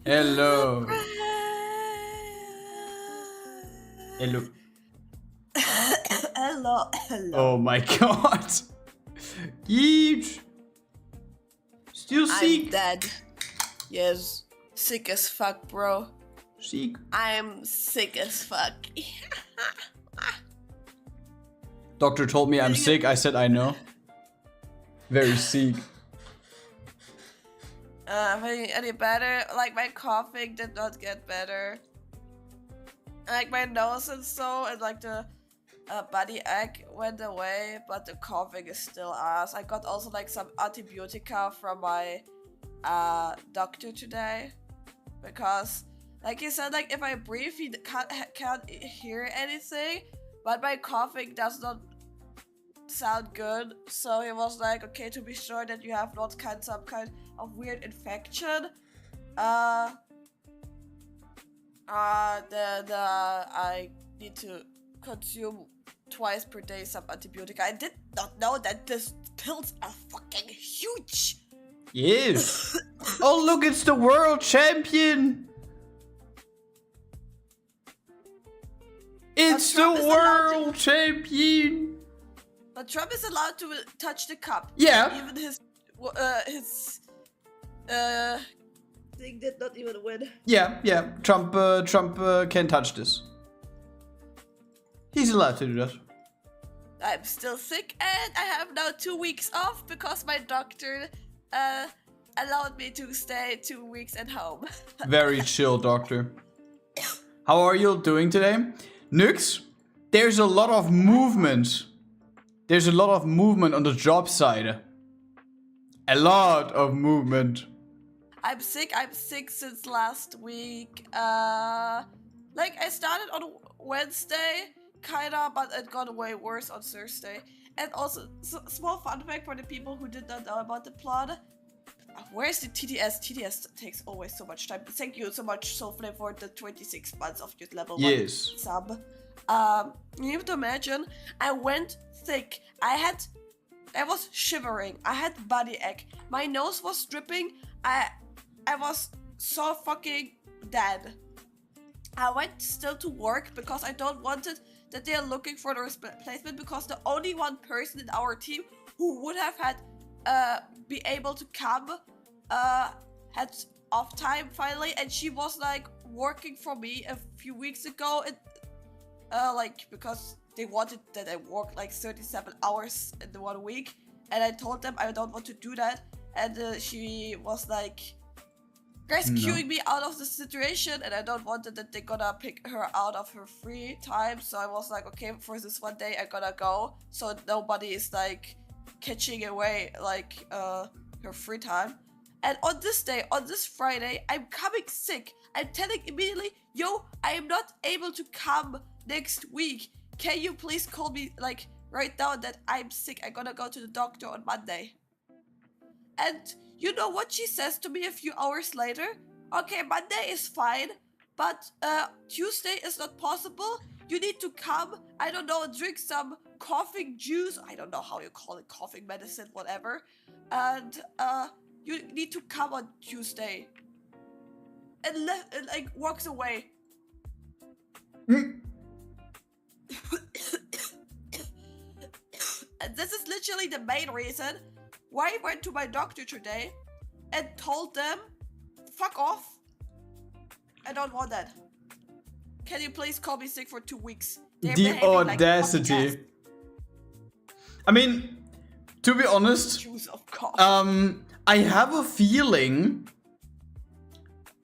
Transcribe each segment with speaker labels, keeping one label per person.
Speaker 1: Hello. Hello.
Speaker 2: Hello. Hello.
Speaker 1: Oh my god. Yeesh. Still sick.
Speaker 2: I'm dead. Yes. Sick as fuck, bro.
Speaker 1: Sick.
Speaker 2: I'm sick as fuck.
Speaker 1: Doctor told me I'm sick. I said I know. Very sick.
Speaker 2: Any better? Like, my coughing did not get better. Like, my nose and so, and like the body ache went away, but the coughing is still ass. I got also like some antibiotica from my doctor today, because like he said, like if I breathe he can't hear anything, but my coughing does not sound good, so he was like, okay, to be sure that you have not some kind of weird infection, I need to consume twice per day some antibiotica. I did not know that these pills are fucking huge.
Speaker 1: Yes. Oh look, it's the world champion. It's the world champion.
Speaker 2: But Trump is allowed to touch the cup.
Speaker 1: Yeah.
Speaker 2: Even his thing did not even win.
Speaker 1: Yeah. Trump can touch this. He's allowed to do that.
Speaker 2: I'm still sick, and I have now 2 weeks off because my doctor allowed me to stay 2 weeks at home.
Speaker 1: Very chill, doctor. How are you doing today? Nux, there's a lot of movement. There's a lot of movement on the job side. A lot of movement.
Speaker 2: I'm sick since last week. Like I started on Wednesday, kinda, but it got way worse on Thursday. And also, small fun fact for the people who did not know about the plot. Where's the TDS? TDS takes always so much time. Thank you so much, Soulflame, for the 26 months of your level 1 sub. You have to imagine, I went sick. I was shivering. I had body ache. My nose was dripping. I was so fucking dead. I went still to work because I don't want it that they are looking for the replacement, because the only one person in our team who would have had be able to come had off time finally, and she was like working for me a few weeks ago, and like because they wanted that I work like 37 hours in the 1 week, and I told them I don't want to do that, and she was like rescuing me out of the situation, and I don't want that they're gonna pick her out of her free time, so I was like, okay, for this 1 day I gotta go, so nobody is like catching away like her free time. And on this day, on this Friday, I'm coming sick. I'm telling immediately, yo, I am not able to come next week. Can you please call me like right now that I'm sick? I'm gonna go to the doctor on Monday. And you know what she says to me a few hours later? Okay, Monday is fine, but Tuesday is not possible. You need to come, I don't know, drink some coughing juice. I don't know how you call it, coughing medicine, whatever. And you need to come on Tuesday. And like walks away. And this is literally the main reason why I went to my doctor today and told them, fuck off. I don't want that. Can you please call me sick for 2 weeks?
Speaker 1: The audacity.
Speaker 2: Like
Speaker 1: I mean, to be honest, I have a feeling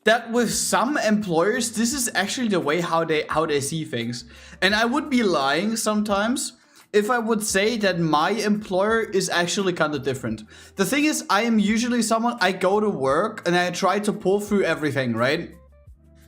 Speaker 1: that with some employers, this is actually the way how they see things. And I would be lying sometimes if I would say that my employer is actually kind of different. The thing is, I am usually someone, I go to work and I try to pull through everything, right?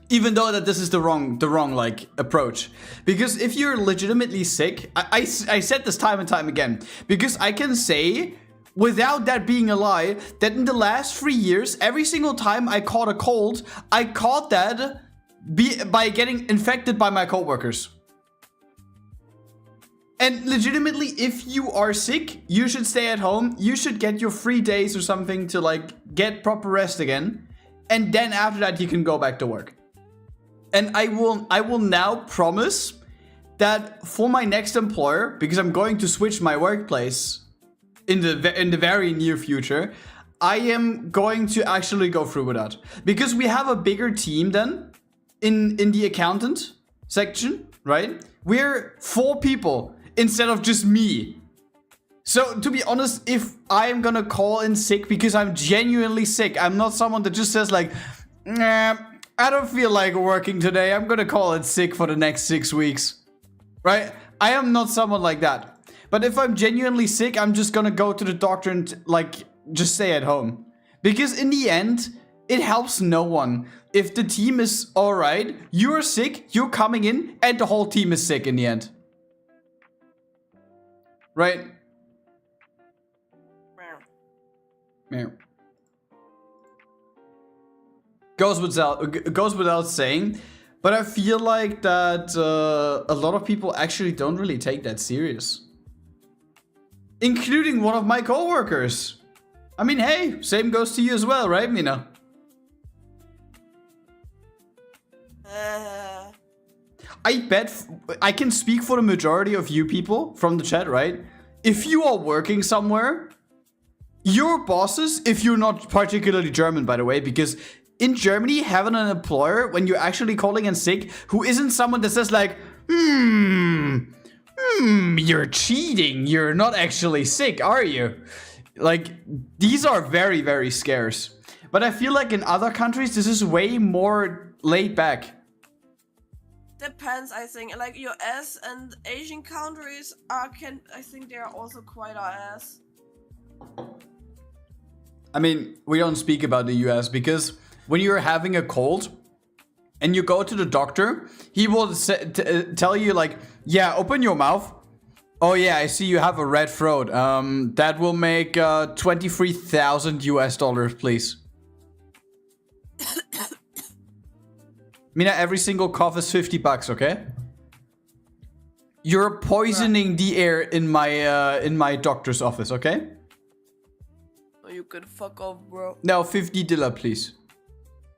Speaker 1: Even though that this is the wrong like approach, because if you're legitimately sick, I said this time and time again, because I can say without that being a lie that in the last 3 years, every single time I caught a cold, I caught that by getting infected by my coworkers. And legitimately, if you are sick, you should stay at home. You should get your 3 days or something to like get proper rest again. and then after that you can go back to work. And I will now promise that for my next employer, because I'm going to switch my workplace in the very near future, I am going to actually go through with that. Because we have a bigger team then in the accountant section, right? We're 4 people instead of just me. So to be honest, if I am gonna call in sick because I'm genuinely sick, I'm not someone that just says like, nah, I don't feel like working today, I'm gonna call it sick for the next 6 weeks, right? I am not someone like that. But if I'm genuinely sick, I'm just gonna go to the doctor and like just stay at home. Because in the end, it helps no one. If the team is alright, you're sick, you're coming in, and the whole team is sick in the end. Right? Yeah. Goes without saying, but I feel like that a lot of people actually don't really take that serious. Including one of my coworkers. I mean, hey, same goes to you as well, right, Mina? I bet I can speak for the majority of you people from the chat, right? If you are working somewhere, your bosses, if you're not particularly German, by the way, because in Germany, having an employer when you're actually calling in sick, who isn't someone that says like, you're cheating, you're not actually sick, are you? Like, these are very, very scarce. But I feel like in other countries, this is way more laid back.
Speaker 2: Depends, I think. Like US and Asian countries I think they are also quite ass.
Speaker 1: I mean, we don't speak about the US because when you're having a cold and you go to the doctor, he will tell you like, yeah, open your mouth. Oh yeah, I see you have a red throat. That will make $23,000 US, please. Mina, every single cough is $50, okay? You're poisoning the air in my doctor's office, okay?
Speaker 2: Oh, you can fuck off, bro.
Speaker 1: No, $50, please.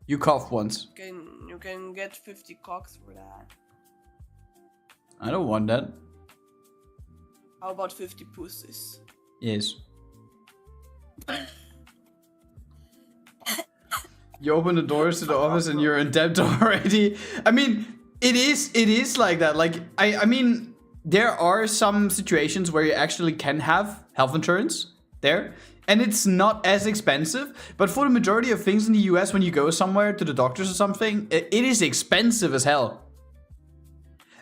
Speaker 1: You coughed once.
Speaker 2: You can get 50 cocks for that.
Speaker 1: I don't want that.
Speaker 2: How about 50 pussies?
Speaker 1: Yes. You open the doors to the office and you're in debt already. I mean, it is like that. Like, I mean, there are some situations where you actually can have health insurance there. And it's not as expensive. But for the majority of things in the US, when you go somewhere to the doctors or something, it is expensive as hell.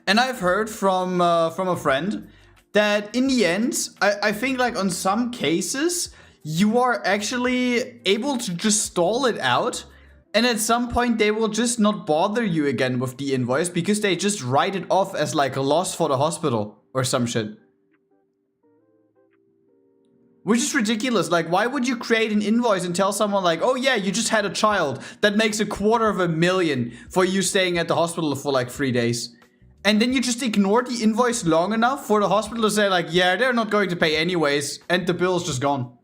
Speaker 1: And I've heard from a friend that in the end, I think like on some cases, you are actually able to just stall it out. And at some point, they will just not bother you again with the invoice because they just write it off as like a loss for the hospital or some shit. Which is ridiculous. Like, why would you create an invoice and tell someone like, oh yeah, you just had a child that makes $250,000 for you staying at the hospital for like 3 days. And then you just ignore the invoice long enough for the hospital to say like, yeah, they're not going to pay anyways. And the bill's just gone.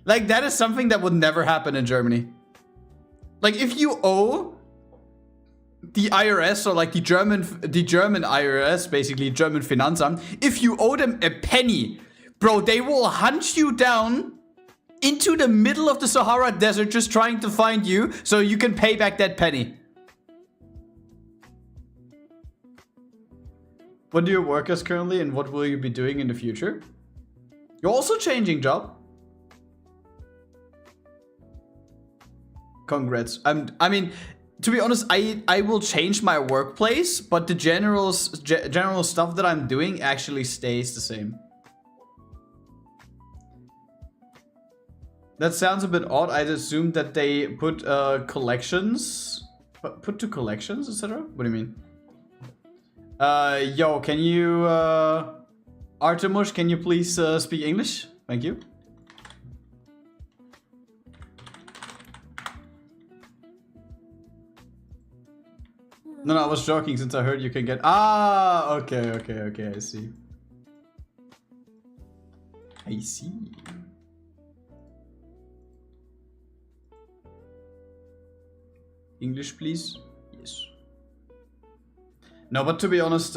Speaker 1: Like, that is something that would never happen in Germany. Like, if you owe the IRS or like the German IRS, basically German Finanzamt, if you owe them a penny, bro, they will hunt you down into the middle of the Sahara Desert just trying to find you so you can pay back that penny. What do you work as currently and what will you be doing in the future? You're also changing job. Congrats. I mean, to be honest, I will change my workplace, but the general stuff that I'm doing actually stays the same. That sounds a bit odd. I'd assume that they put collections, put to collections, etc. What do you mean? Yo, can you, Artemush, can you please speak English? Thank you. No, I was joking since I heard you can get... Ah, okay, I see. English, please. Yes. No, but to be honest,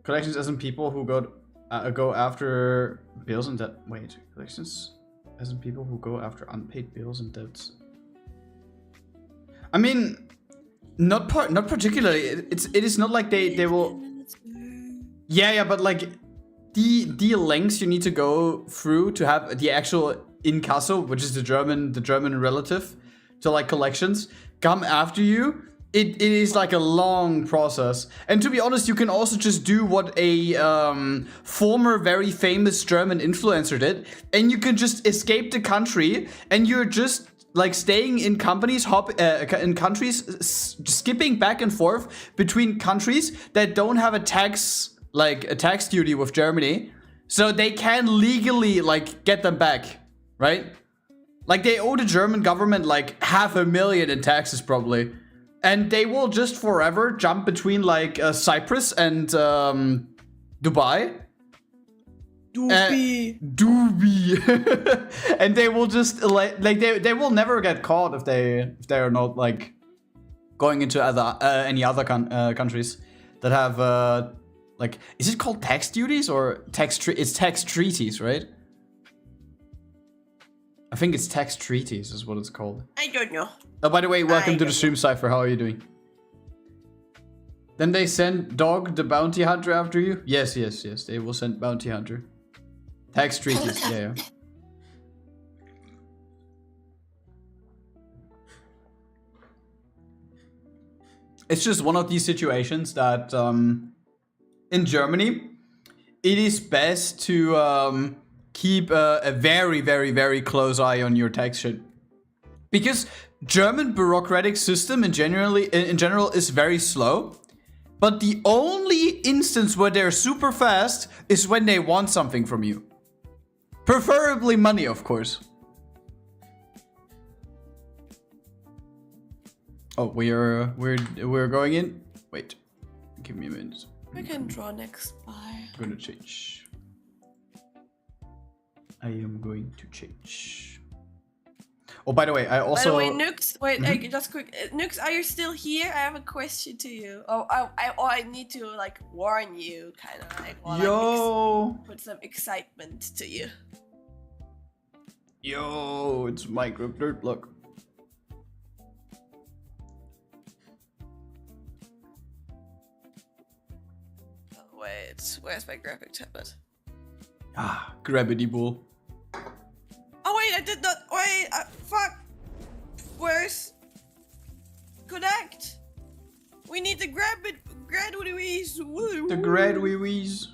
Speaker 1: collections as in people who go after bills and debt. Wait, collections as in people who go after unpaid bills and debts. I mean, not particularly. It is not like they will. Yeah, but like the lengths you need to go through to have the actual inkasso, which is the German relative to like collections, come after you. It is like a long process. And to be honest, you can also just do what a former very famous German influencer did, and you can just escape the country, and you're just like staying in companies, skipping back and forth between countries that don't have a tax duty with Germany, so they can legally like get them back, right? Like they owe the German government like $500,000 in taxes probably. And they will just forever jump between like Cyprus and Dubai.
Speaker 2: Doobie.
Speaker 1: And they will just like they will never get caught if they are not like going into any other countries that have like, is it called tax duties or it's tax treaties, right? I think it's tax treaties is what it's called.
Speaker 2: I don't know.
Speaker 1: Oh, by the way, welcome to the stream, Cypher. How are you doing? Then they send Dog the Bounty Hunter after you? Yes. They will send Bounty Hunter. Tax treaties, yeah. It's just one of these situations that in Germany, it is best to keep a very, very, very close eye on your tax shit. Because German bureaucratic system in general is very slow. But the only instance where they're super fast is when they want something from you. Preferably money, of course. Oh, we're going in. Wait, give me a minute.
Speaker 2: We can draw next by.
Speaker 1: I'm gonna change. I am going to change. Oh, by the way, I also.
Speaker 2: By the way, Nux, wait, just quick. Nux, are you still here? I have a question to you. Oh, I need to like warn you, kind of like.
Speaker 1: Yo.
Speaker 2: Like, put some excitement to you.
Speaker 1: Yo, it's Minecraft Dirt Block.
Speaker 2: Oh, wait, where's my graphic tablet?
Speaker 1: Ah, gravity bull.
Speaker 2: Oh wait, I did not. Wait, fuck. Where's connect? We need the GradNC.
Speaker 1: The GradNC.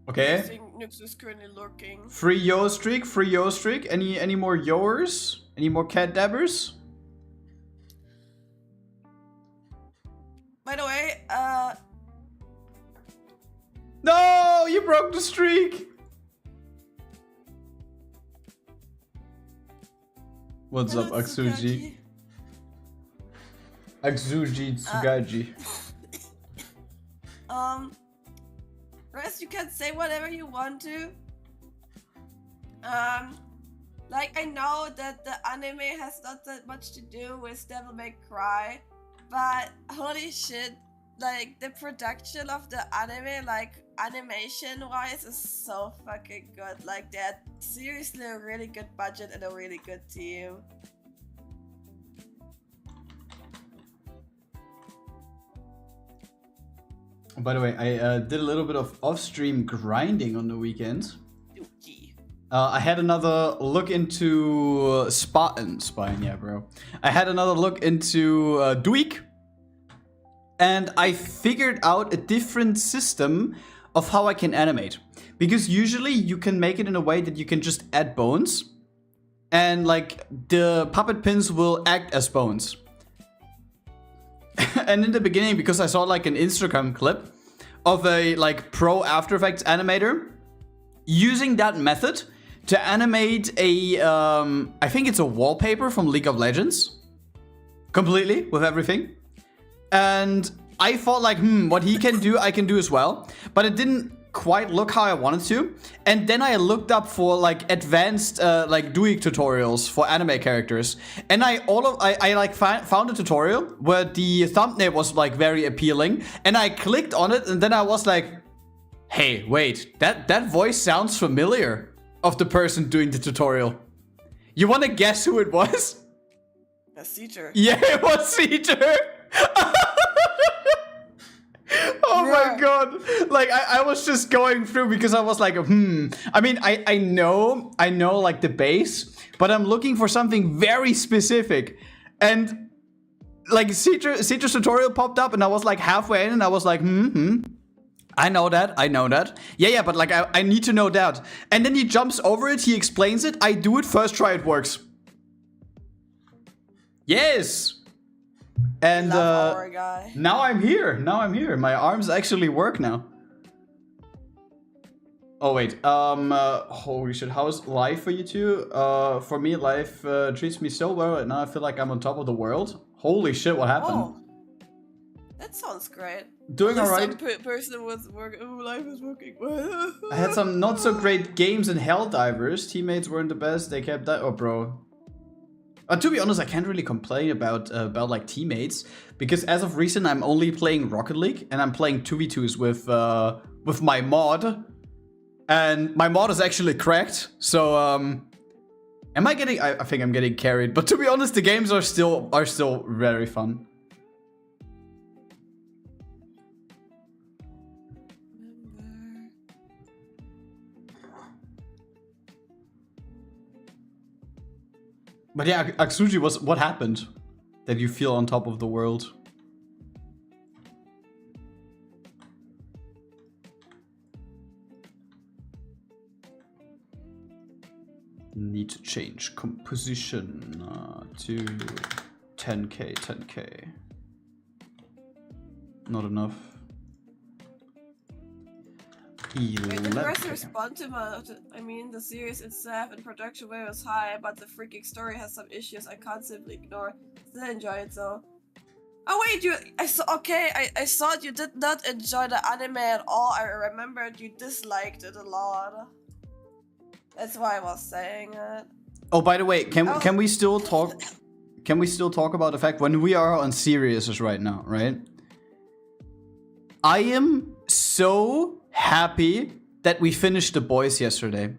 Speaker 1: Okay.
Speaker 2: I think Nux is currently lurking.
Speaker 1: Free yo streak. Any more yours? Any more cat dabbers?
Speaker 2: By the way,
Speaker 1: No, you broke the streak. What's up, Aksuji? Aksuji Tsugaji.
Speaker 2: Rest, you can say whatever you want to. Like I know that the anime has not that much to do with Devil May Cry, but holy shit, like the production of the anime, like animation-wise, is so fucking good. Like they had seriously a really good budget and a really good team.
Speaker 1: By the way, I did a little bit of off-stream grinding on the weekend. I had another look into Spine, yeah, bro. I had another look into Duik, and I figured out a different system of how I can animate. Because usually you can make it in a way that you can just add bones, and like the puppet pins will act as bones. And in the beginning, because I saw like an Instagram clip of a like pro After Effects animator using that method to animate a, I think it's a wallpaper from League of Legends, completely with everything. And I thought like, what he can do, I can do as well. But it didn't quite look how I wanted to. And then I looked up for like advanced like doing tutorials for anime characters. And I like found a tutorial where the thumbnail was like very appealing. And I clicked on it and then I was like, hey, wait, that voice sounds familiar of the person doing the tutorial. You want to guess who it was?
Speaker 2: That's Teacher.
Speaker 1: Yeah, it was Teacher. Oh my god. Like I was just going through because I was like, I mean, I know like the base, but I'm looking for something very specific. And like Teacher's tutorial popped up and I was like halfway in and I was like, I know that. Yeah, but like I need to know that. And then he jumps over it, he explains it, I do it, first try it works. Yes. And now I'm here. My arms actually work now. Oh wait. Holy shit. How's life for you two? For me, life treats me so well right now. I feel like I'm on top of the world. Holy shit! What happened?
Speaker 2: Oh, that sounds great.
Speaker 1: Doing alright.
Speaker 2: Some person was working. Oh, life is working well.
Speaker 1: I had some not so great games in Helldivers. Teammates weren't the best. They kept that. Oh, bro. To be honest, I can't really complain about like teammates because as of recent, I'm only playing Rocket League and I'm playing 2v2s with my mod, and my mod is actually cracked. So am I getting? I think I'm getting carried. But to be honest, the games are still very fun. But yeah, Aksuji, what happened that you feel on top of the world? Need to change composition to 10k. Not enough.
Speaker 2: Wait, the first response to the series itself and production value is high, but the freaking story has some issues I can't simply ignore. Still enjoy it though. Oh wait, I thought you did not enjoy the anime at all. I remembered you disliked it a lot. That's why I was saying it.
Speaker 1: Oh, by the way, can we still talk? Can we still talk about the fact when we are on serious right now, right? I am so happy that we finished The Boys yesterday.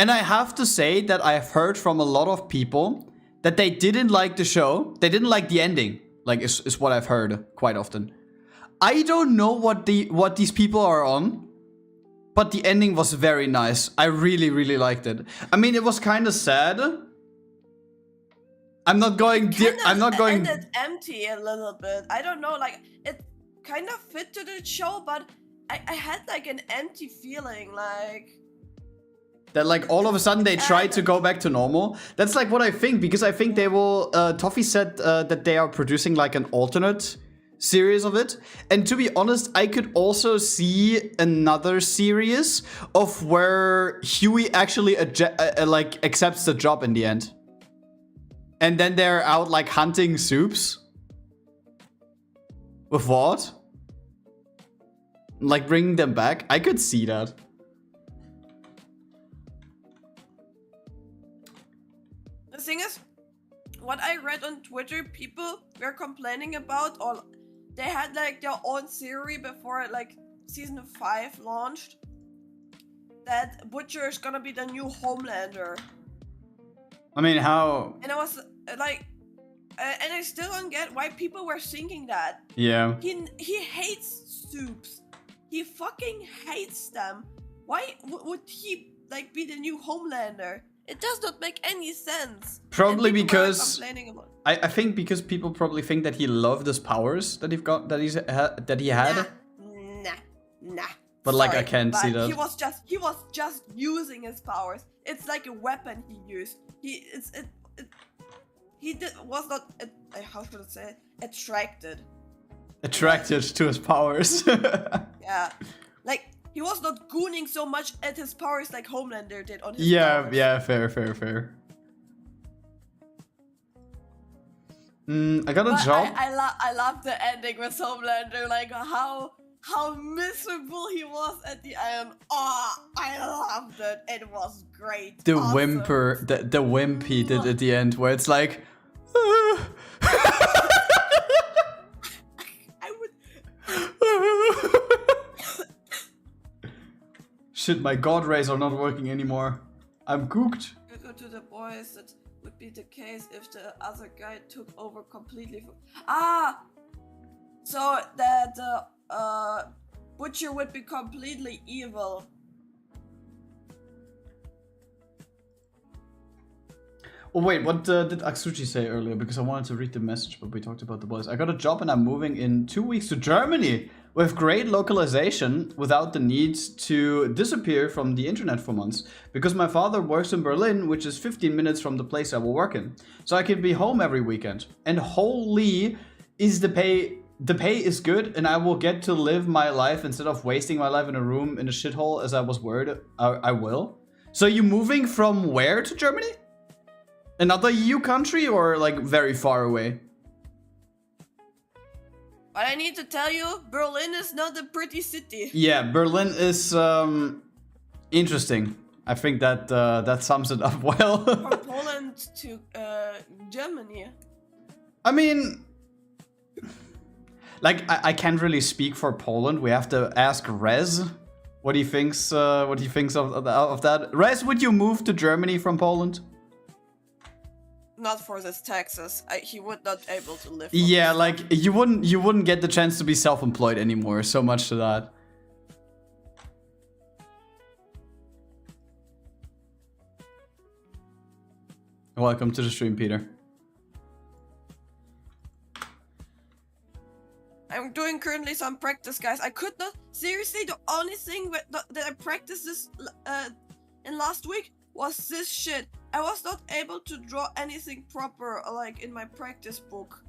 Speaker 1: And I have to say that I've heard from a lot of people that they didn't like the show. They didn't like the ending, like is what I've heard quite often. I don't know what these people are on, but the ending was very nice. I really, really liked it. I mean, it was kind of sad. I'm not going
Speaker 2: ended empty a little bit. I don't know, like it kind of fit to the show, but I had like an empty feeling, like
Speaker 1: that like all of a sudden they tried to go back to normal. That's like what I think, because I think they will Toffee said that they are producing like an alternate series of it. And to be honest, I could also see another series of where Huey actually like accepts the job in the end. And then they're out like hunting soups. With what? Like bringing them back? I could see that.
Speaker 2: The thing is, what I read on Twitter, people were complaining about, or they had like their own theory before like season 5 launched, that Butcher is gonna be the new Homelander.
Speaker 1: I mean, how?
Speaker 2: And I was like, and I still don't get why people were thinking that.
Speaker 1: Yeah.
Speaker 2: He hates soups. He fucking hates them. Why would he like be the new Homelander? It does not make any sense.
Speaker 1: Probably because I think because people probably think that he loved his powers that he had.
Speaker 2: Nah.
Speaker 1: But like I can't see that.
Speaker 2: He was just using his powers. It's like a weapon he used. Was not how should I say it? Attracted
Speaker 1: to his powers.
Speaker 2: Yeah, like he was not gooning so much at his powers like Homelander did on his powers.
Speaker 1: Yeah, fair. I got a job.
Speaker 2: I love the ending with Homelander. Like how how miserable he was at the end. Oh, I loved it. It was great.
Speaker 1: The
Speaker 2: Awesome.
Speaker 1: whimper, the wimp he did at the end, where it's like.
Speaker 2: I would.
Speaker 1: Shit, my god rays are not working anymore. I'm cooked.
Speaker 2: Go to the boys. That would be the case if the other guy took over completely. So that the butcher would be completely evil.
Speaker 1: Oh wait, what did Aksuchi say earlier? Because I wanted to read the message, but we talked about the boys. I got a job and I'm moving in 2 weeks to Germany with great localization without the need to disappear from the internet for months. Because my father works in Berlin, which is 15 minutes from the place I will work in. So I can be home every weekend. And holy is the pay is good and I will get to live my life instead of wasting my life in a room in a shithole as I was worried I will. So you moving from where to Germany? Another EU country or like very far away?
Speaker 2: But I need to tell you, Berlin is not a pretty city.
Speaker 1: Yeah, Berlin is interesting. I think that that sums it up well.
Speaker 2: From Poland to Germany.
Speaker 1: I mean, like I can't really speak for Poland. We have to ask Rez what he thinks. What he thinks of that. Rez, would you move to Germany from Poland?
Speaker 2: Not for this taxes. He would not able to live.
Speaker 1: Yeah, like you wouldn't get the chance to be self-employed anymore. So much to that. Welcome to the stream, Peter.
Speaker 2: I'm doing currently some practice, guys. I could not seriously. The only thing that I practiced this in last week was this shit. I was not able to draw anything proper like in my practice book.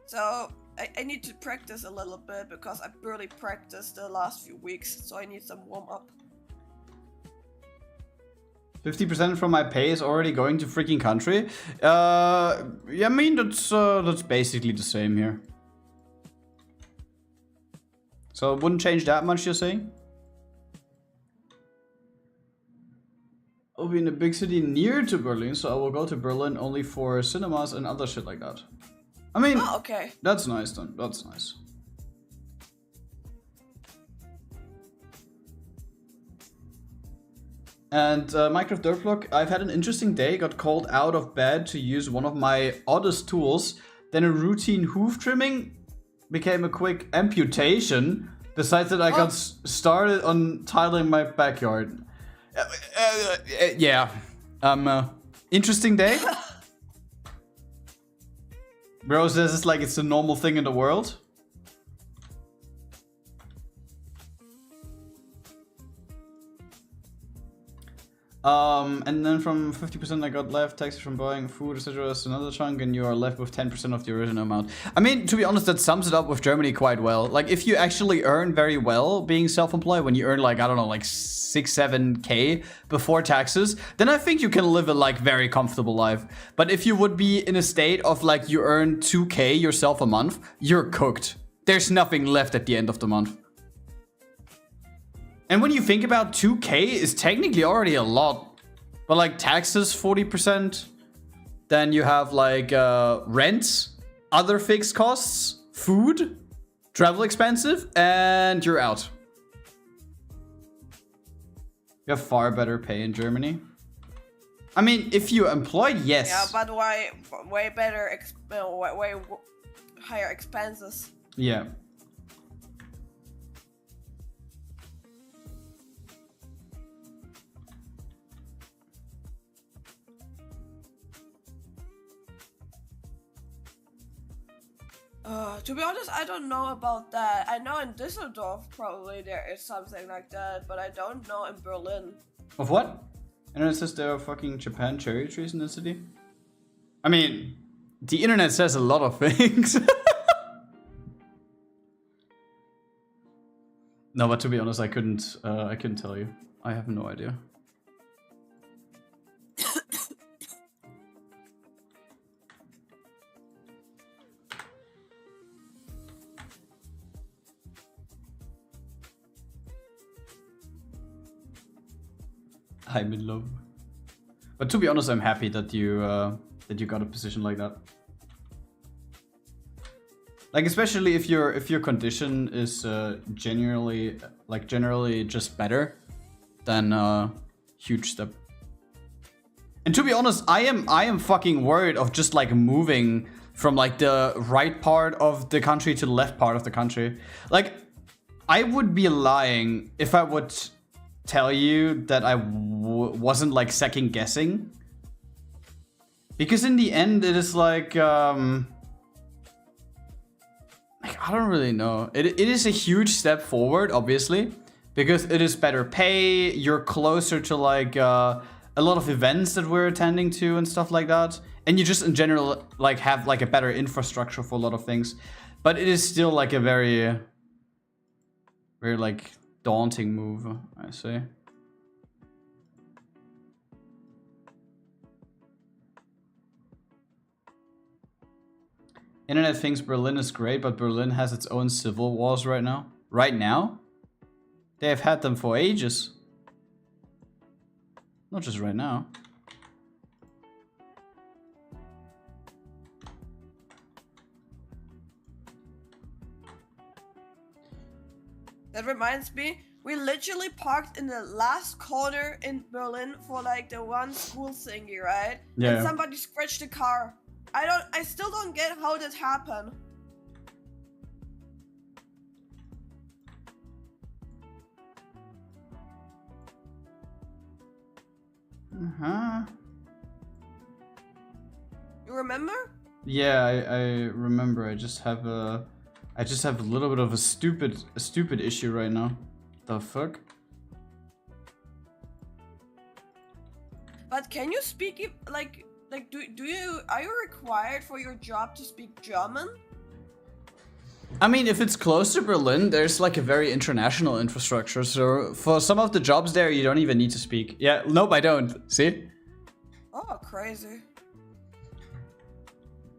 Speaker 2: So I need to practice a little bit because I barely practiced the last few weeks. So I need some warm up.
Speaker 1: 50% from my pay is already going to freaking country. Yeah, I mean that's basically the same here. So it wouldn't change that much, you're saying? I'll be in a big city near to Berlin, so I will go to Berlin only for cinemas and other shit like that. I mean,
Speaker 2: okay.
Speaker 1: That's nice then. That's nice. And Minecraft Dirtblock, I've had an interesting day. Got called out of bed to use one of my oddest tools. Then a routine hoof trimming became a quick amputation. Besides that, I got started on tiling my backyard. Yeah. Interesting day. Bro says it's like it's a normal thing in the world. And then from 50% I got left, taxes from buying food, etc. is another chunk, and you are left with 10% of the original amount. I mean, to be honest, that sums it up with Germany quite well. Like, if you actually earn very well being self-employed, when you earn like, I don't know, like 6-7k before taxes, then I think you can live a like very comfortable life. But if you would be in a state of like you earn 2k yourself a month, you're cooked. There's nothing left at the end of the month. And when you think about 2k is technically already a lot. But like taxes 40%, then you have like rent, other fixed costs, food, travel expensive, and you're out. You have far better pay in Germany. I mean, if you're employed, yes.
Speaker 2: Yeah, but way better, way higher expenses.
Speaker 1: Yeah.
Speaker 2: To be honest, I don't know about that. I know in Düsseldorf probably there is something like that, but I don't know in Berlin.
Speaker 1: Of what? Internet says there are fucking Japan cherry trees in the city. I mean, the internet says a lot of things. No, but to be honest, I couldn't tell you. I have no idea. I'm in love. But to be honest, I'm happy that you got a position like that. Like especially if your condition is generally just better, then huge step. And to be honest, I am fucking worried of just like moving from like the right part of the country to the left part of the country. Like I would be lying if I would tell you that I wasn't like second guessing. Because in the end it is like I don't really know. It is a huge step forward, obviously, because it is better pay. You're closer to like a lot of events that we're attending to and stuff like that. And you just in general like have like a better infrastructure for a lot of things. But it is still like a very like daunting move, I say. Internet thinks Berlin is great, but Berlin has its own civil wars right now. Right now? They have had them for ages. Not just right now.
Speaker 2: That reminds me, we literally parked in the last corner in Berlin for like the one school thingy, right?
Speaker 1: Yeah.
Speaker 2: And somebody scratched the car. I still don't get how that happened.
Speaker 1: Uh-huh.
Speaker 2: You remember?
Speaker 1: Yeah, I remember. I just have a little bit of a stupid issue right now. The fuck?
Speaker 2: But can you speak like are you required for your job to speak German?
Speaker 1: I mean, if it's close to Berlin, there's like a very international infrastructure. So for some of the jobs there, you don't even need to speak. Yeah, nope, I don't. See?
Speaker 2: Oh, crazy.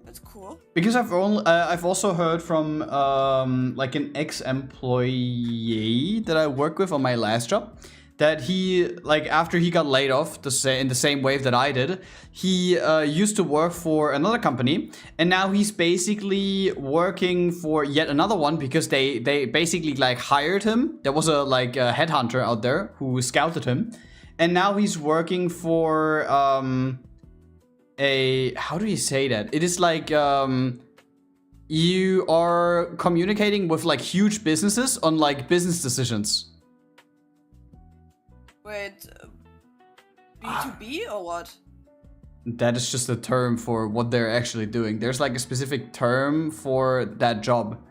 Speaker 2: That's cool.
Speaker 1: Because I've also heard from like an ex-employee that I work with on my last job, that he, like after he got laid off in the same wave that I did, he used to work for another company, and now he's basically working for yet another one because they basically like hired him. There was a headhunter out there who scouted him, and now he's working for how do you say that? It is like you are communicating with like huge businesses on like business decisions.
Speaker 2: Wait, B2B or what?
Speaker 1: That is just a term for what they're actually doing. There's like a specific term for that job.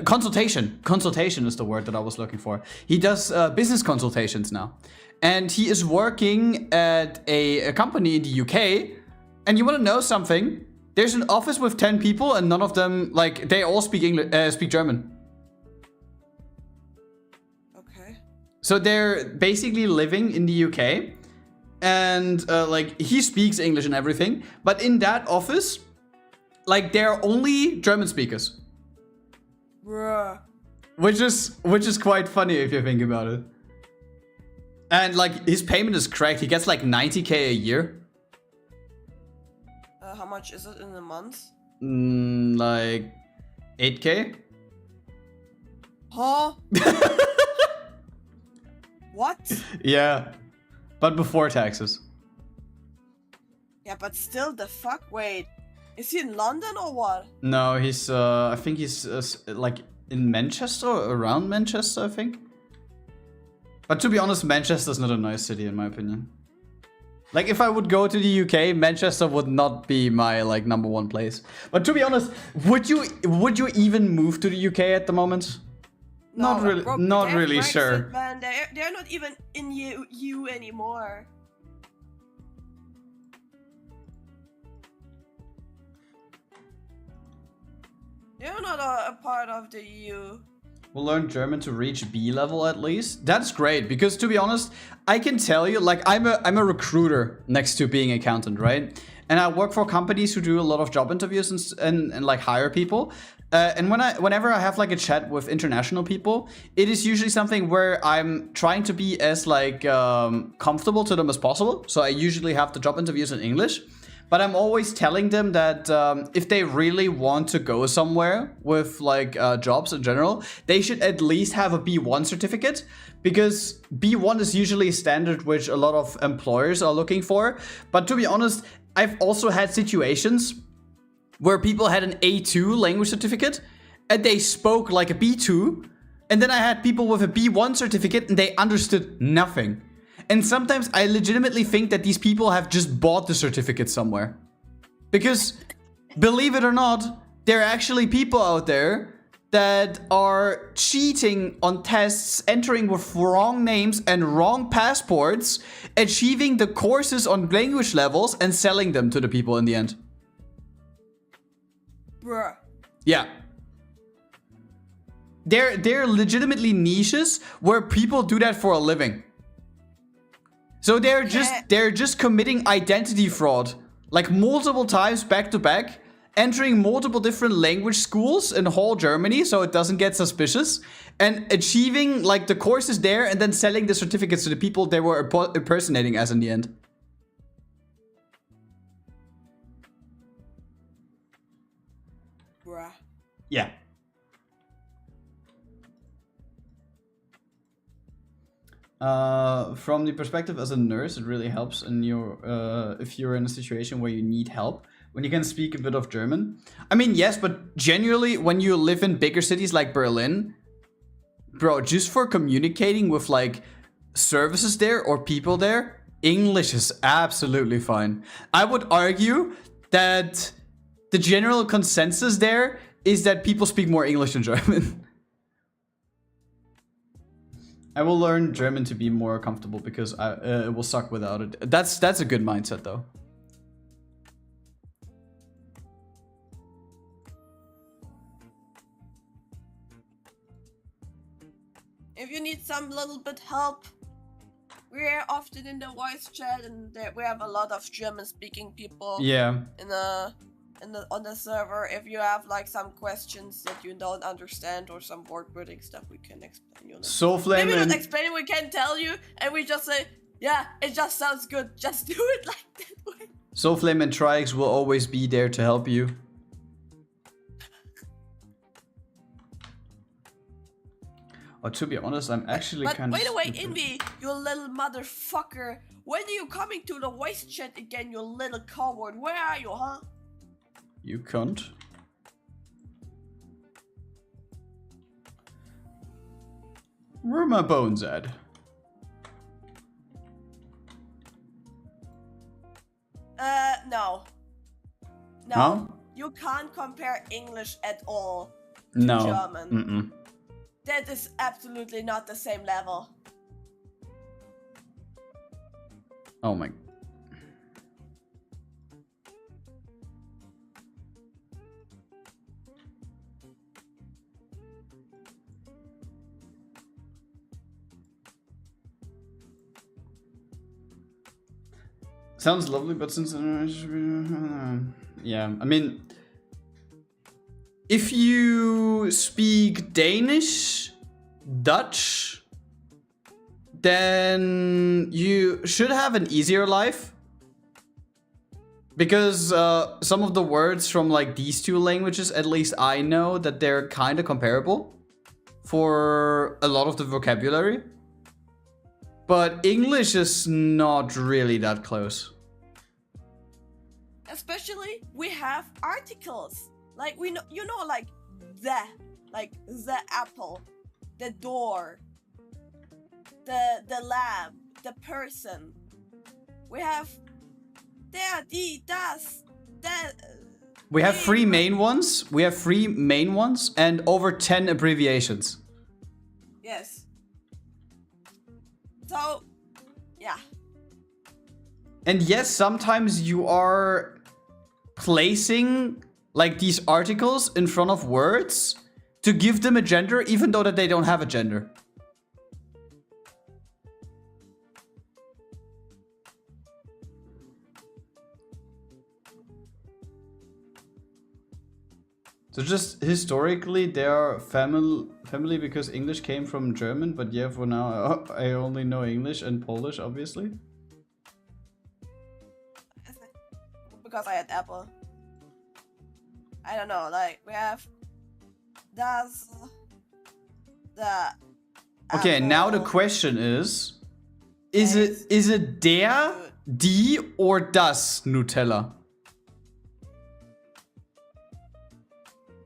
Speaker 1: Consultation. Consultation is the word that I was looking for. He does business consultations now. And he is working at a company in the UK. And you want to know something? There's an office with 10 people and none of them, like, they all speak English, speak German. So they're basically living in the UK, and like he speaks English and everything, but in that office, like there are only German speakers.
Speaker 2: Bruh.
Speaker 1: Which is quite funny if you think about it. And like his payment is correct. He gets like 90k a year.
Speaker 2: How much is it in a month?
Speaker 1: Like 8k.
Speaker 2: Huh? What?
Speaker 1: Yeah, but before taxes.
Speaker 2: Yeah, but still, the fuck? Wait, is he in London or what?
Speaker 1: No, he's I think he's like in Manchester, around Manchester, I think. But to be honest, Manchester's not a nice city in my opinion. Like if I would go to the UK, Manchester would not be my like #1 place. But to be honest, would you even move to the UK at the moment?
Speaker 2: No,
Speaker 1: not really
Speaker 2: Brexit,
Speaker 1: sure.
Speaker 2: Man, they're not even in EU anymore. They're not a part of the EU.
Speaker 1: We'll learn German to reach B level at least. That's great, because to be honest, I can tell you, like I'm a recruiter next to being accountant, right? And I work for companies who do a lot of job interviews and like hire people. And whenever I have like a chat with international people, it is usually something where I'm trying to be as like comfortable to them as possible. So I usually have the job interviews in English, but I'm always telling them that if they really want to go somewhere with like jobs in general, they should at least have a B1 certificate, because B1 is usually a standard which a lot of employers are looking for. But to be honest, I've also had situations where people had an A2 language certificate and they spoke like a B2. And then I had people with a B1 certificate and they understood nothing. And sometimes I legitimately think that these people have just bought the certificate somewhere. Because, believe it or not, there are actually people out there that are cheating on tests, entering with wrong names and wrong passports, achieving the courses on language levels and selling them to the people in the end.
Speaker 2: Bruh.
Speaker 1: Yeah. They're legitimately niches where people do that for a living. So they're just committing identity fraud, like multiple times back to back, entering multiple different language schools in whole Germany so it doesn't get suspicious, and achieving like the courses there and then selling the certificates to the people they were impersonating as in the end.
Speaker 2: Bruh.
Speaker 1: Yeah. From the perspective as a nurse, it really helps in your if you're in a situation where you need help, when you can speak a bit of German. I mean, yes, but generally when you live in bigger cities like Berlin, bro, just for communicating with like services there or people there, English is absolutely fine. I would argue that the general consensus there is that people speak more English than German. I will learn German to be more comfortable because it will suck without it. That's a good mindset though.
Speaker 2: If you need some little bit help, we're often in the voice chat, and we have a lot of German-speaking people.
Speaker 1: Yeah.
Speaker 2: On the server. If you have like some questions that you don't understand or some word-building stuff, we can explain you.
Speaker 1: So
Speaker 2: Maybe not explain, we can tell you, and we just say, yeah, it just sounds good. Just do it like that way.
Speaker 1: Soulflame and Trix will always be there to help you. Oh, to be honest, I'm actually kind of.
Speaker 2: By the way, Invi, you little motherfucker, when are you coming to the voice chat again, you little coward? Where are you, huh?
Speaker 1: You cunt. Where are my bones at?
Speaker 2: No. No.
Speaker 1: Huh?
Speaker 2: You can't compare English at all to
Speaker 1: No.
Speaker 2: German.
Speaker 1: Mm-mm.
Speaker 2: That is absolutely not the same level.
Speaker 1: Oh my. Sounds lovely, but since yeah, I mean, if you speak Danish, Dutch, then you should have an easier life, because some of the words from like these two languages, at least I know that they're kind of comparable for a lot of the vocabulary. But English is not really that close.
Speaker 2: Especially, we have articles. Like, we know, you know, like the apple, the door, the lab, the person. We have der, die, das, that.
Speaker 1: We have three main ones. We have three main ones and over 10 abbreviations.
Speaker 2: Yes. So, yeah.
Speaker 1: And yes, sometimes you are placing like these articles in front of words to give them a gender, even though that they don't have a gender. So just historically, they are family because English came from German, but yeah, for now I only know English and Polish, obviously.
Speaker 2: Because I had Apple. I don't know, like we have does the
Speaker 1: Okay,
Speaker 2: Apple
Speaker 1: now the question is it der, die, or das Nutella?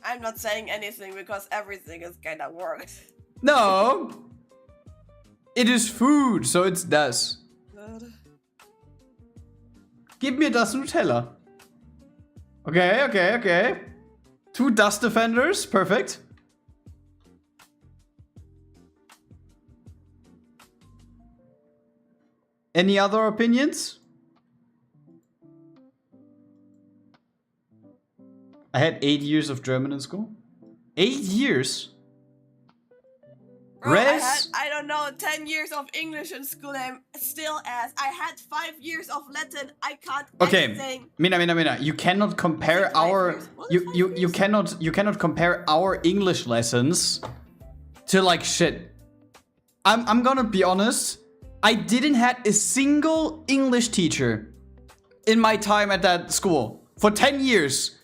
Speaker 2: I'm not saying anything because everything is kinda worked.
Speaker 1: No! It is food, so it's das.
Speaker 2: Good.
Speaker 1: Give me das Nutella. Okay, okay, okay. 2 das defenders, perfect. Any other opinions? I had 8 years of German in school. 8 years?
Speaker 2: Bro,
Speaker 1: Res?
Speaker 2: I don't know, 10 years of English in school and still as I had 5 years of Latin. I can't anything.
Speaker 1: Mina. You cannot compare our you cannot compare our English lessons to like shit. I'm gonna be honest. I didn't have a single English teacher in my time at that school for 10 years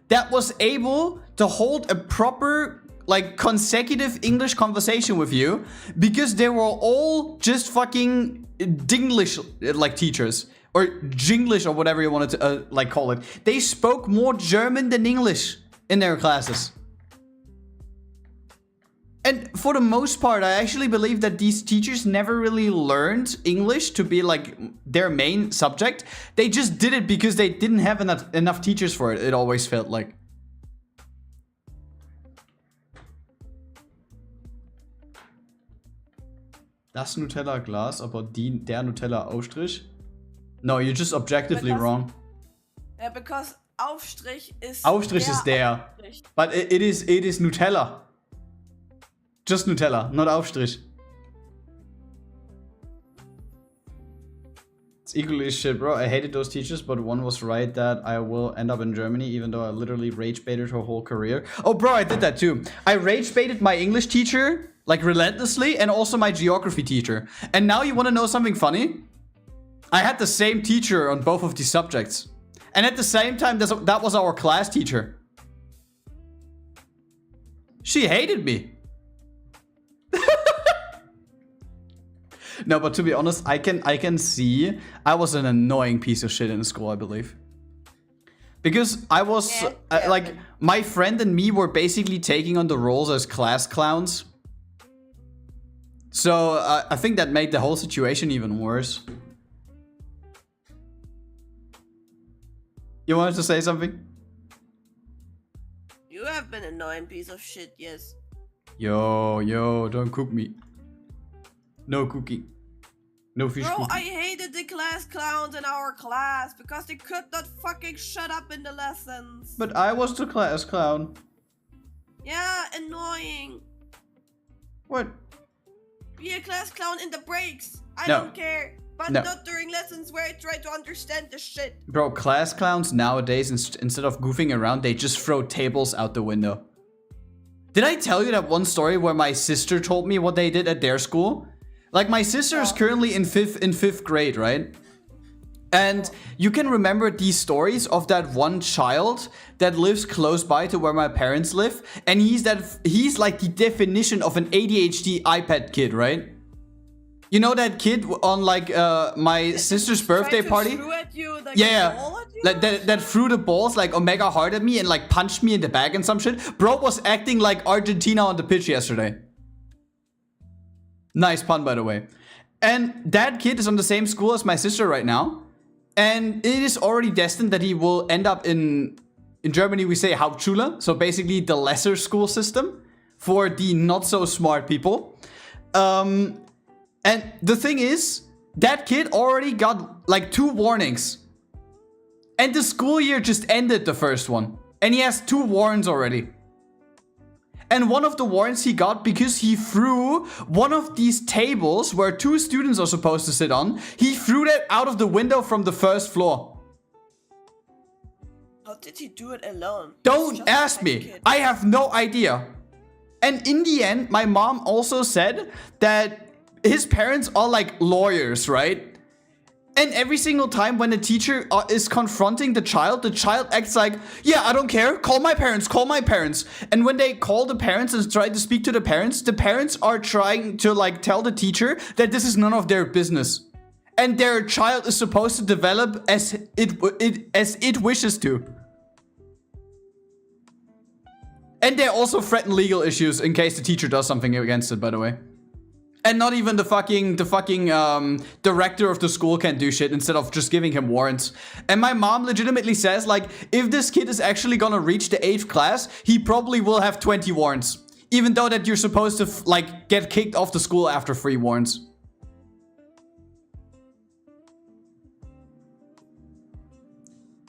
Speaker 1: that was able to hold a proper, like, consecutive English conversation with you because they were all just fucking Dinglish, like, teachers. Or Jinglish or whatever you wanted to, like, call it. They spoke more German than English in their classes. And for the most part, I actually believe that these teachers never really learned English to be like their main subject. They just did it because they didn't have enough teachers for it. It always felt like. Das Nutella Glas, aber der Nutella Aufstrich? No, you're just objectively wrong.
Speaker 2: Yeah, because Aufstrich is
Speaker 1: Aufstrich is there. Aufstrich. But it is Nutella. Just Nutella, not Aufstrich. It's equally shit, bro. I hated those teachers, but one was right that I will end up in Germany, even though I literally rage baited her whole career. Oh, bro, I did that too. I rage baited my English teacher, like, relentlessly, and also my geography teacher. And now you want to know something funny? I had the same teacher on both of these subjects. And at the same time, that was our class teacher. She hated me. No, but to be honest, I can see I was an annoying piece of shit in school, I believe. Because I was, like, my friend and me were basically taking on the roles as class clowns. So, I think that made the whole situation even worse. You wanted to say something?
Speaker 2: You have been an annoying piece of shit, yes.
Speaker 1: Yo, don't cook me. No cooking. No fish
Speaker 2: Bro,
Speaker 1: cooking.
Speaker 2: I hated the class clowns in our class because they could not fucking shut up in the lessons.
Speaker 1: But I was the class clown.
Speaker 2: Yeah, annoying.
Speaker 1: What?
Speaker 2: Be a class clown in the breaks. I
Speaker 1: No.
Speaker 2: don't care. But
Speaker 1: No.
Speaker 2: not during lessons where I try to understand the shit.
Speaker 1: Bro, class clowns nowadays, instead of goofing around, they just throw tables out the window. Did I tell you that one story where my sister told me what they did at their school? Like, my sister is currently in fifth grade, right? And you can remember these stories of that one child that lives close by to where my parents live, and he's like the definition of an ADHD iPad kid, right? You know that kid on like my sister's birthday party? That threw the balls like Omega hard at me and like punched me in the back and some shit. Bro was acting like Argentina on the pitch yesterday. Nice pun, by the way. And that kid is on the same school as my sister right now. And it is already destined that he will end up in Germany, we say Hauptschule. So basically the lesser school system for the not so smart people. And the thing is, that kid already got like 2 warnings. And the school year just ended the first one. And he has 2 warrants already. And one of the warrants he got because he threw one of these tables where 2 students are supposed to sit on. He threw that out of the window from the 1st floor.
Speaker 2: How did he do it alone?
Speaker 1: Don't ask me.
Speaker 2: Kid.
Speaker 1: I have no idea. And in the end, my mom also said that his parents are like lawyers, right? And every single time when the teacher is confronting the child acts like, yeah, I don't care, call my parents. And when they call the parents and try to speak to the parents are trying to like tell the teacher that this is none of their business. And their child is supposed to develop as it wishes to. And they also threaten legal issues in case the teacher does something against it, by the way. And not even the fucking director of the school can do shit instead of just giving him warrants. And my mom legitimately says, like, if this kid is actually gonna reach the 8th class, he probably will have 20 warrants. Even though that you're supposed to, like, get kicked off the school after 3 warrants.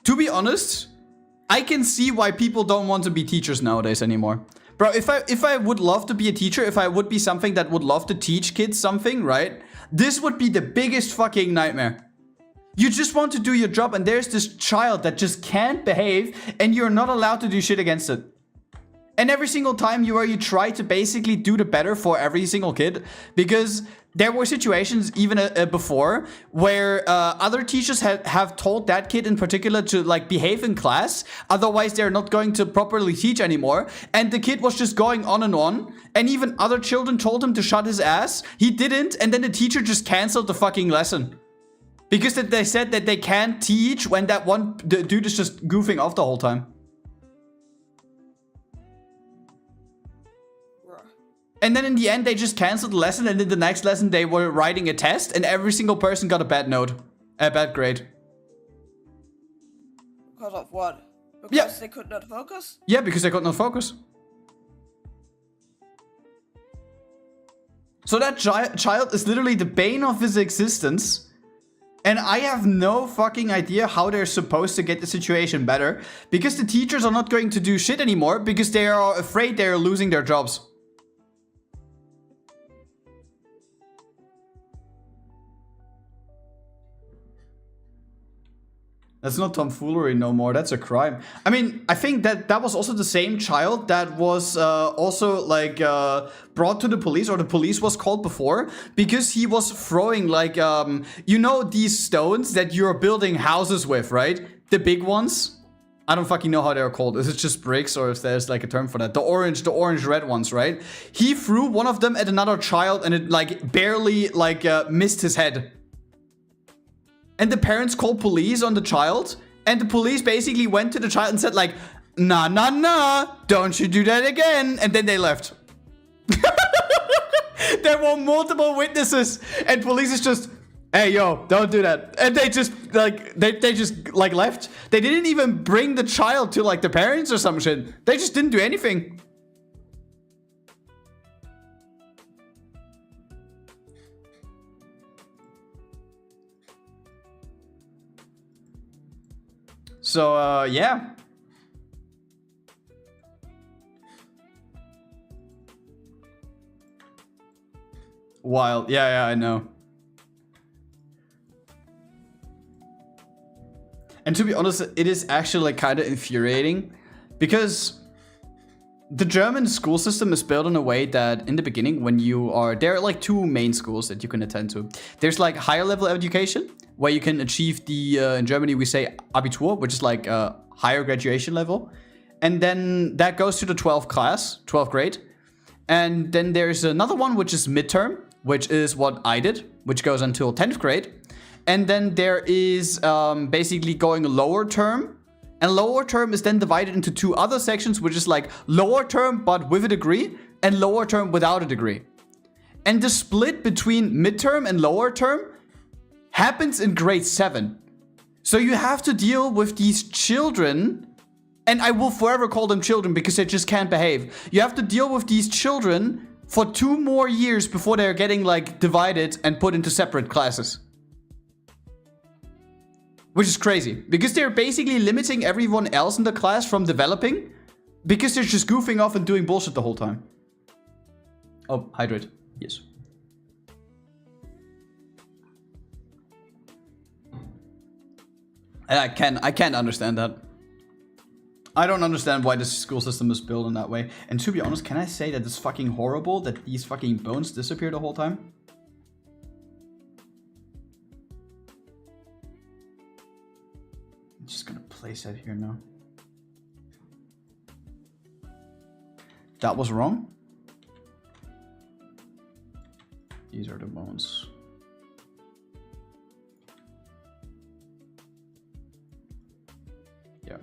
Speaker 1: To be honest, I can see why people don't want to be teachers nowadays anymore. Bro, if I would love to be a teacher, if I would be something that would love to teach kids something, right? This would be the biggest fucking nightmare. You just want to do your job and there's this child that just can't behave and you're not allowed to do shit against it. And every single time you try to basically do the better for every single kid, because there were situations even before where other teachers have told that kid in particular to like behave in class, otherwise they're not going to properly teach anymore. And the kid was just going on, and even other children told him to shut his ass. He didn't, and then the teacher just canceled the fucking lesson. Because they said that they can't teach when that one dude is just goofing off the whole time. And then in the end, they just canceled the lesson, and in the next lesson, they were writing a test, and every single person got a bad grade.
Speaker 2: Because of what? Because they could not focus?
Speaker 1: Yeah, because they could not focus. So that child is literally the bane of his existence. And I have no fucking idea how they're supposed to get the situation better. Because the teachers are not going to do shit anymore, because they are afraid they're losing their jobs. That's not tomfoolery no more, that's a crime. I mean, I think that was also the same child that was also like brought to the police, or the police was called before, because he was throwing like, you know these stones that you're building houses with, right? The big ones? I don't fucking know how they're called. Is it just bricks, or if there's like a term for that? The orange red ones, right? He threw one of them at another child and it like barely like missed his head. And the parents called police on the child, and the police basically went to the child and said like, nah, don't you do that again. And then they left. There were multiple witnesses, and police is just, hey, yo, don't do that. And they just like, they just like left. They didn't even bring the child to like the parents or some shit. They just didn't do anything. So, yeah. Wild. Yeah, I know. And to be honest, it is actually like kind of infuriating, because the German school system is built in a way that in the beginning, when you are, there are like 2 main schools that you can attend to. There's like higher level education, where you can achieve the, in Germany we say Abitur, which is like a higher graduation level. And then that goes to the 12th grade. And then there's another one, which is midterm, which is what I did, which goes until 10th grade. And then there is basically going lower term. And lower term is then divided into 2 other sections, which is like lower term but with a degree, and lower term without a degree. And the split between midterm and lower term happens in grade 7. So you have to deal with these children, and I will forever call them children because they just can't behave. You have to deal with these children for 2 more years before they're getting like divided and put into separate classes. Which is crazy, because they're basically limiting everyone else in the class from developing, because they're just goofing off and doing bullshit the whole time. Oh, hydrate. Yes. And I can't understand that. I don't understand why this school system is built in that way. And to be honest, can I say that it's fucking horrible that these fucking bones disappear the whole time? I'm just gonna place that here now. That was wrong. These are the bones. Yeah.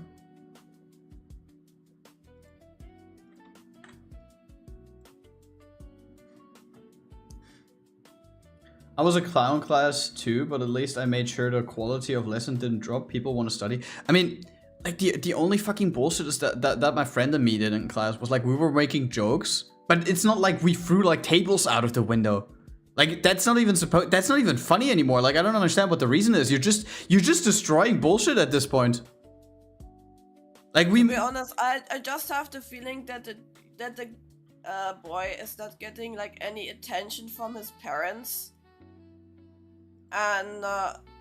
Speaker 1: I was a clown class too, but at least I made sure the quality of lesson didn't drop. People want to study. I mean, like the only fucking bullshit is that my friend and me did in class was like we were making jokes, but it's not like we threw like tables out of the window. Like that's not even funny anymore. Like I don't understand what the reason is. You're just destroying bullshit at this point. Like we.
Speaker 2: To be honest, I just have the feeling that the boy is not getting like any attention from his parents. And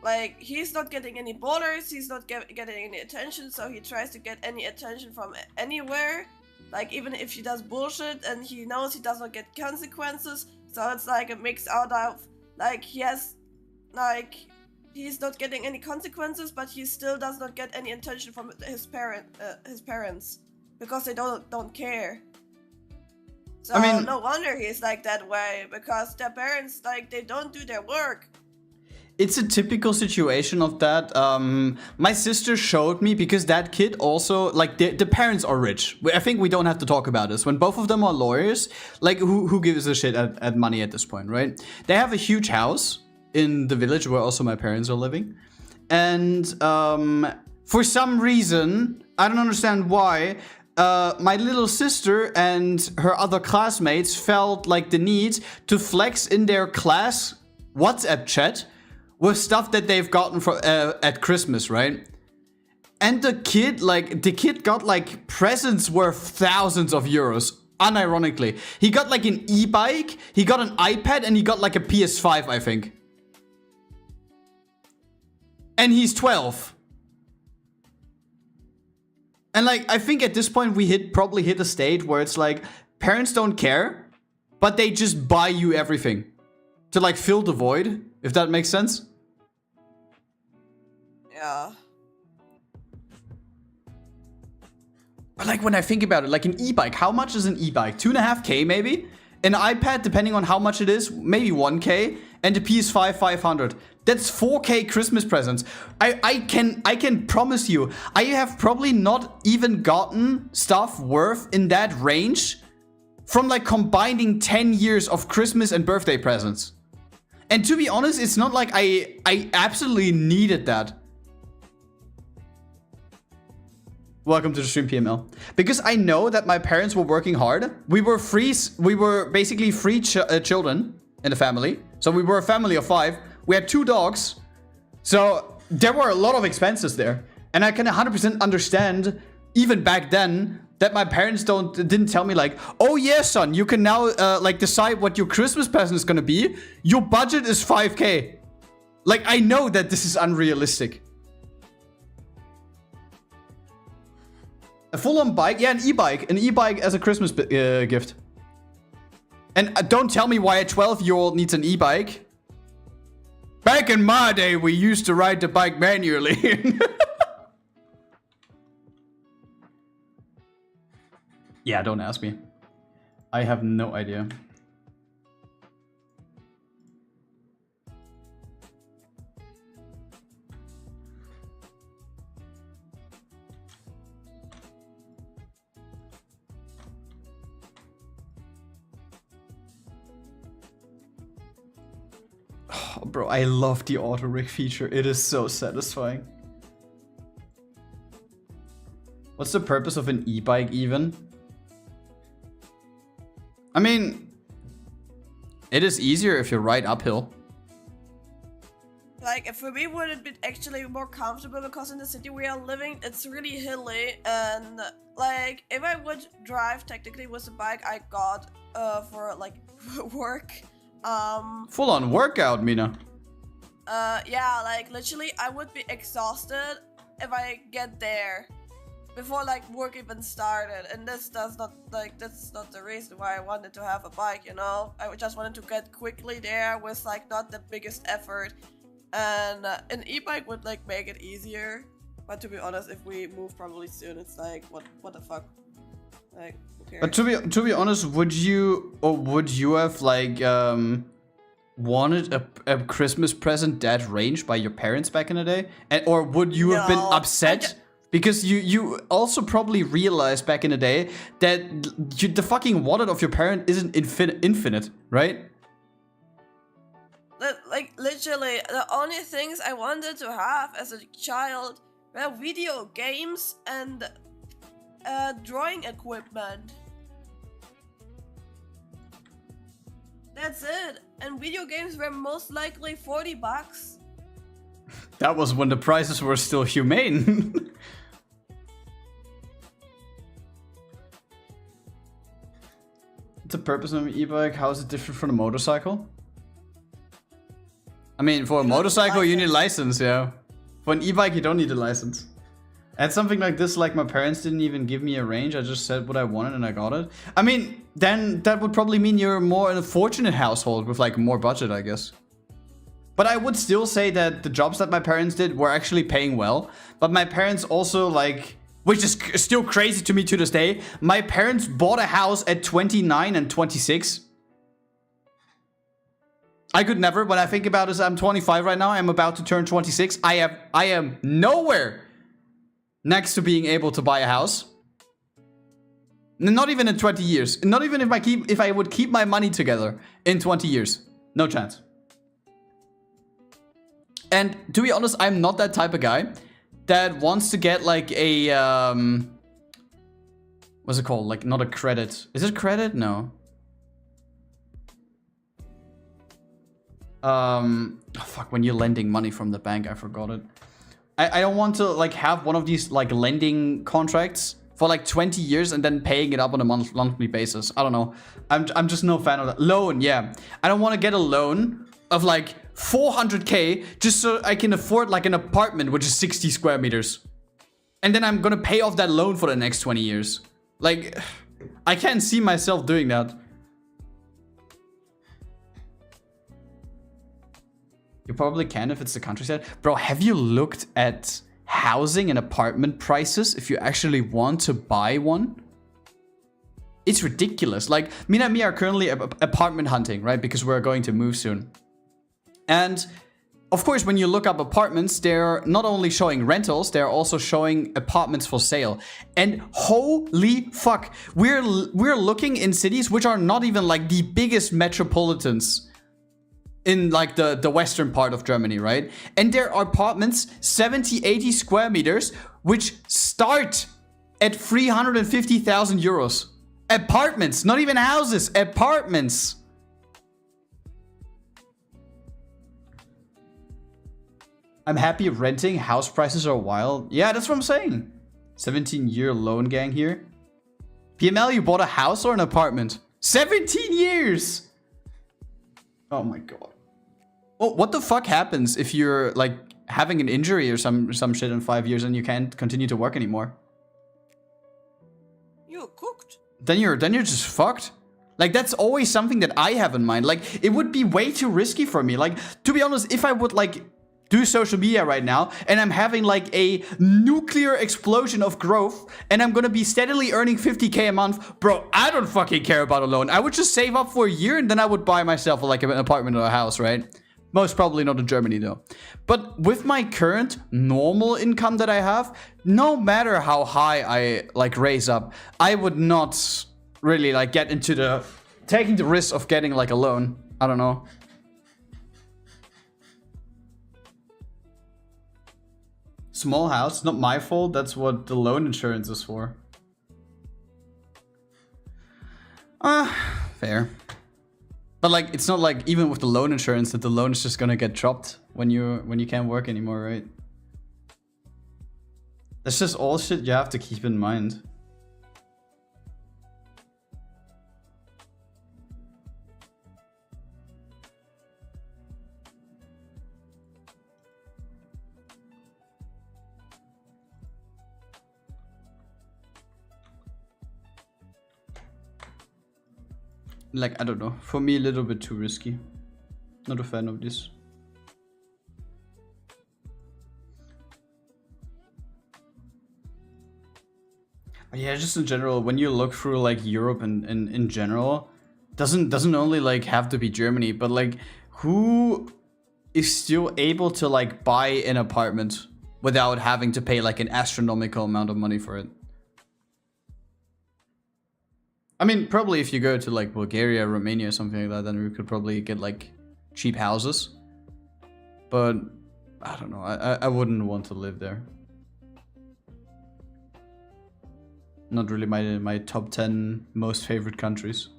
Speaker 2: like he's not getting any borders, he's not getting any attention, so he tries to get any attention from anywhere, like even if he does bullshit and he knows he does not get consequences. So it's like a mix out of like he's not getting any consequences, but he still does not get any attention from his parents because they don't care. So I mean, no wonder he's like that way, because their parents like they don't do their work.
Speaker 1: It's a typical situation of that. My sister showed me, because that kid also, like, the parents are rich. I think we don't have to talk about this. When both of them are lawyers, like, who gives a shit at money at this point, right? They have a huge house in the village where also my parents are living. And for some reason, I don't understand why, my little sister and her other classmates felt like the need to flex in their class WhatsApp chat with stuff that they've gotten for at Christmas, right? And the kid got like presents worth thousands of euros, unironically. He got like an e-bike, he got an iPad, and he got like a PS5, I think. And he's 12. And like, I think at this point we probably hit a state where it's like, parents don't care, but they just buy you everything to like fill the void, if that makes sense.
Speaker 2: Yeah.
Speaker 1: But like when I think about it, like an e-bike, how much is an e-bike? 2.5K maybe? An iPad, depending on how much it is, maybe 1K, and the PS5 500. That's 4K Christmas presents. I can promise you, I have probably not even gotten stuff worth in that range from like combining 10 years of Christmas and birthday presents. And to be honest, it's not like I absolutely needed that. Welcome to the stream, PML. Because I know that my parents were working hard. We were basically three children in the family. So we were a family of 5. We had 2 dogs. So there were a lot of expenses there. And I can 100% understand, even back then, that my parents didn't tell me like, oh yeah, son, you can now like decide what your Christmas present is gonna be. Your budget is 5K. Like, I know that this is unrealistic. A full-on bike? Yeah, an e-bike. An e-bike as a Christmas gift. And don't tell me why a 12-year-old needs an e-bike. Back in my day, we used to ride the bike manually. Yeah, don't ask me. I have no idea. Oh, bro, I love the auto rig feature. It is so satisfying. What's the purpose of an e-bike even? I mean, it is easier if you ride uphill.
Speaker 2: Like, for me, would it be actually more comfortable, because in the city we are living, it's really hilly, and like, if I would drive technically with a bike I got for like work,
Speaker 1: full on workout, Mina.
Speaker 2: Yeah, like literally I would be exhausted if I get there. before like work even started, and that's not the reason why I wanted to have a bike, you know. I just wanted to get quickly there with like not the biggest effort, and an e-bike would like make it easier. But to be honest, if we move probably soon, it's like what the fuck, like who cares?
Speaker 1: But to be honest, would you have like wanted a Christmas present that range by your parents back in the day, or would you have been upset? Because you also probably realized back in the day that the fucking wallet of your parent isn't infinite, right?
Speaker 2: Like, literally, the only things I wanted to have as a child were video games and drawing equipment. That's it. And video games were most likely $40.
Speaker 1: That was when the prices were still humane. The purpose of an e-bike, how is it different from a motorcycle? I mean, for a motorcycle you need a license, yeah. For an e-bike you don't need a license. And something like this, like my parents didn't even give me a range, I just said what I wanted and I got it. I mean, then that would probably mean you're more in a fortunate household with like more budget, I guess. But I would still say that the jobs that my parents did were actually paying well. But my parents also like, which is still crazy to me to this day, my parents bought a house at 29 and 26. I could never, when I think about this, I'm 25 right now, I'm about to turn 26. I am nowhere next to being able to buy a house. Not even in 20 years. Not even if I would keep my money together in 20 years. No chance. And to be honest, I'm not that type of guy that wants to get like a what's it called? Like not a credit. Is it credit? No. Oh fuck, when you're lending money from the bank, I forgot it. I don't want to like have one of these like lending contracts for like 20 years and then paying it up on a monthly basis. I don't know. I'm just no fan of that. Loan, yeah. I don't want to get a loan of like 400k just so I can afford like an apartment which is 60 square meters. And then I'm gonna pay off that loan for the next 20 years. Like, I can't see myself doing that. You probably can if it's the countryside. Bro, have you looked at housing and apartment prices if you actually want to buy one? It's ridiculous. Like, Mina and me are currently apartment hunting, right? Because we're going to move soon. And of course, when you look up apartments, they're not only showing rentals, they're also showing apartments for sale. And holy fuck, we're looking in cities which are not even like the biggest metropolitans in like the western part of Germany, right? And there are apartments 70, 80 square meters, which start at 350,000 euros. Apartments, not even houses, apartments. I'm happy renting. House prices are wild. Yeah, that's what I'm saying. 17-year loan gang here. PML, you bought a house or an apartment? 17 years! Oh my god. Well, what the fuck happens if you're like having an injury or some shit in 5 years and you can't continue to work anymore?
Speaker 2: You're cooked.
Speaker 1: Then you're just fucked. Like, that's always something that I have in mind. Like, it would be way too risky for me. Like, to be honest, if I would like do social media right now and I'm having like a nuclear explosion of growth and I'm gonna be steadily earning 50k a month, bro, I don't fucking care about a loan. I would just save up for a year and then I would buy myself like an apartment or a house, right? Most probably not in Germany though. But with my current normal income that I have, no matter how high I like raise up, I would not really like get into taking the risk of getting like a loan. I don't know. Small house, not my fault. That's what the loan insurance is for. Fair. But like, it's not like even with the loan insurance that the loan is just gonna get dropped when you can't work anymore, right? That's just all shit you have to keep in mind. like, I don't know. For me, a little bit too risky. Not a fan of this. But yeah, just in general, when you look through like Europe and in general, doesn't only like have to be Germany, but like who is still able to like buy an apartment without having to pay like an astronomical amount of money for it? I mean, probably if you go to like Bulgaria, Romania, or something like that, then we could probably get like cheap houses. But I don't know. I wouldn't want to live there. Not really my top 10 most favorite countries.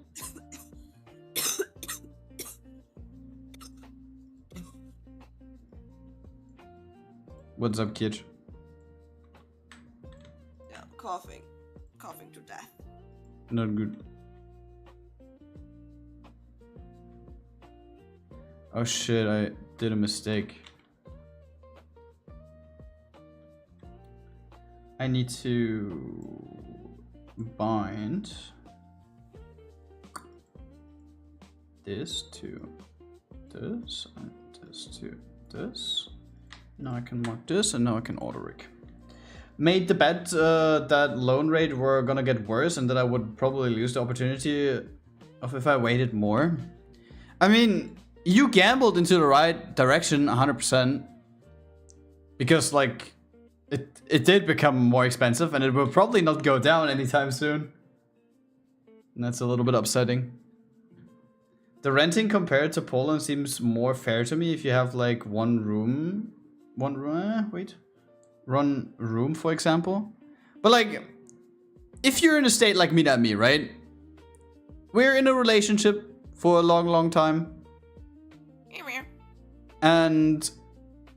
Speaker 1: What's up, kid?
Speaker 2: Yeah, coughing to death.
Speaker 1: Not good. Oh shit, I did a mistake. I need to bind this to this and this to this. Now I can mark this and now I can auto rig. Made the bet that loan rate were gonna get worse and that I would probably lose the opportunity of if I waited more. I mean, you gambled into the right direction 100%. Because like, it did become more expensive and it will probably not go down anytime soon. And that's a little bit upsetting. The renting compared to Poland seems more fair to me if you have like one room, for example. But like, if you're in a state like Mina and me, right? We're in a relationship for a long time. And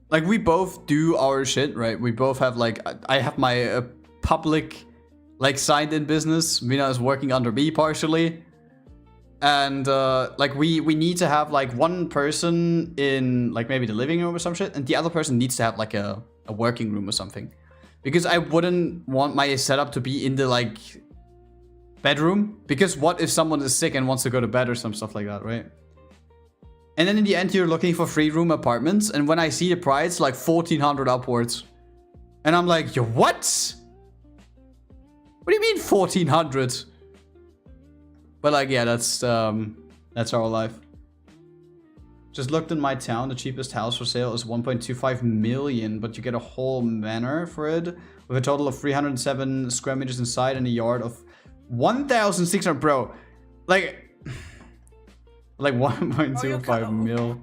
Speaker 1: like, we both do our shit, right? We both have like, I have my public like signed in business. Mina is working under me partially. And like we need to have like one person in like maybe the living room or some shit. And the other person needs to have like a working room or something. Because I wouldn't want my setup to be in the like bedroom. Because what if someone is sick and wants to go to bed or some stuff like that, right? And then in the end, you're looking for 3-room apartments. And when I see the price, like 1,400 upwards. And I'm like, yo, what? What do you mean 1,400? But like, yeah, that's our life. Just looked in my town. The cheapest house for sale is 1.25 million. But you get a whole manor for it. With a total of 307 square meters inside and a yard of 1,600. Bro, like 1.25 mil.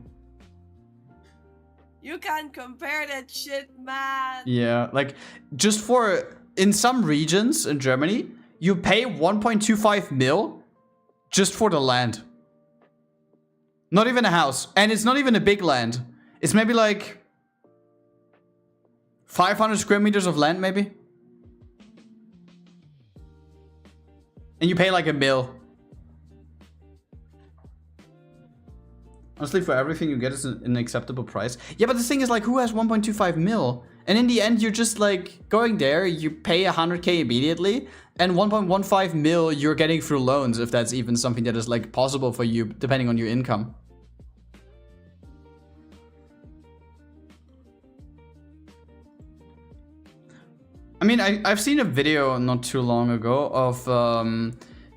Speaker 2: You can't compare that shit, man.
Speaker 1: Yeah, like just for in some regions in Germany, you pay 1.25 mil just for the land. Not even a house, and it's not even a big land. It's maybe like 500 square meters of land, maybe. And you pay like a mil. Honestly, for everything you get is an acceptable price. Yeah, but the thing is, like, who has 1.25 mil? And in the end, you're just, like, going there, you pay 100k immediately, and 1.15 mil you're getting through loans, if that's even something that is, like, possible for you, depending on your income. I mean, I've seen a video not too long ago of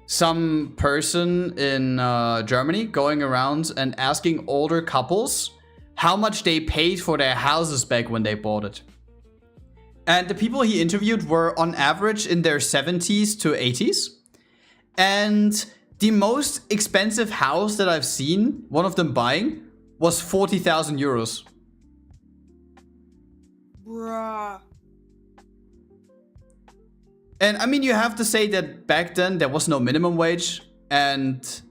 Speaker 1: some person in Germany going around and asking older couples how much they paid for their houses back when they bought it. And the people he interviewed were on average in their 70s to 80s. And the most expensive house that I've seen, one of them buying, was 40,000 euros.
Speaker 2: Bruh.
Speaker 1: And I mean, you have to say that back then there was no minimum wage, and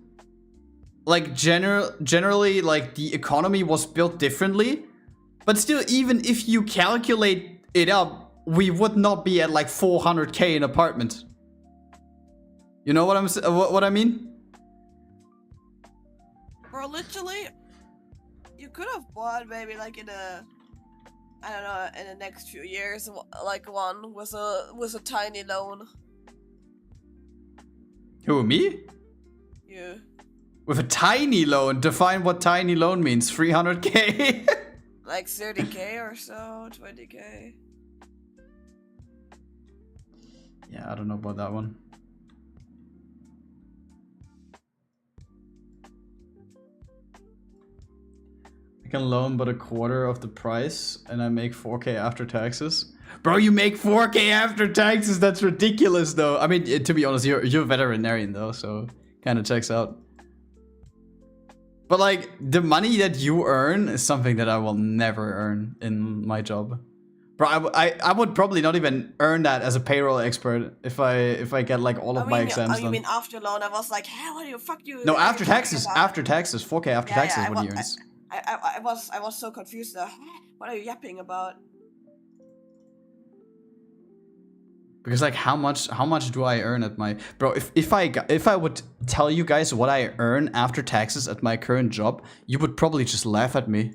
Speaker 1: like generally like the economy was built differently. But still, even if you calculate it up, we would not be at like 400k an apartment. You know what I mean?
Speaker 2: Bro, literally, you could have bought maybe like in a, I don't know, in the next few years, like one with a tiny loan.
Speaker 1: Who, me?
Speaker 2: You.
Speaker 1: With a tiny loan, define what tiny loan means. 300k?
Speaker 2: Like 30k or so, 20k.
Speaker 1: Yeah, I don't know about that one. I can loan but a quarter of the price and I make 4k after taxes. Bro, you make 4k after taxes? That's ridiculous though. I mean, to be honest, you're a veterinarian though, so kind of checks out. But like, the money that you earn is something that I will never earn in my job. Bro, I would probably not even earn that as a payroll expert if I get like all of my exams done.
Speaker 2: You mean after loan? I was like, hey, what the fuck you?
Speaker 1: No, after taxes. After taxes. 4k after taxes. What he earns.
Speaker 2: I was so confused. What are you yapping about?
Speaker 1: Because like, how much do I earn at my bro? If I would tell you guys what I earn after taxes at my current job, you would probably just laugh at me.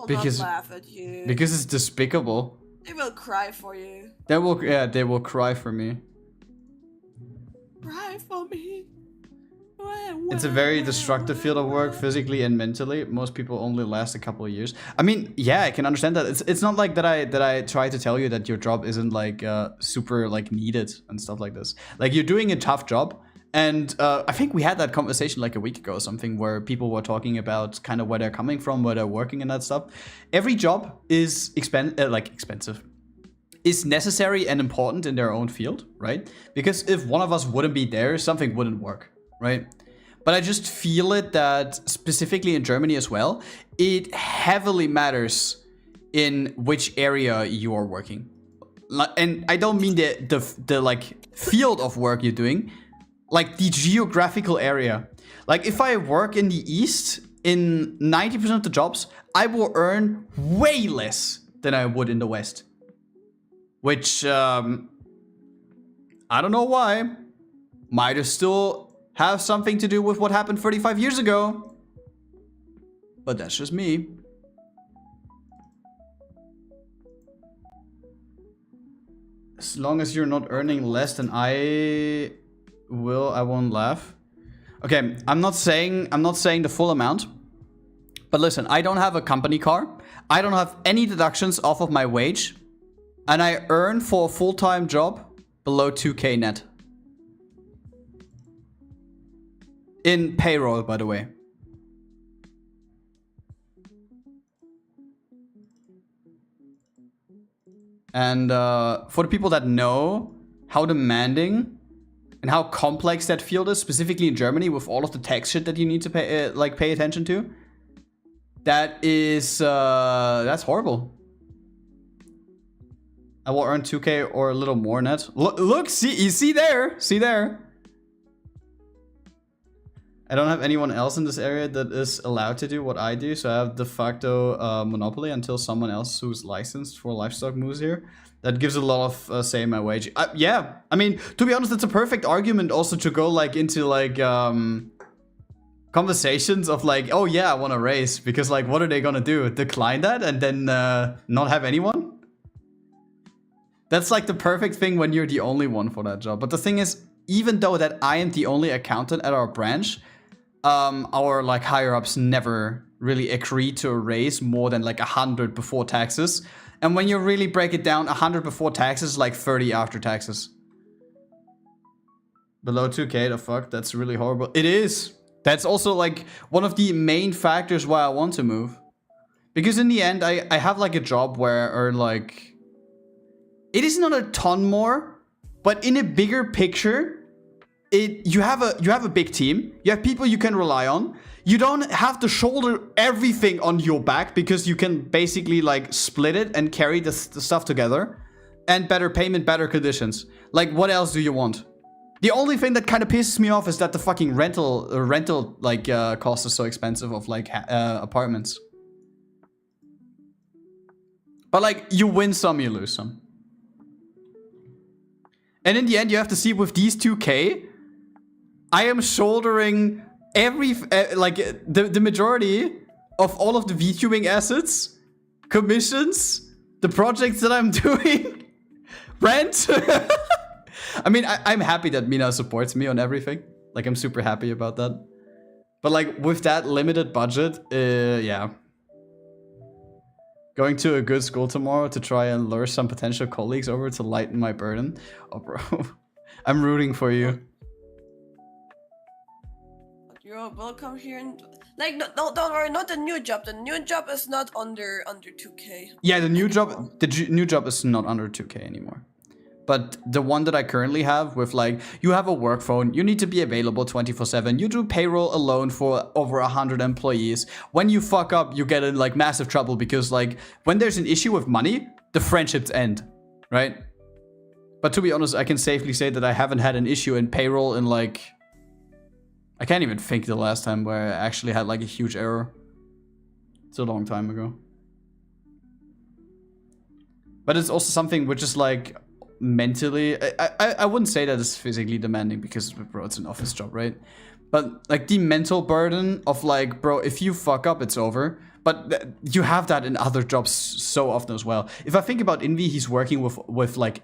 Speaker 2: Because not laugh at you.
Speaker 1: Because it's despicable.
Speaker 2: They will cry for you.
Speaker 1: They will cry for me.
Speaker 2: Cry for me.
Speaker 1: It's a very destructive field of work, physically and mentally. Most people only last a couple of years. I mean, yeah, I can understand that. It's not like that I try to tell you that your job isn't like super like needed and stuff like this. Like, you're doing a tough job. And I think we had that conversation like a week ago or something, where people were talking about kind of where they're coming from, where they're working and that stuff. Every job is expensive. Is necessary and important in their own field, right? Because if one of us wouldn't be there, something wouldn't work, right? But I just feel it that specifically in Germany as well, it heavily matters in which area you are working. And I don't mean the like field of work you're doing, like the geographical area. Like, if I work in the East, in 90% of the jobs, I will earn way less than I would in the West. Which, I don't know why. Might have still have something to do with what happened 35 years ago. But that's just me. As long as you're not earning less than I won't laugh. Okay, I'm not saying the full amount. But listen, I don't have a company car. I don't have any deductions off of my wage. And I earn for a full-time job below 2k net. In payroll, by the way. And for the people that know how demanding and how complex that field is, specifically in Germany, with all of the tax shit that you need to pay attention to, that's horrible. I will earn 2k or a little more net. Look, see there. I don't have anyone else in this area that is allowed to do what I do, so I have de facto monopoly until someone else who's licensed for livestock moves here. That gives a lot of say in my wage. Yeah, I mean, to be honest, that's a perfect argument also to go like into like conversations of like, oh yeah, I want to raise, because like, what are they gonna do? Decline that and then not have anyone? That's like the perfect thing when you're the only one for that job. But the thing is, even though that I am the only accountant at our branch, our like higher ups never really agree to a raise more than like 100 before taxes. And when you really break it down, 100 before taxes is like 30 after taxes. Below 2k, the fuck, that's really horrible. It is. That's also like one of the main factors why I want to move. Because in the end, I have like a job where I earn like, it is not a ton more, but in a bigger picture, you have a big team. You have people you can rely on. You don't have to shoulder everything on your back, because you can basically like split it and carry the stuff together. And better payment, better conditions. Like, what else do you want? The only thing that kind of pisses me off is that the fucking rental like cost is so expensive of like apartments. But like, you win some, you lose some. And in the end, you have to see with these 2k, I am shouldering every, like, the majority of all of the VTubing assets, commissions, the projects that I'm doing, rent. I mean, I'm happy that Mina supports me on everything. Like, I'm super happy about that. But like, with that limited budget, yeah. Going to a good school tomorrow to try and lure some potential colleagues over to lighten my burden. Oh, bro. I'm rooting for you.
Speaker 2: You're welcome here. And like, no, don't worry, not the new job. The new job is not under 2K.
Speaker 1: Yeah, the new job is not under 2K anymore. But the one that I currently have with like, you have a work phone, you need to be available 24/7, you do payroll alone for over 100 employees. When you fuck up, you get in like massive trouble because like, when there's an issue with money, the friendships end, right? But to be honest, I can safely say that I haven't had an issue in payroll in like, I can't even think the last time where I actually had like a huge error. It's a long time ago. But it's also something which is like, mentally, I wouldn't say that it's physically demanding because, bro, it's an office job, right? But like the mental burden of like, bro, if you fuck up, it's over. But you have that in other jobs so often as well. If I think about Envy, he's working with like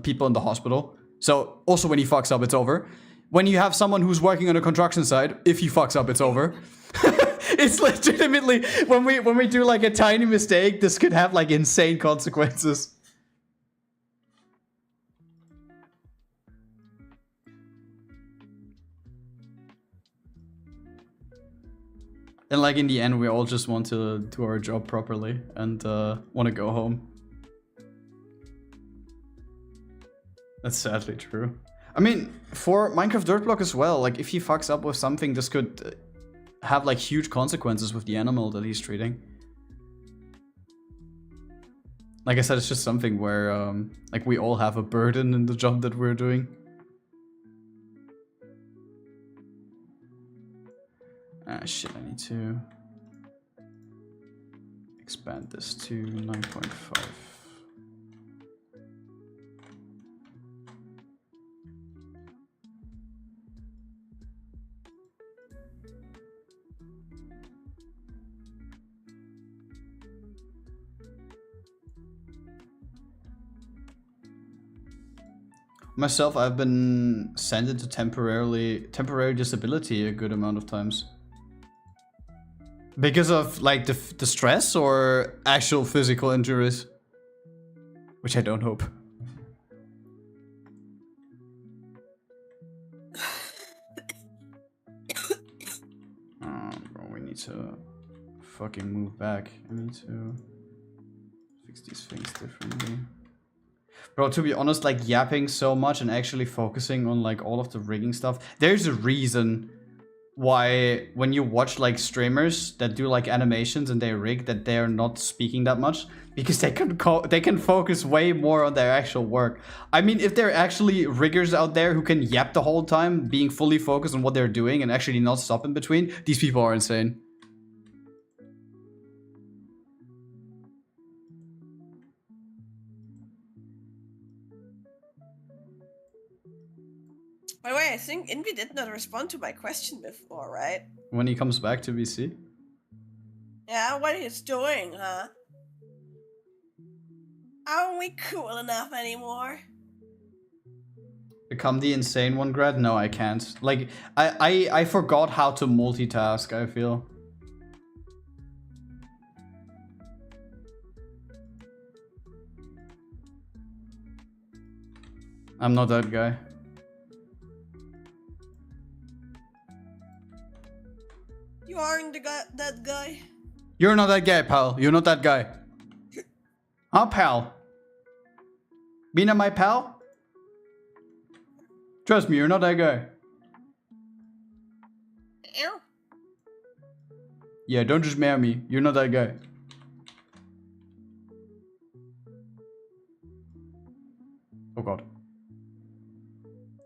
Speaker 1: people in the hospital. So also when he fucks up, it's over. When you have someone who's working on a construction site, if he fucks up, it's over. It's legitimately, when we do like a tiny mistake, this could have like insane consequences. And like in the end, we all just want to do our job properly and want to go home. That's sadly true. I mean, for Minecraft Dirtblock as well, like if he fucks up with something, this could have like huge consequences with the animal that he's treating. Like I said, it's just something where like we all have a burden in the job that we're doing. Ah, shit, I need to expand this to 9.5. Myself, I've been sent into temporary disability a good amount of times. Because of like the stress or actual physical injuries? Which I don't hope. Bro, we need to fucking move back. I need to fix these things differently. Bro, to be honest, like yapping so much and actually focusing on like all of the rigging stuff. There's a reason why when you watch like streamers that do like animations and they rig, that they're not speaking that much, because they can focus way more on their actual work. I mean, if there are actually riggers out there who can yap the whole time, being fully focused on what they're doing and actually not stop in between, these people are insane.
Speaker 2: By the way, I think Envy did not respond to my question before, right?
Speaker 1: When he comes back to VC?
Speaker 2: Yeah, what he's doing, huh? Aren't we cool enough anymore?
Speaker 1: Become the insane one, Grad? No, I can't. Like, I forgot how to multitask, I feel. I'm not that guy.
Speaker 2: You aren't that guy.
Speaker 1: You're not that guy, pal. You're not that guy. Huh, pal? Mina, my pal? Trust me, you're not that guy.
Speaker 2: Ew.
Speaker 1: Yeah, don't just marry me. You're not that guy. Oh god.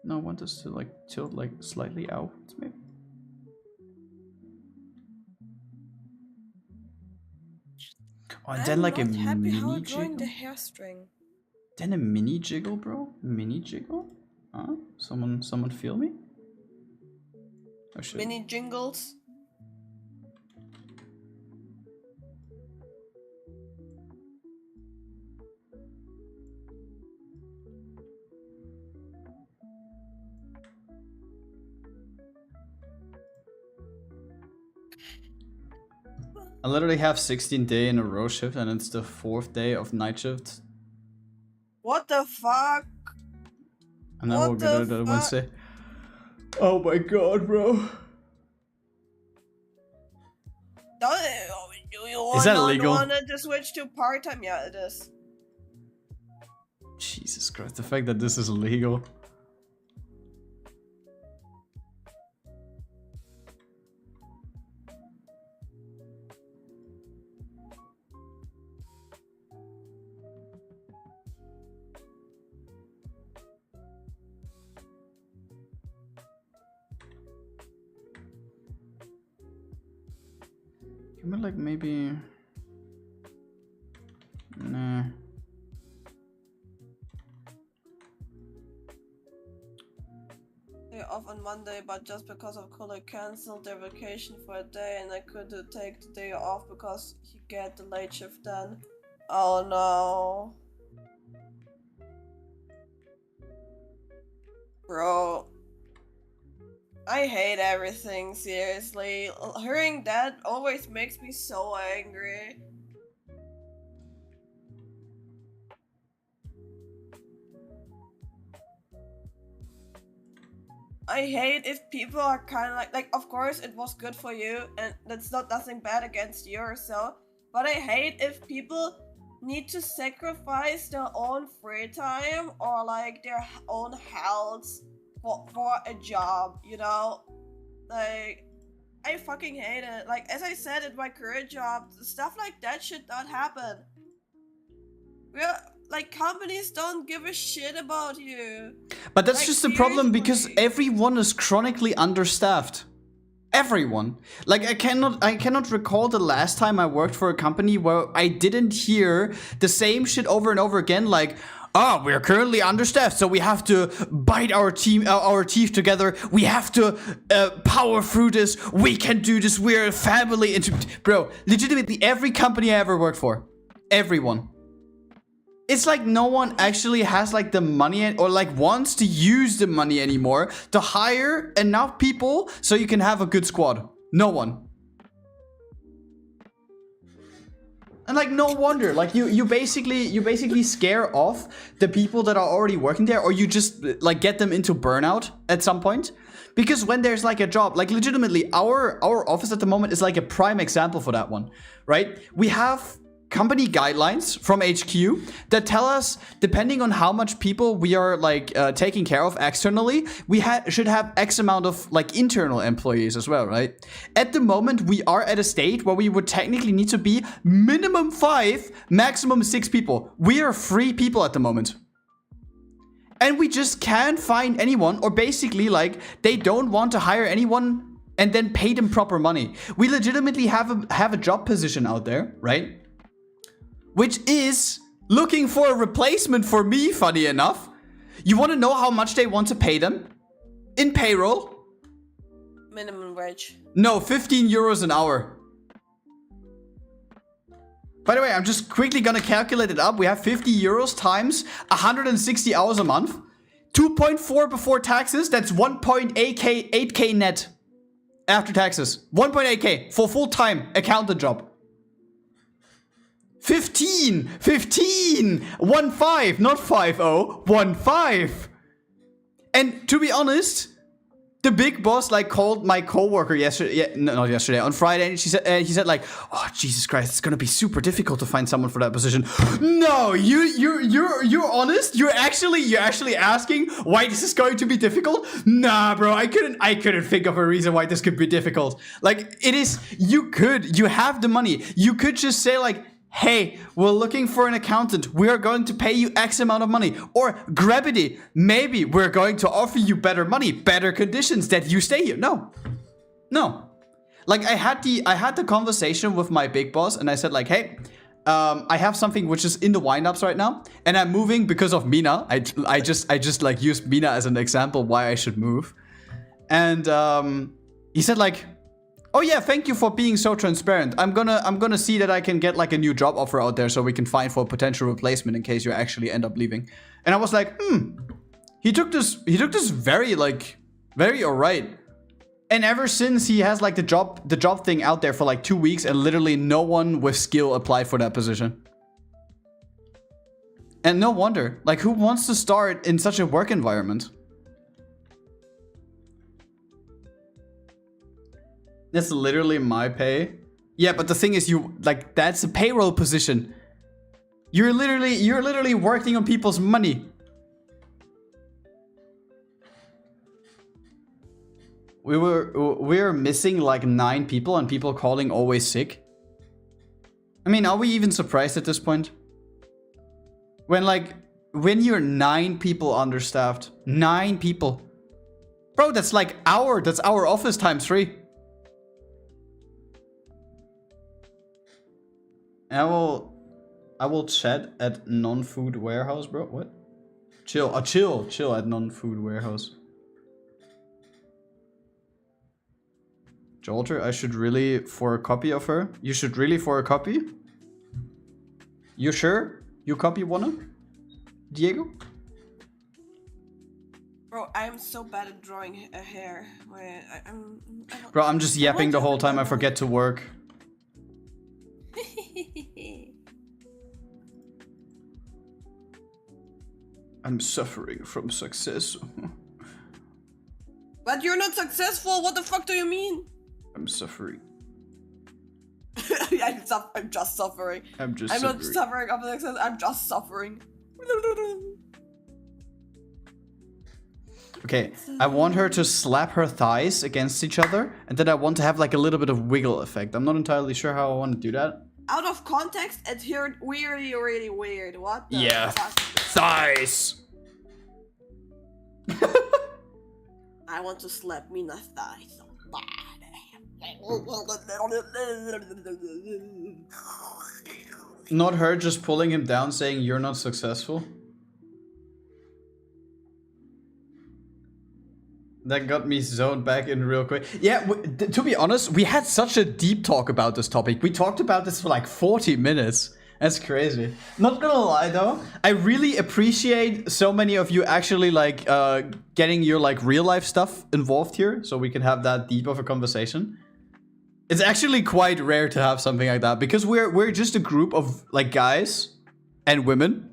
Speaker 1: No, I want this to like tilt like slightly out, maybe. Oh, and then like a mini jiggle.
Speaker 2: The hair string.
Speaker 1: Then a mini jiggle, bro. Mini jiggle? Huh? Someone feel me? Oh shit.
Speaker 2: Mini jingles.
Speaker 1: I literally have 16 day in a row shift and it's the 4th day of night shift.
Speaker 2: What the fuck?
Speaker 1: And then we'll get it on Wednesday. Oh my god, bro.
Speaker 2: Do you
Speaker 1: Is that illegal?
Speaker 2: want to switch to part-time? Yeah, it is.
Speaker 1: Jesus Christ, the fact that this is illegal. Can we like maybe... Nah.
Speaker 2: Day off on Monday, but just because of colleague cancelled their vacation for a day and I couldn't take the day off because he get the late shift then. Oh no. Bro. I hate everything, seriously. Hearing that always makes me so angry. I hate if people are kind of like, of course it was good for you and that's not nothing bad against you or so, but I hate if people need to sacrifice their own free time or like their own health for a job, you know? Like, I fucking hate it. Like, as I said in my current job, stuff like that should not happen. Like, companies don't give a shit about you.
Speaker 1: But that's
Speaker 2: like,
Speaker 1: just the problem because everyone is chronically understaffed. Everyone. Like, I cannot recall the last time I worked for a company where I didn't hear the same shit over and over again, like, oh, we're currently understaffed, so we have to bite our teeth together. We have to power through this. We can do this. We're a family. Bro, legitimately, every company I ever worked for, everyone. It's like no one actually has like the money or like wants to use the money anymore to hire enough people so you can have a good squad. No one. And like no wonder, like you basically scare off the people that are already working there, or you just like get them into burnout at some point. Because when there's like a job, like legitimately our office at the moment is like a prime example for that one, right? We have company guidelines from HQ that tell us, depending on how much people we are like taking care of externally, we should have X amount of like internal employees as well, right? At the moment, we are at a state where we would technically need to be minimum 5, maximum 6 people. We are 3 people at the moment. And we just can't find anyone, or basically like they don't want to hire anyone and then pay them proper money. We legitimately have a job position out there, right? Which is looking for a replacement for me, funny enough. You want to know how much they want to pay them? In payroll?
Speaker 2: Minimum wage.
Speaker 1: No, 15 euros an hour. By the way, I'm just quickly gonna calculate it up. We have 50 euros times 160 hours a month. 2.4 before taxes, that's 1.8k net. After taxes. 1.8k for full-time accountant job. 15, 1.5, not 5.0, 1.5. And to be honest, the big boss like called my coworker yesterday, not yesterday, on Friday, and he said like, oh Jesus Christ, it's gonna be super difficult to find someone for that position. No, you're honest? You're actually asking why this is going to be difficult? Nah, bro, I couldn't think of a reason why this could be difficult. Like it is, you have the money. You could just say like, hey, we're looking for an accountant. We are going to pay you X amount of money. Or Gravity, maybe we're going to offer you better money, better conditions that you stay here. No. Like I had the conversation with my big boss and I said like, hey, I have something which is in the windups right now and I'm moving because of Mina. I just like used Mina as an example why I should move. And he said like, oh yeah, thank you for being so transparent. I'm gonna see that I can get like a new job offer out there so we can find for a potential replacement in case you actually end up leaving. And I was like, he took this very alright. And ever since he has like the job thing out there for like 2 weeks, and literally no one with skill applied for that position. And no wonder. Like, who wants to start in such a work environment? That's literally my pay. Yeah, but the thing is, that's a payroll position. You're literally working on people's money. We're missing like 9 people, and people calling always sick. I mean, are we even surprised at this point? When you're 9 people understaffed, 9 people, bro, that's our office times 3. I will chat at non-food warehouse, bro. What? Chill at non-food warehouse. Jolter, I should really for a copy of her. You should really for a copy? You sure? You copy one? Diego?
Speaker 2: Bro, I'm so bad at drawing a hair.
Speaker 1: Bro, I'm just yapping the whole time. I forget to work. I'm suffering from success.
Speaker 2: But you're not successful. What the fuck do you mean?
Speaker 1: I'm suffering.
Speaker 2: I'm just suffering.
Speaker 1: I'm
Speaker 2: not suffering of success. I'm just suffering.
Speaker 1: Okay, I want her to slap her thighs against each other, and then I want to have like a little bit of wiggle effect. I'm not entirely sure how I want to do that.
Speaker 2: Out of context, it heard really, really weird. What the fuck?
Speaker 1: Thighs!
Speaker 2: I want to slap Mina's thighs so bad.
Speaker 1: Not her just pulling him down saying you're not successful. That got me zoned back in real quick. Yeah, to be honest, we had such a deep talk about this topic. We talked about this for like 40 minutes. That's crazy. Not gonna lie though, I really appreciate so many of you actually like getting your like real life stuff involved here, so we can have that deep of a conversation. It's actually quite rare to have something like that, because we're just a group of like guys and women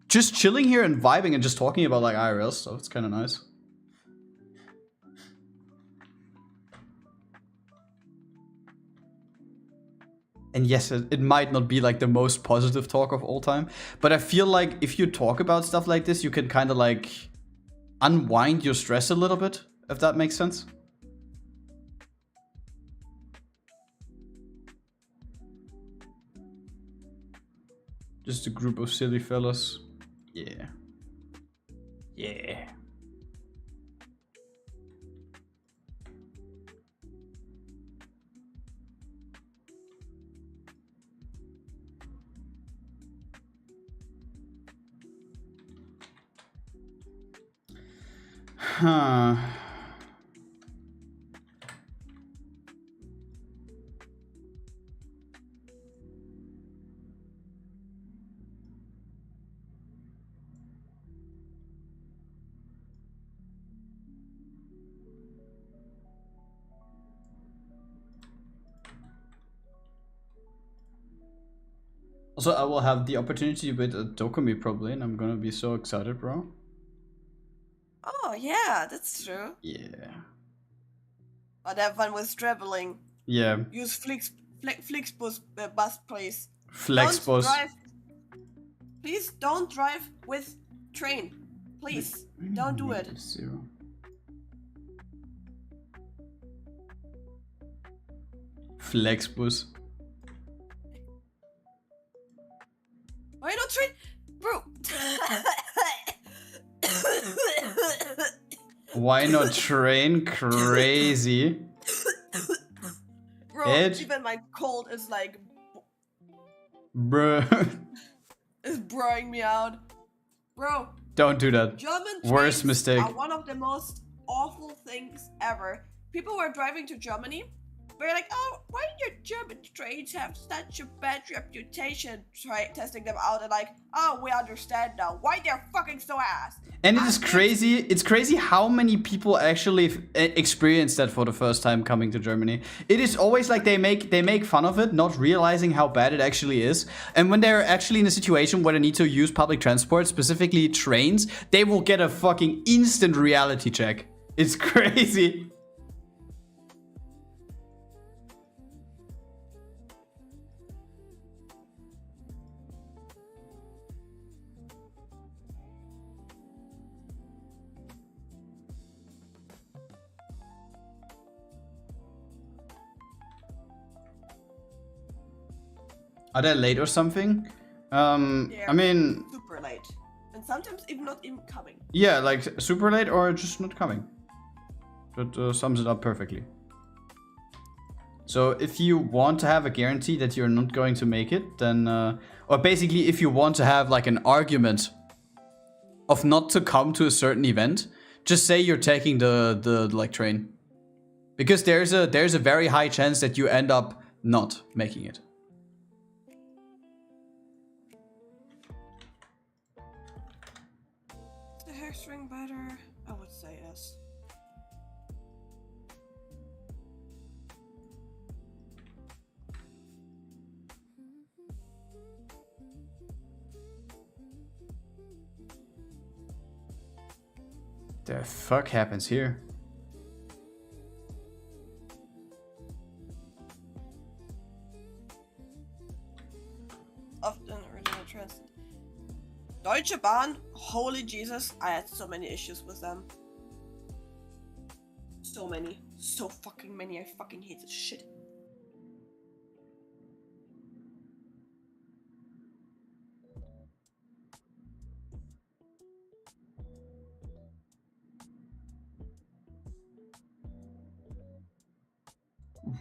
Speaker 1: just chilling here and vibing and just talking about like IRL stuff. It's kind of nice. And yes, it might not be like the most positive talk of all time, but I feel like if you talk about stuff like this, you can kind of like unwind your stress a little bit, if that makes sense. Just a group of silly fellas. Yeah. Yeah. Huh. Also, I will have the opportunity with Dokumi probably, and I'm gonna be so excited, bro.
Speaker 2: Oh, yeah, that's true.
Speaker 1: Yeah.
Speaker 2: But everyone was traveling.
Speaker 1: Yeah.
Speaker 2: Use Flixbus bus, please.
Speaker 1: Flexbus.
Speaker 2: Please don't drive with train. Please, don't do it.
Speaker 1: Zero. Flexbus.
Speaker 2: Why not train? Bro.
Speaker 1: Why not train? Crazy.
Speaker 2: Bro, even my cold is like...
Speaker 1: Bruh.
Speaker 2: Is broing me out. Bro.
Speaker 1: Don't do that.
Speaker 2: German
Speaker 1: Worst mistake.
Speaker 2: are one of the most awful things ever. People were driving to Germany. We're like, oh, why are you German trains have such a bad reputation. Try testing them out and like, oh, we understand now why they're fucking so ass.
Speaker 1: And it is crazy. It's crazy how many people actually experience that for the first time coming to Germany. It is always like they make fun of it, not realizing how bad it actually is. And when they're actually in a situation where they need to use public transport, specifically trains, they will get a fucking instant reality check. It's crazy. Are they late or something? I mean...
Speaker 2: super late. And sometimes even not even coming.
Speaker 1: Yeah, like super late or just not coming. That sums it up perfectly. So if you want to have a guarantee that you're not going to make it, then... or basically if you want to have like an argument of not to come to a certain event, just say you're taking the like train. Because there's a very high chance that you end up not making it.
Speaker 2: String better? I would say yes.
Speaker 1: The fuck happens here?
Speaker 2: Often original transit. Deutsche Bahn, holy Jesus, I had so many issues with them. So many. So fucking many, I fucking hate this shit.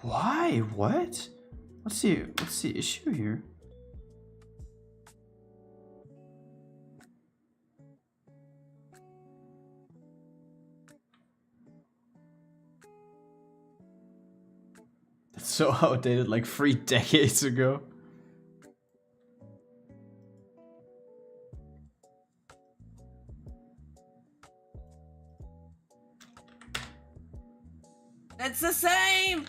Speaker 1: Why? What? What's the issue here? That's so outdated, like 3 decades ago.
Speaker 2: It's the same!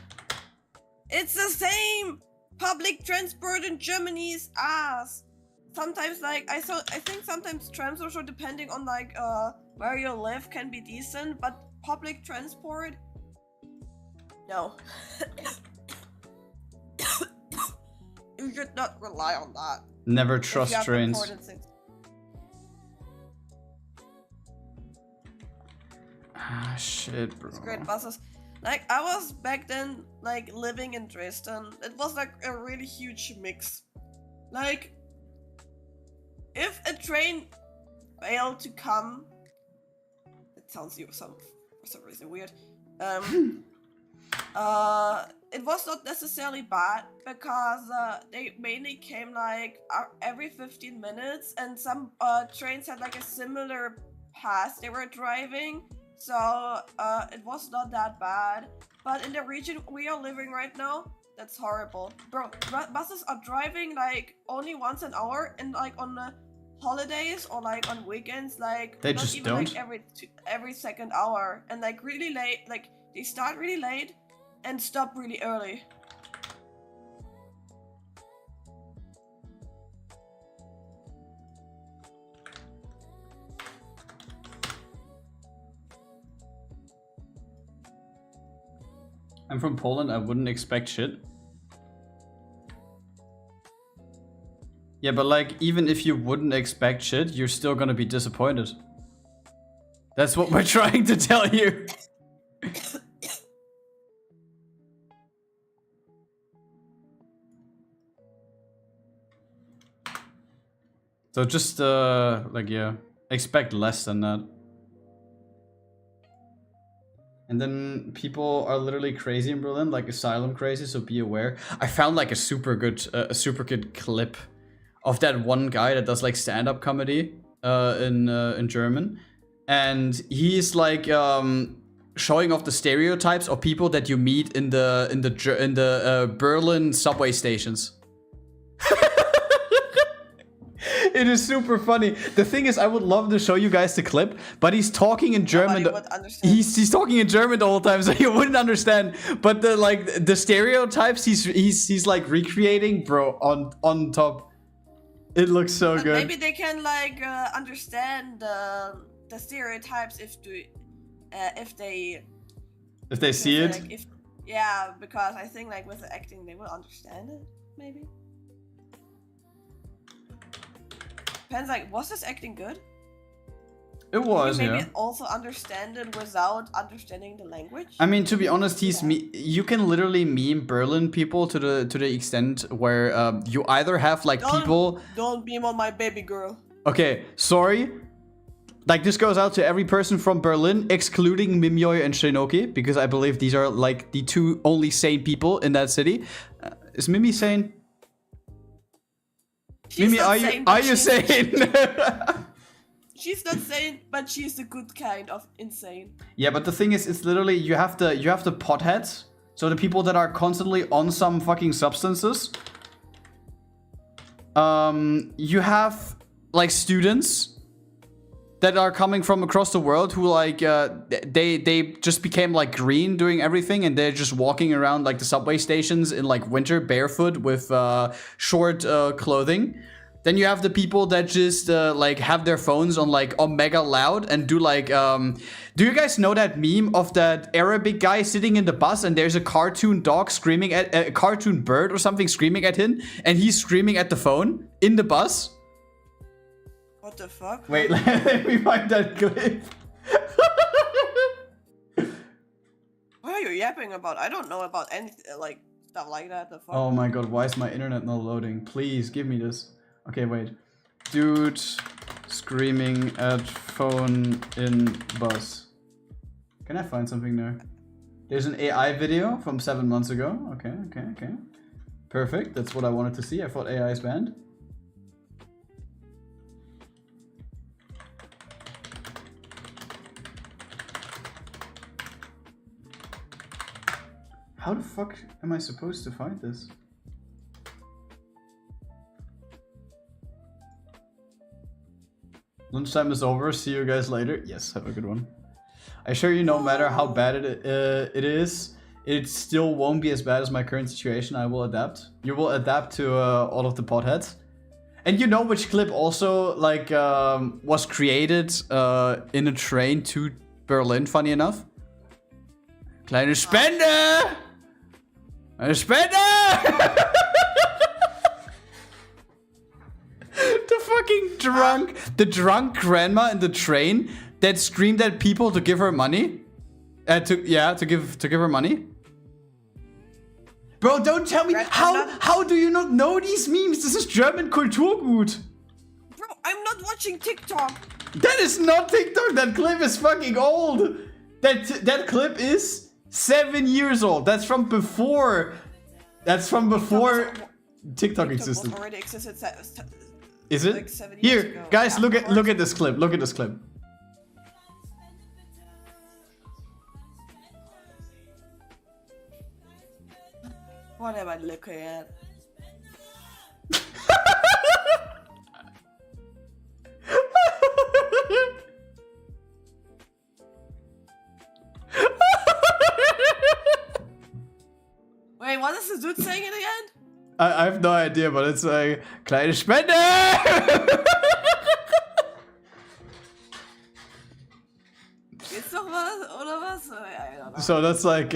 Speaker 2: It's the same! Public transport in Germany is ass. Sometimes like I think sometimes trams also depending on like where you live can be decent, but public transport, no. You should not rely on that.
Speaker 1: Never trust trains. Ah, shit, bro.
Speaker 2: It's great buses. Like, I was back then, like, living in Dresden. It was, like, a really huge mix. Like, if a train failed to come... It sounds for some reason weird. It was not necessarily bad, because they mainly came, like, every 15 minutes, and some trains had, like, a similar path they were driving. So, it was not that bad. But in the region we are living right now, that's horrible. Bro, buses are driving, like, only once an hour, and, like, on holidays or, like, on weekends, like,
Speaker 1: they
Speaker 2: not
Speaker 1: just
Speaker 2: even,
Speaker 1: don't?
Speaker 2: like, every second hour. And, like, really late, like, they start really late and stop really early.
Speaker 1: I'm from Poland, I wouldn't expect shit. Yeah, but like, even if you wouldn't expect shit, you're still gonna be disappointed. That's what we're trying to tell you. So just, like, yeah, expect less than that. And then people are literally crazy in Berlin, like asylum crazy, so be aware. I found like a super good clip of that one guy that does like stand-up comedy in German. And he's like showing off the stereotypes of people that you meet in the Berlin subway stations. It is super funny. The thing is, I would love to show you guys the clip, but he's talking in German. He's talking in German the whole time, so you wouldn't understand. But the stereotypes he's like recreating, bro, on top. It looks so good.
Speaker 2: Maybe they can like understand the stereotypes if they
Speaker 1: see it.
Speaker 2: Like, yeah, because I think like with the acting they will understand it. Maybe. Depends, like, was this acting good?
Speaker 1: It was,
Speaker 2: maybe
Speaker 1: yeah.
Speaker 2: Also understand it without understanding the language.
Speaker 1: I mean, to be honest, you can literally meme Berlin people to the extent where you either have like people.
Speaker 2: Don't meme on my baby girl.
Speaker 1: Okay, sorry. Like, this goes out to every person from Berlin, excluding Mimyoy and Shinoki, because I believe these are like the two only sane people in that city. Is Mimi sane? Mimi, are you sane?
Speaker 2: She's not sane, but she's the good kind of insane.
Speaker 1: Yeah, but the thing is, it's literally you have the potheads, so the people that are constantly on some fucking substances. You have like students that are coming from across the world who like they just became like green doing everything, and they're just walking around like the subway stations in like winter barefoot with short clothing. Then you have the people that just like have their phones on like mega loud and do like do you guys know that meme of that Arabic guy sitting in the bus and there's a cartoon dog screaming at a cartoon bird or something screaming at him, and he's screaming at the phone in the bus?
Speaker 2: What the fuck?
Speaker 1: Wait, let me find that clip.
Speaker 2: What are you yapping about? I don't know about anything like stuff like that. The fuck?
Speaker 1: Oh my god, why is my internet not loading? Please give me this. Okay, wait. Dude screaming at phone in bus. Can I find something there? There's an AI video from 7 months ago. Okay. Perfect. That's what I wanted to see. I thought AI is banned. How the fuck am I supposed to find this? Lunchtime is over. See you guys later. Yes, have a good one. I assure you, no matter how bad it is, it still won't be as bad as my current situation. I will adapt. You will adapt to all of the potheads. And you know which clip also like was created in a train to Berlin, funny enough? Kleine Spende! Eine Spende! The drunk grandma in the train that screamed at people to give her money. To give her money. Bro, don't tell me how do you not know these memes? This is German Kulturgut.
Speaker 2: Bro, I'm not watching TikTok.
Speaker 1: That is not TikTok. That clip is fucking old. That clip is 7 years old. That's from before. TikTok existed.
Speaker 2: Already existed.
Speaker 1: Is it?
Speaker 2: Like 7 years
Speaker 1: Here,
Speaker 2: ago.
Speaker 1: guys,
Speaker 2: Yeah,
Speaker 1: look at this clip. Look at this clip.
Speaker 2: What am I looking at? Wait, what is the dude saying it again?
Speaker 1: I have no idea, but it's like kleine Spende.
Speaker 2: Geht's doch was oder was? I don't know.
Speaker 1: So that's like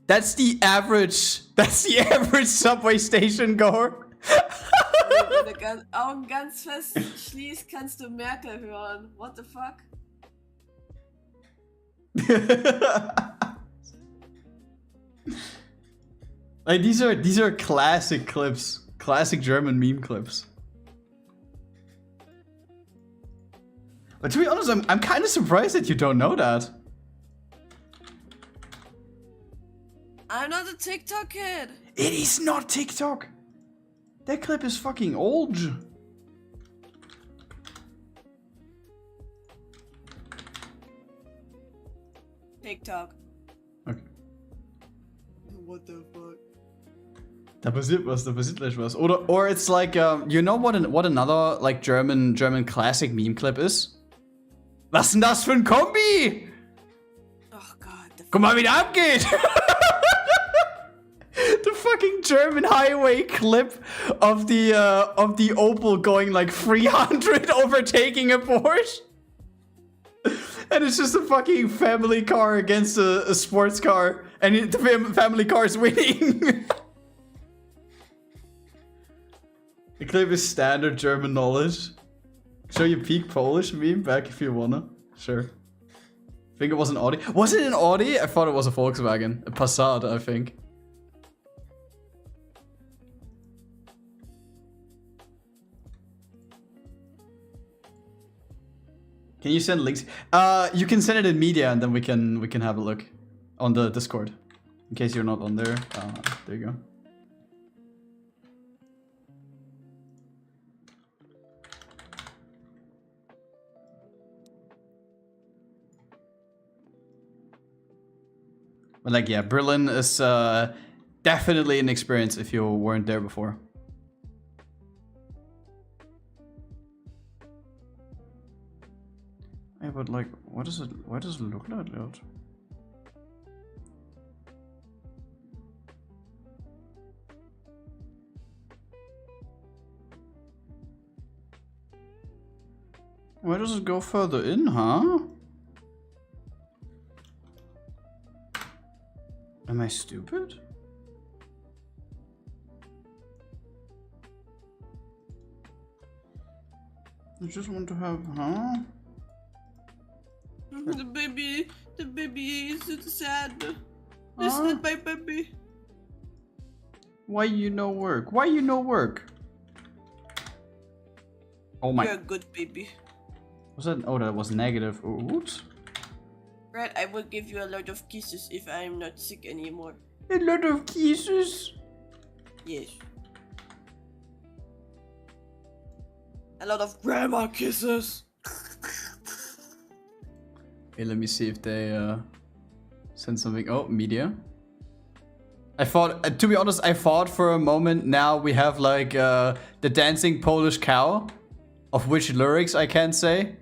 Speaker 1: that's the average subway station goer.
Speaker 2: Wenn du Augen ganz fest schließt, kannst du Merkel hören. What the fuck?
Speaker 1: Like these are classic clips, classic German meme clips. But to be honest, I'm kind of surprised that you don't know that.
Speaker 2: I'm not a TikTok kid.
Speaker 1: It is not TikTok. That clip is fucking old.
Speaker 2: TikTok.
Speaker 1: Okay.
Speaker 2: What the fuck?
Speaker 1: Da passiert gleich was. Or it's like, you know what another like German classic meme clip is? Was ist denn das für ein Kombi?
Speaker 2: Oh god.
Speaker 1: Guck mal, wie der abgeht! The fucking German highway clip of the Opel going like 300 overtaking a Porsche. And it's just a fucking family car against a sports car. And the family car is winning. The clip is standard German knowledge. Show you peak Polish meme back if you wanna. Sure. I think it was an Audi. Was it an Audi? I thought it was a Volkswagen. A Passat, I think. Can you send links? You can send it in media, and then we can have a look on the Discord, in case you're not on there. There you go. But like, yeah, Berlin is definitely an experience if you weren't there before. Yeah, but like, what is it? Why does it look like that? Why does it go further in, huh? Am I stupid? I just want to have, huh?
Speaker 2: The baby is so sad. This is my baby.
Speaker 1: Why you no work? Why you no work? Oh my.
Speaker 2: You're a good baby.
Speaker 1: Was that? Oh, that was negative. Oops.
Speaker 2: Grad, I will give you a lot of kisses if I am not sick anymore.
Speaker 1: A lot of kisses.
Speaker 2: Yes. A lot of grandma kisses.
Speaker 1: Okay, let me see if they send something. Oh, media. I thought, to be honest, I thought for a moment now we have like the dancing Polish cow, of which lyrics I can't say.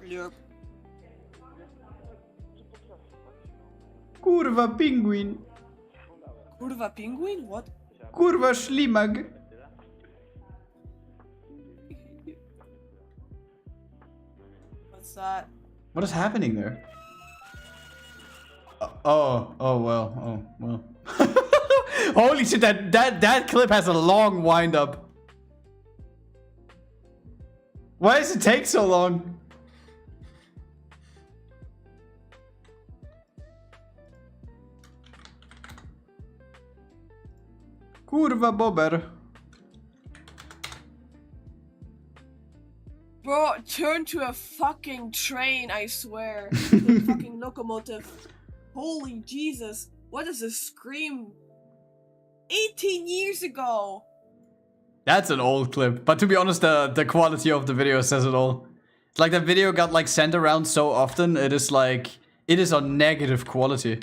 Speaker 2: Yep.
Speaker 1: Kurwa penguin.
Speaker 2: Kurwa penguin? What?
Speaker 1: Kurwa ślimak.
Speaker 2: What's that?
Speaker 1: What is happening there? Oh well. Holy shit, that clip has a long wind up. Why does it take so long? Kurwa bober.
Speaker 2: Bro, turn to a fucking train, I swear. The fucking locomotive. Holy Jesus. What is this scream? 18 years ago.
Speaker 1: That's an old clip. But to be honest, the quality of the video says it all. It's like the video got like sent around so often, it is like, it is on negative quality.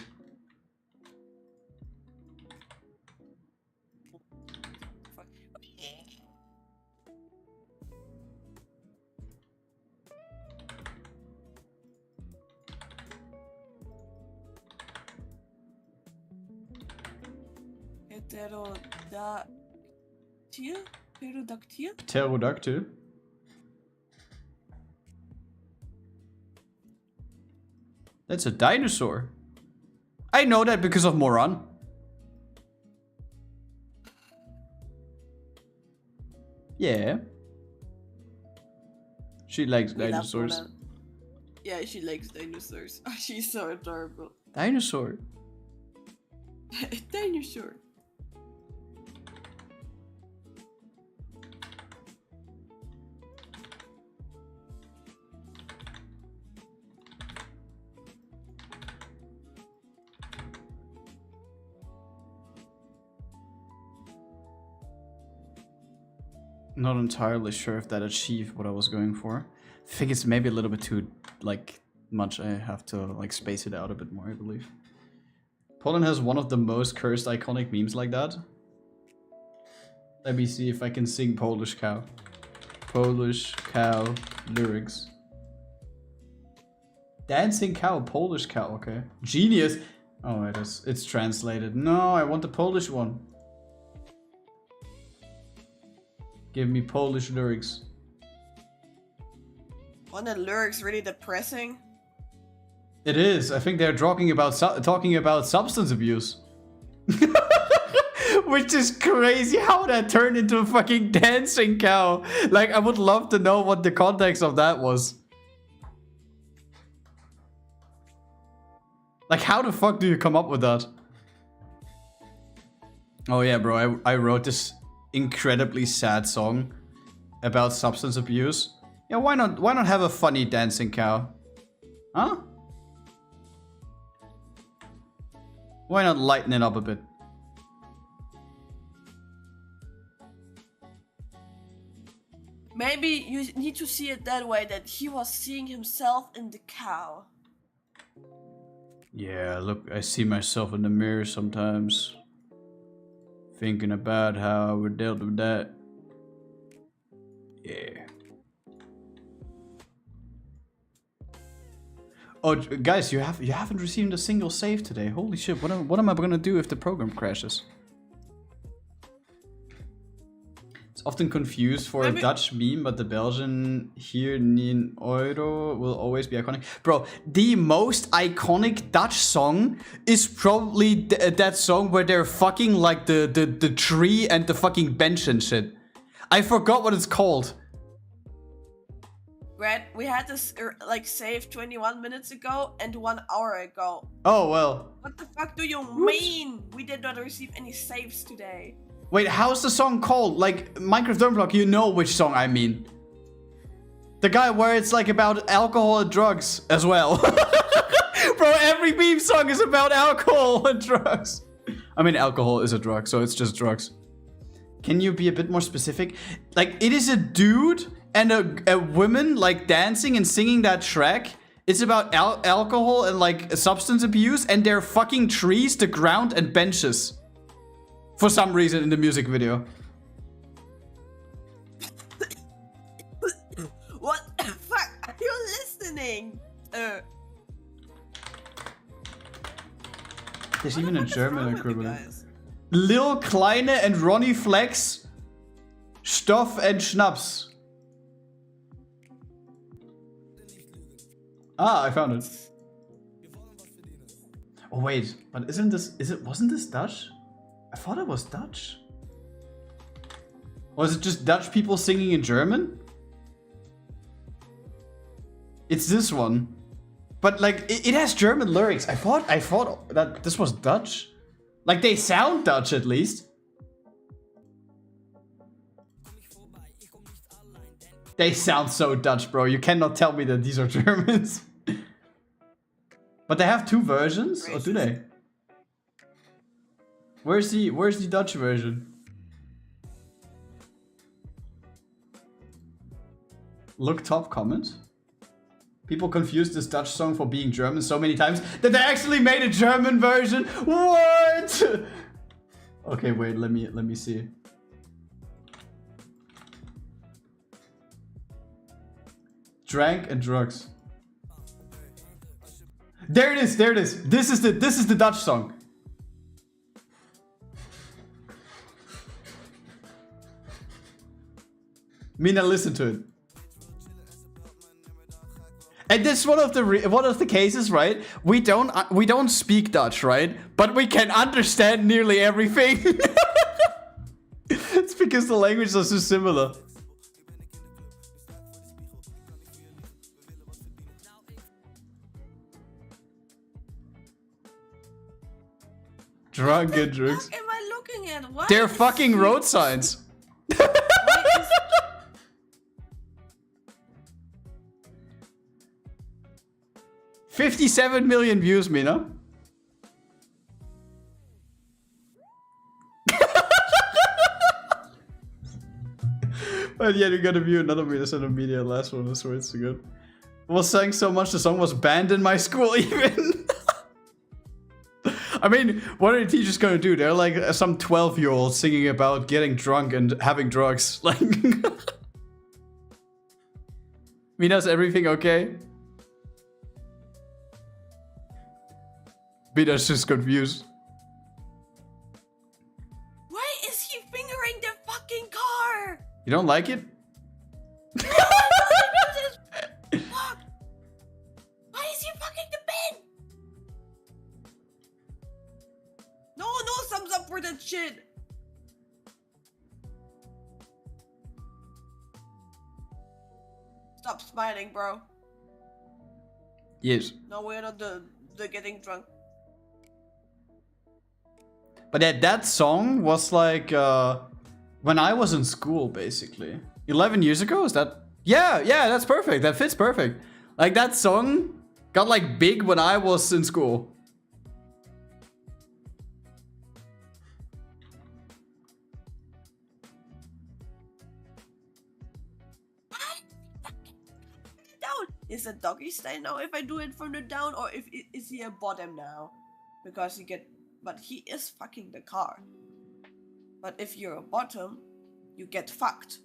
Speaker 1: Pterodactyl? That's a dinosaur. I know that because of Moran. Yeah. She likes dinosaurs.
Speaker 2: Yeah, she likes dinosaurs. She's so adorable.
Speaker 1: Dinosaur.
Speaker 2: Dinosaur.
Speaker 1: Not entirely sure if that achieved what I was going for. I think it's maybe a little bit too, like, much. I have to like space it out a bit more, I believe. Poland has one of the most cursed iconic memes like that. Let me see if I can sing Polish cow. Polish cow lyrics. Dancing cow, Polish cow, okay. Genius. Oh, it's translated. No, I want the Polish one. Give me Polish lyrics.
Speaker 2: Aren't the lyrics really depressing?
Speaker 1: It is. I think they're talking about substance abuse. Which is crazy how that turned into a fucking dancing cow. Like, I would love to know what the context of that was. Like, how the fuck do you come up with that? Oh yeah, bro, I wrote this incredibly sad song about substance abuse. Yeah, why not have a funny dancing cow? Huh? Why not lighten it up a bit?
Speaker 2: Maybe you need to see it that way, that he was seeing himself in the cow.
Speaker 1: Yeah, look, I see myself in the mirror sometimes. Thinking about how I would dealt with that. Yeah. Oh, guys, you haven't received a single save today. Holy shit! What am I gonna do if the program crashes? It's often confused for a Dutch meme, but the Belgian hier 9 euro will always be iconic. Bro, the most iconic Dutch song is probably that song where they're fucking like the tree and the fucking bench and shit. I forgot what it's called.
Speaker 2: Grad, we had this like save 21 minutes ago and 1 hour ago.
Speaker 1: Oh well.
Speaker 2: What the fuck do you mean? We did not receive any saves today.
Speaker 1: Wait, how's the song called? Like, Minecraft Dormblock, you know which song I mean. The guy where it's like about alcohol and drugs as well. Bro, every meme song is about alcohol and drugs. I mean, alcohol is a drug, so it's just drugs. Can you be a bit more specific? Like, it is a dude and a woman, like, dancing and singing that track. It's about alcohol and, like, substance abuse, and they're fucking trees, the ground, and benches. For some reason in the music video.
Speaker 2: What the fuck are you listening?
Speaker 1: There's even a German equivalent. Lil Kleine and Ronnie Flex. Stoff and Schnaps. Ah, I found it. Oh wait, but wasn't this Dutch? I thought it was Dutch. Or is it just Dutch people singing in German? It's this one. But like, it has German lyrics. I thought that this was Dutch. Like, they sound Dutch at least. They sound so Dutch, bro. You cannot tell me that these are Germans. But they have two versions? Or do they? Where's the Dutch version? Look top comment. People confuse this Dutch song for being German so many times that they actually made a German version. What? Okay, wait, let me see. Drank and drugs. There it is, there it is. This is the Dutch song. Mina, listen to it. And this is one of the cases, right? We don't speak Dutch, right? But we can understand nearly everything. It's because the languages are so similar. Drunk and drugs.
Speaker 2: What am I looking at? Why
Speaker 1: They're fucking road signs. 57 million views, Mina. But yeah, you gotta view another Mina media. Last one, I swear it's so good. was sang so much the song was banned in my school even. I mean, what are the teachers gonna do? They're like some 12-year-old singing about getting drunk and having drugs. Like, Mina's everything okay? Mina's just confused.
Speaker 2: Why is he fingering the fucking car?
Speaker 1: You don't like it?
Speaker 2: Fuck. Why is he fucking the bin? No thumbs up for that shit. Stop smiling, bro.
Speaker 1: Yes.
Speaker 2: No, we're not the getting drunk.
Speaker 1: But that song was like when I was in school, basically. 11 years ago, is that? Yeah, that's perfect. That fits perfect. Like, that song got like big when I was in school.
Speaker 2: Is a doggy style now if I do it from the down, or is he a bottom now? Because but he is fucking the car. But if you're a bottom, you get fucked.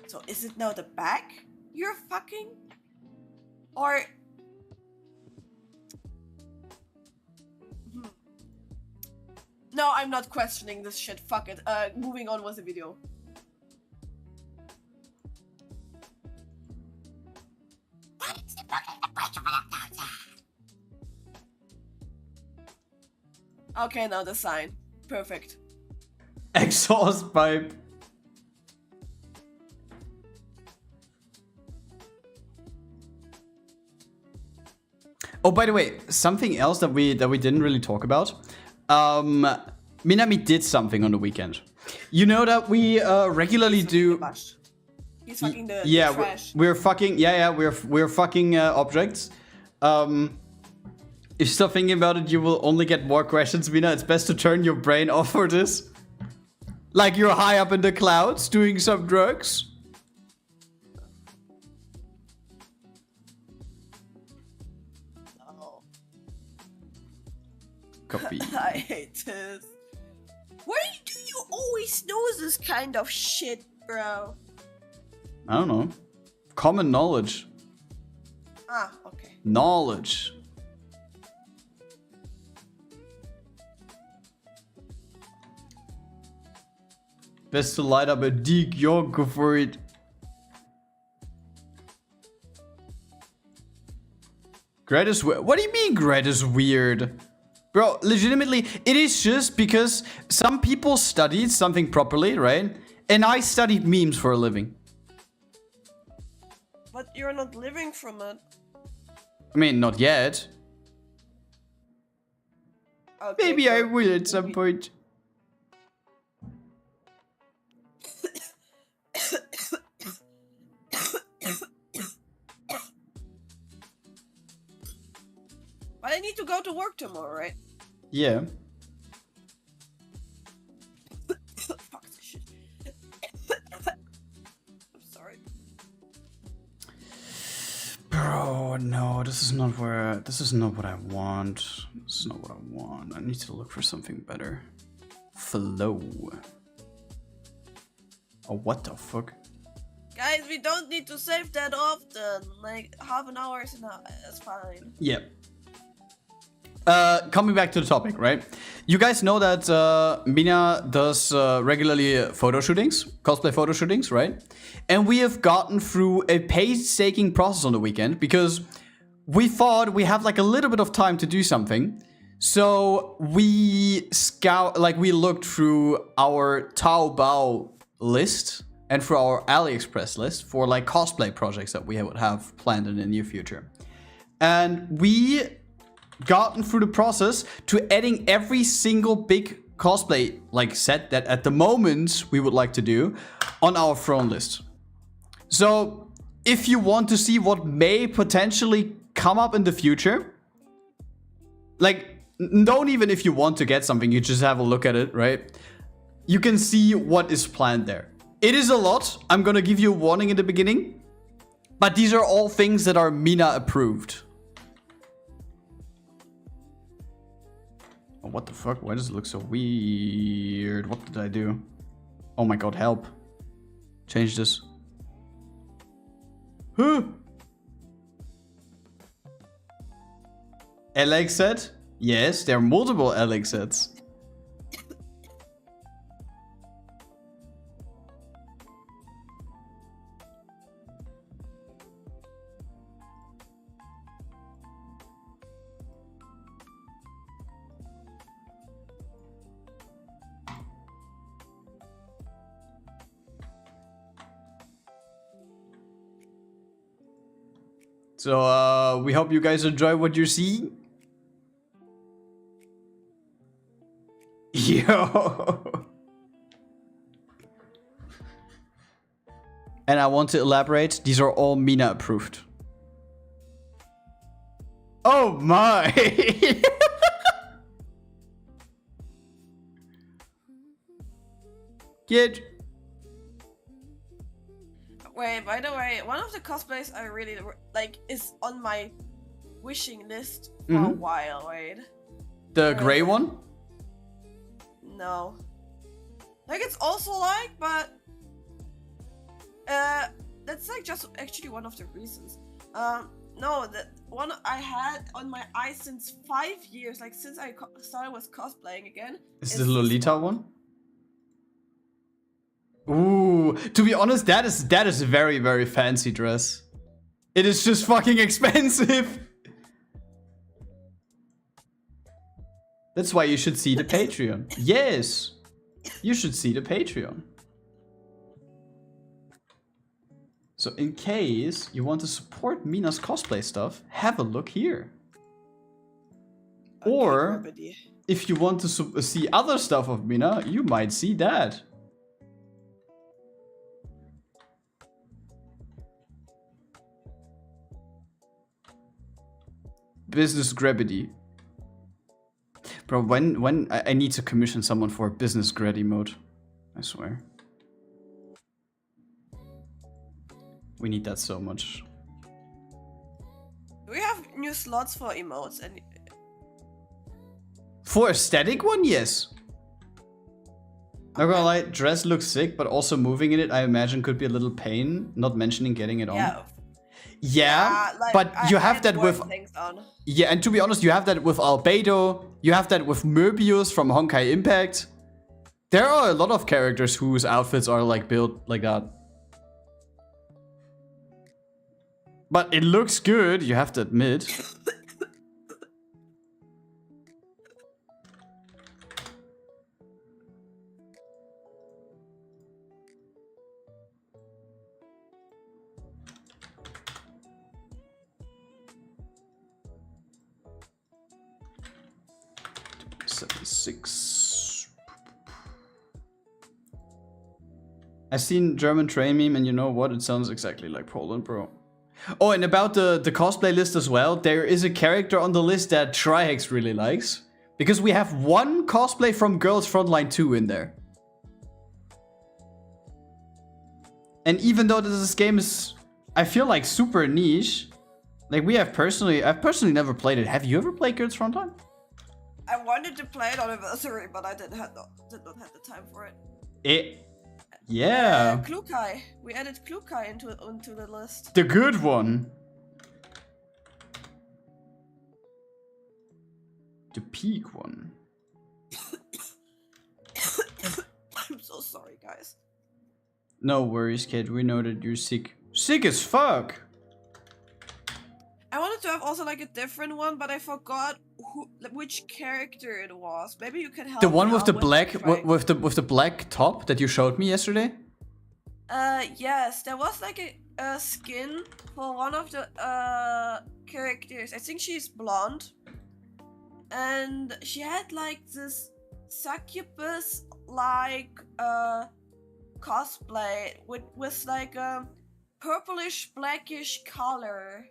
Speaker 2: So is it now the back you're fucking? Or... No, I'm not questioning this shit, fuck it. Moving on with the video. Okay, now the sign. Perfect.
Speaker 1: Exhaust pipe. Oh, by the way, something else that we didn't really talk about. Minami did something on the weekend. You know that we regularly do.
Speaker 2: He's fucking the trash.
Speaker 1: We're fucking we're fucking objects. If you're still thinking about it, you will only get more questions, Mina. It's best to turn your brain off for this. Like you're high up in the clouds doing some drugs.
Speaker 2: No.
Speaker 1: Copy.
Speaker 2: I hate this. Why do you always know this kind of shit, bro?
Speaker 1: I don't know. Common knowledge.
Speaker 2: Ah, okay.
Speaker 1: Knowledge. Best to light up a dig, yo, go for it. Grad is weird. What do you mean Grad is weird? Bro, legitimately, it is just because some people studied something properly, right? And I studied memes for a living.
Speaker 2: But you're not living from it.
Speaker 1: I mean, not yet.
Speaker 2: Okay,
Speaker 1: Maybe I will at some point.
Speaker 2: But I need to go to work tomorrow, right?
Speaker 1: Yeah.
Speaker 2: Fuck this shit. I'm sorry.
Speaker 1: Bro, no, this is not what I want. This is not what I want. I need to look for something better. Flow. Oh, what the fuck?
Speaker 2: Guys, we don't need to save that often. Like, half an hour is enough. That's fine.
Speaker 1: Yep. Coming back to the topic, right? You guys know that Mina does regularly photo shootings, cosplay photo shootings, right? And we have gotten through a painstaking process on the weekend because we thought we have like a little bit of time to do something. So we we looked through our Taobao list and through our AliExpress list for like cosplay projects that we would have planned in the near future. And we gotten through the process to adding every single big cosplay like set that at the moment we would like to do on our throne list. So if you want to see what may potentially come up in the future, like don't even if you want to get something, you just have a look at it, right? You can see what is planned there. It is a lot. I'm gonna give you a warning in the beginning. But these are all things that are Mina approved. Oh, what the fuck? Why does it look so weird? What did I do? Oh my god, help. Change this. Huh? Alex set? Yes, there are multiple Alex sets. So, we hope you guys enjoy what you're seeing. Yo. And I want to elaborate, these are all Mina approved. Oh my. Get.
Speaker 2: Wait, by the way, one of the cosplays I really like is on my wishing list for a while, right?
Speaker 1: The gray one?
Speaker 2: No. Like, it's also like, but... that's like just actually one of the reasons. No, the one I had on my eye since 5 years, like since I started with cosplaying again.
Speaker 1: Is the Lolita one? Ooh, to be honest, that is a very, very fancy dress. It is just fucking expensive. That's why you should see the Patreon. Yes, you should see the Patreon. So in case you want to support Mina's cosplay stuff, have a look here. Or if you want to see other stuff of Mina, you might see that. Business gravity. Bro, when I need to commission someone for a business grad emote. I swear. We need that so much.
Speaker 2: We have new slots for emotes and
Speaker 1: for a static one, yes. Not gonna lie, dress looks sick, but also moving in it, I imagine, could be a little pain. Not mentioning getting it on. Yeah,
Speaker 2: like,
Speaker 1: but you have that with... Yeah, and to be honest, you have that with Albedo. You have that with Möbius from Honkai Impact. There are a lot of characters whose outfits are like built like that. But it looks good, you have to admit. Six. I've seen German train meme, and you know what? It sounds exactly like Poland, bro. Oh, and about the cosplay list as well, there is a character on the list that Trihex really likes. Because we have one cosplay from Girls Frontline 2 in there. And even though this game is, I feel like, super niche, like I've personally never played it. Have you ever played Girls Frontline?
Speaker 2: I wanted to play it on Anniversary, but I did not have the time for it.
Speaker 1: Yeah.
Speaker 2: Klukai. We added Klukai into the list.
Speaker 1: The good one. The peak one.
Speaker 2: I'm so sorry, guys.
Speaker 1: No worries, kid. We know that you're sick. Sick as fuck.
Speaker 2: I wanted to have also like a different one, but I forgot which character it was. Maybe you can help.
Speaker 1: The one with the black with the black top that you showed me yesterday?
Speaker 2: Yes, there was like a skin for one of the characters. I think she's blonde. And she had like this succubus like cosplay with like a purplish blackish color.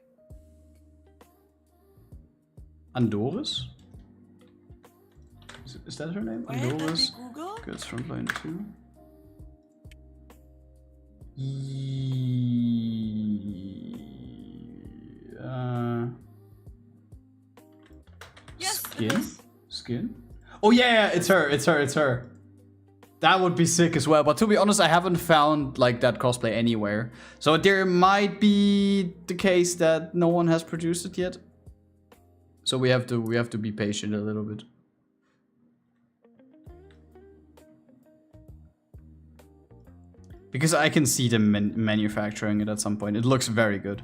Speaker 2: Andoris?
Speaker 1: Is that her name?
Speaker 2: Wait,
Speaker 1: Andoris?
Speaker 2: let me Google.
Speaker 1: Girls Frontline 2.
Speaker 2: Yes,
Speaker 1: skin?
Speaker 2: it is.
Speaker 1: Skin? Oh yeah, it's her. That would be sick as well. But to be honest, I haven't found like that cosplay anywhere. So there might be the case that no one has produced it yet. So we have to be patient a little bit. Because I can see them manufacturing it at some point. It looks very good.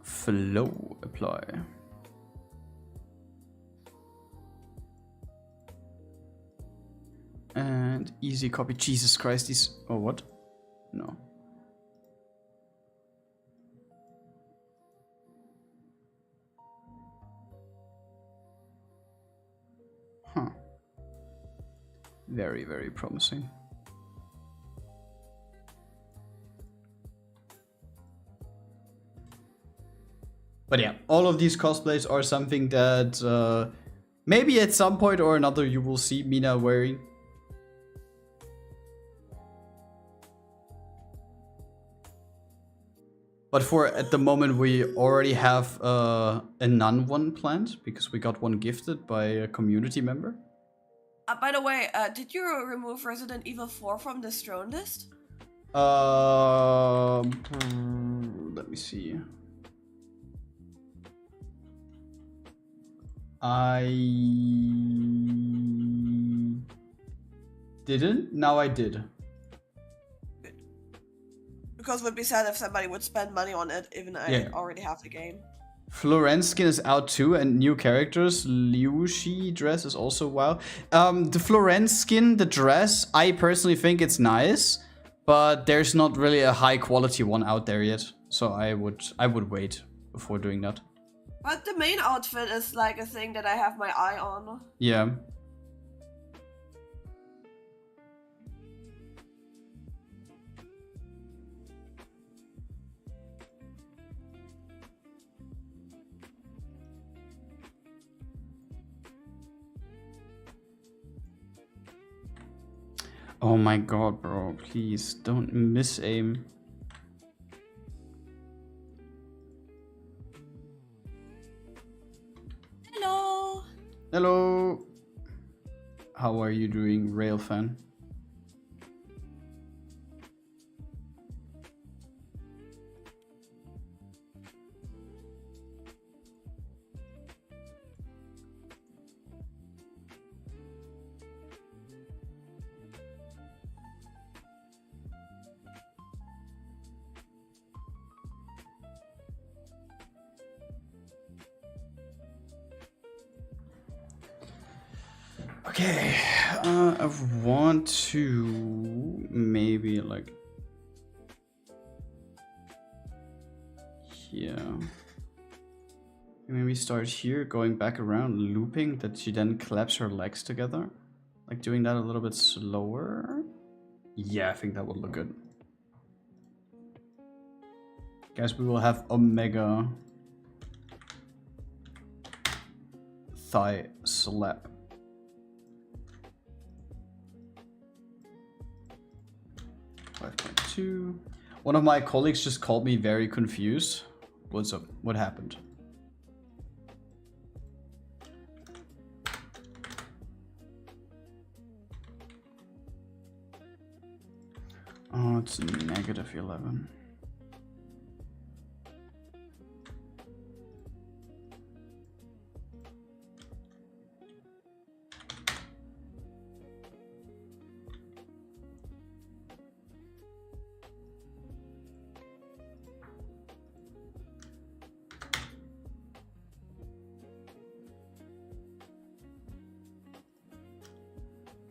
Speaker 1: Flow apply. And easy copy. Jesus Christ, these. Oh, what? No. Huh. Very, very promising. But yeah, all of these cosplays are something that maybe at some point or another you will see Mina wearing. But for at the moment, we already have a none one planned because we got one gifted by a community member.
Speaker 2: By the way, did you remove Resident Evil 4 from the throne list?
Speaker 1: Let me see. I didn't. Now I did.
Speaker 2: Because it would be sad if somebody would spend money on it, even I already have the game.
Speaker 1: Florence skin is out too, and new characters. Liushi dress is also wow. The Florence skin, the dress, I personally think it's nice, but there's not really a high quality one out there yet. So I would wait before doing that.
Speaker 2: But the main outfit is like a thing that I have my eye on.
Speaker 1: Yeah. Oh my god, bro, please don't miss aim.
Speaker 2: Hello.
Speaker 1: Hello. How are you doing, Railfan? Okay, I want to maybe like here. Maybe start here, going back around, looping, that she then claps her legs together. Like doing that a little bit slower. Yeah, I think that would look good. Guys, we will have Omega thigh slap. 5.2. One of my colleagues just called me very confused. What's up? What happened? Oh, it's -11.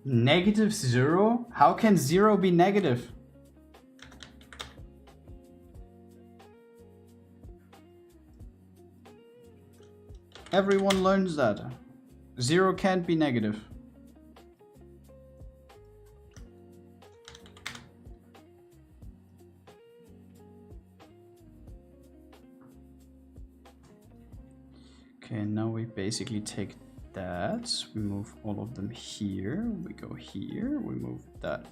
Speaker 1: -0? How can 0 be negative? Everyone learns that. 0 can't be negative. Okay, now we basically take that. We move all of them here. We go here. We move that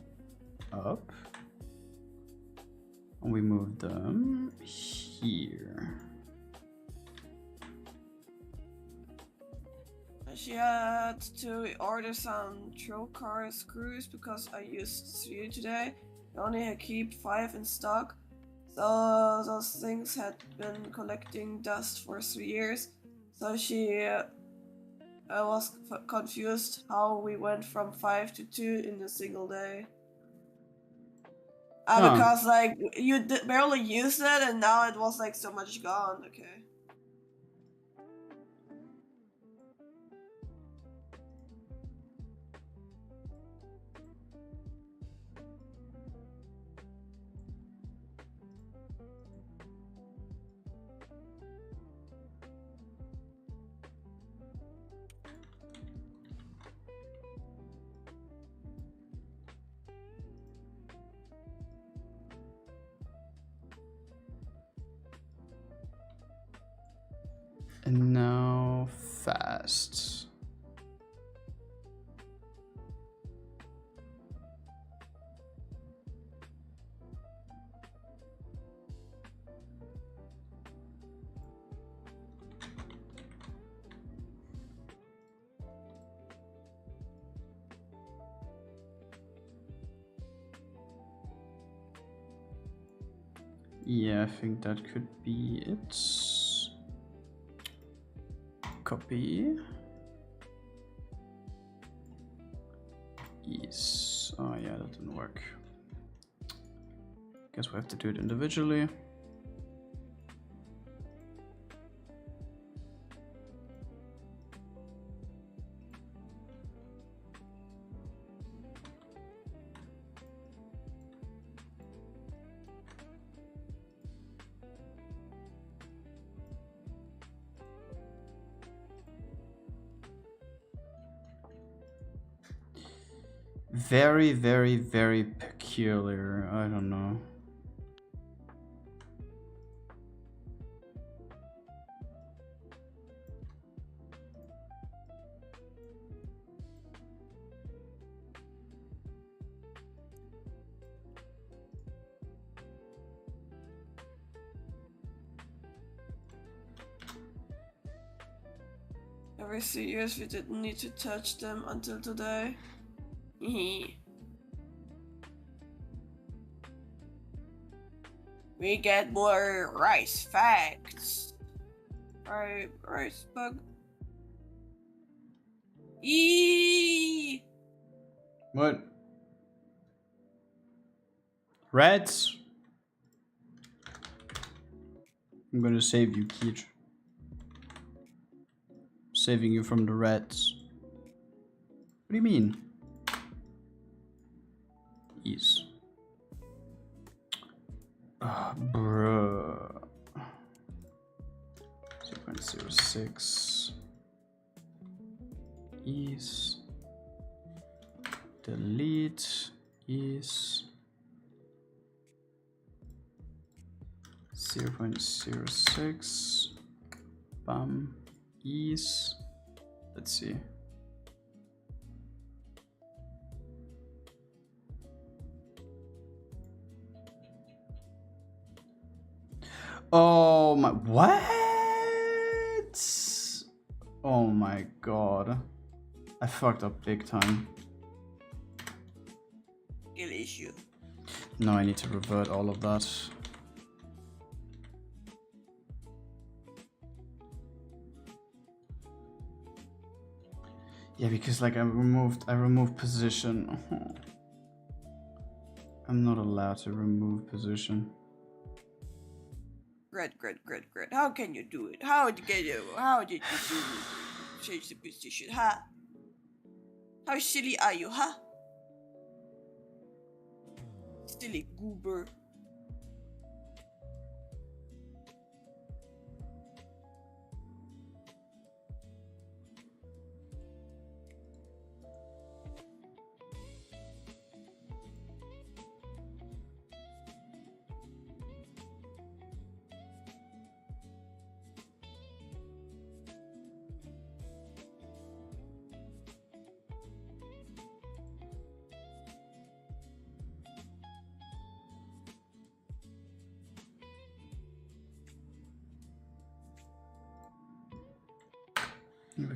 Speaker 1: up. And we move them here.
Speaker 2: She had to order some trocar screws because I used 3 today. I only keep 5 in stock. So those things had been collecting dust for 3 years. So she was confused how we went from 5 to 2 in a single day. Because like you barely used it and now it was like so much gone. Okay.
Speaker 1: And now fast. Yeah, I think that could be it. Copy. Yes. Oh yeah, that didn't work. Guess we have to do it individually. Very, very, very peculiar. I don't know.
Speaker 2: Every 3 years we didn't need to touch them until today. We get more rice facts. Rice bug. Eee.
Speaker 1: What? Rats? I'm gonna save you, kid. Saving you from the rats. What do you mean? Yes. Bruh. 0.06. Is. Delete. Is. 0.06. Bam. Is. Let's see. Oh my, what? Oh my god. I fucked up big time.
Speaker 2: Skill issue.
Speaker 1: Now I need to revert all of that. Yeah, because like I removed position. I'm not allowed to remove position.
Speaker 2: Grad. How can you do it? How did you change the position, huh? How silly are you, huh? Silly goober.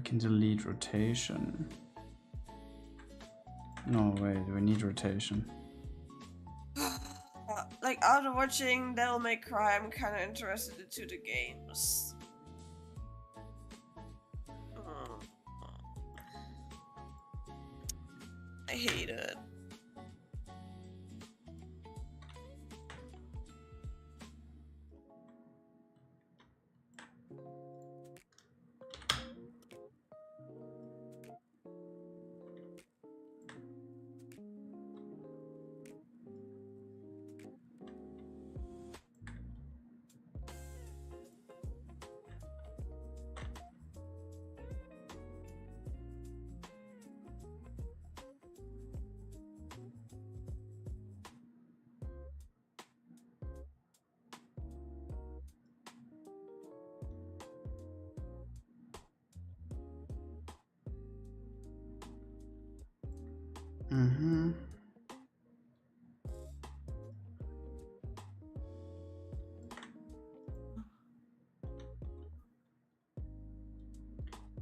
Speaker 1: can delete rotation. No, wait, we need rotation.
Speaker 2: Like, after watching Devil May Cry, I'm kind of interested into the games. I hate it.
Speaker 1: Mm-hmm.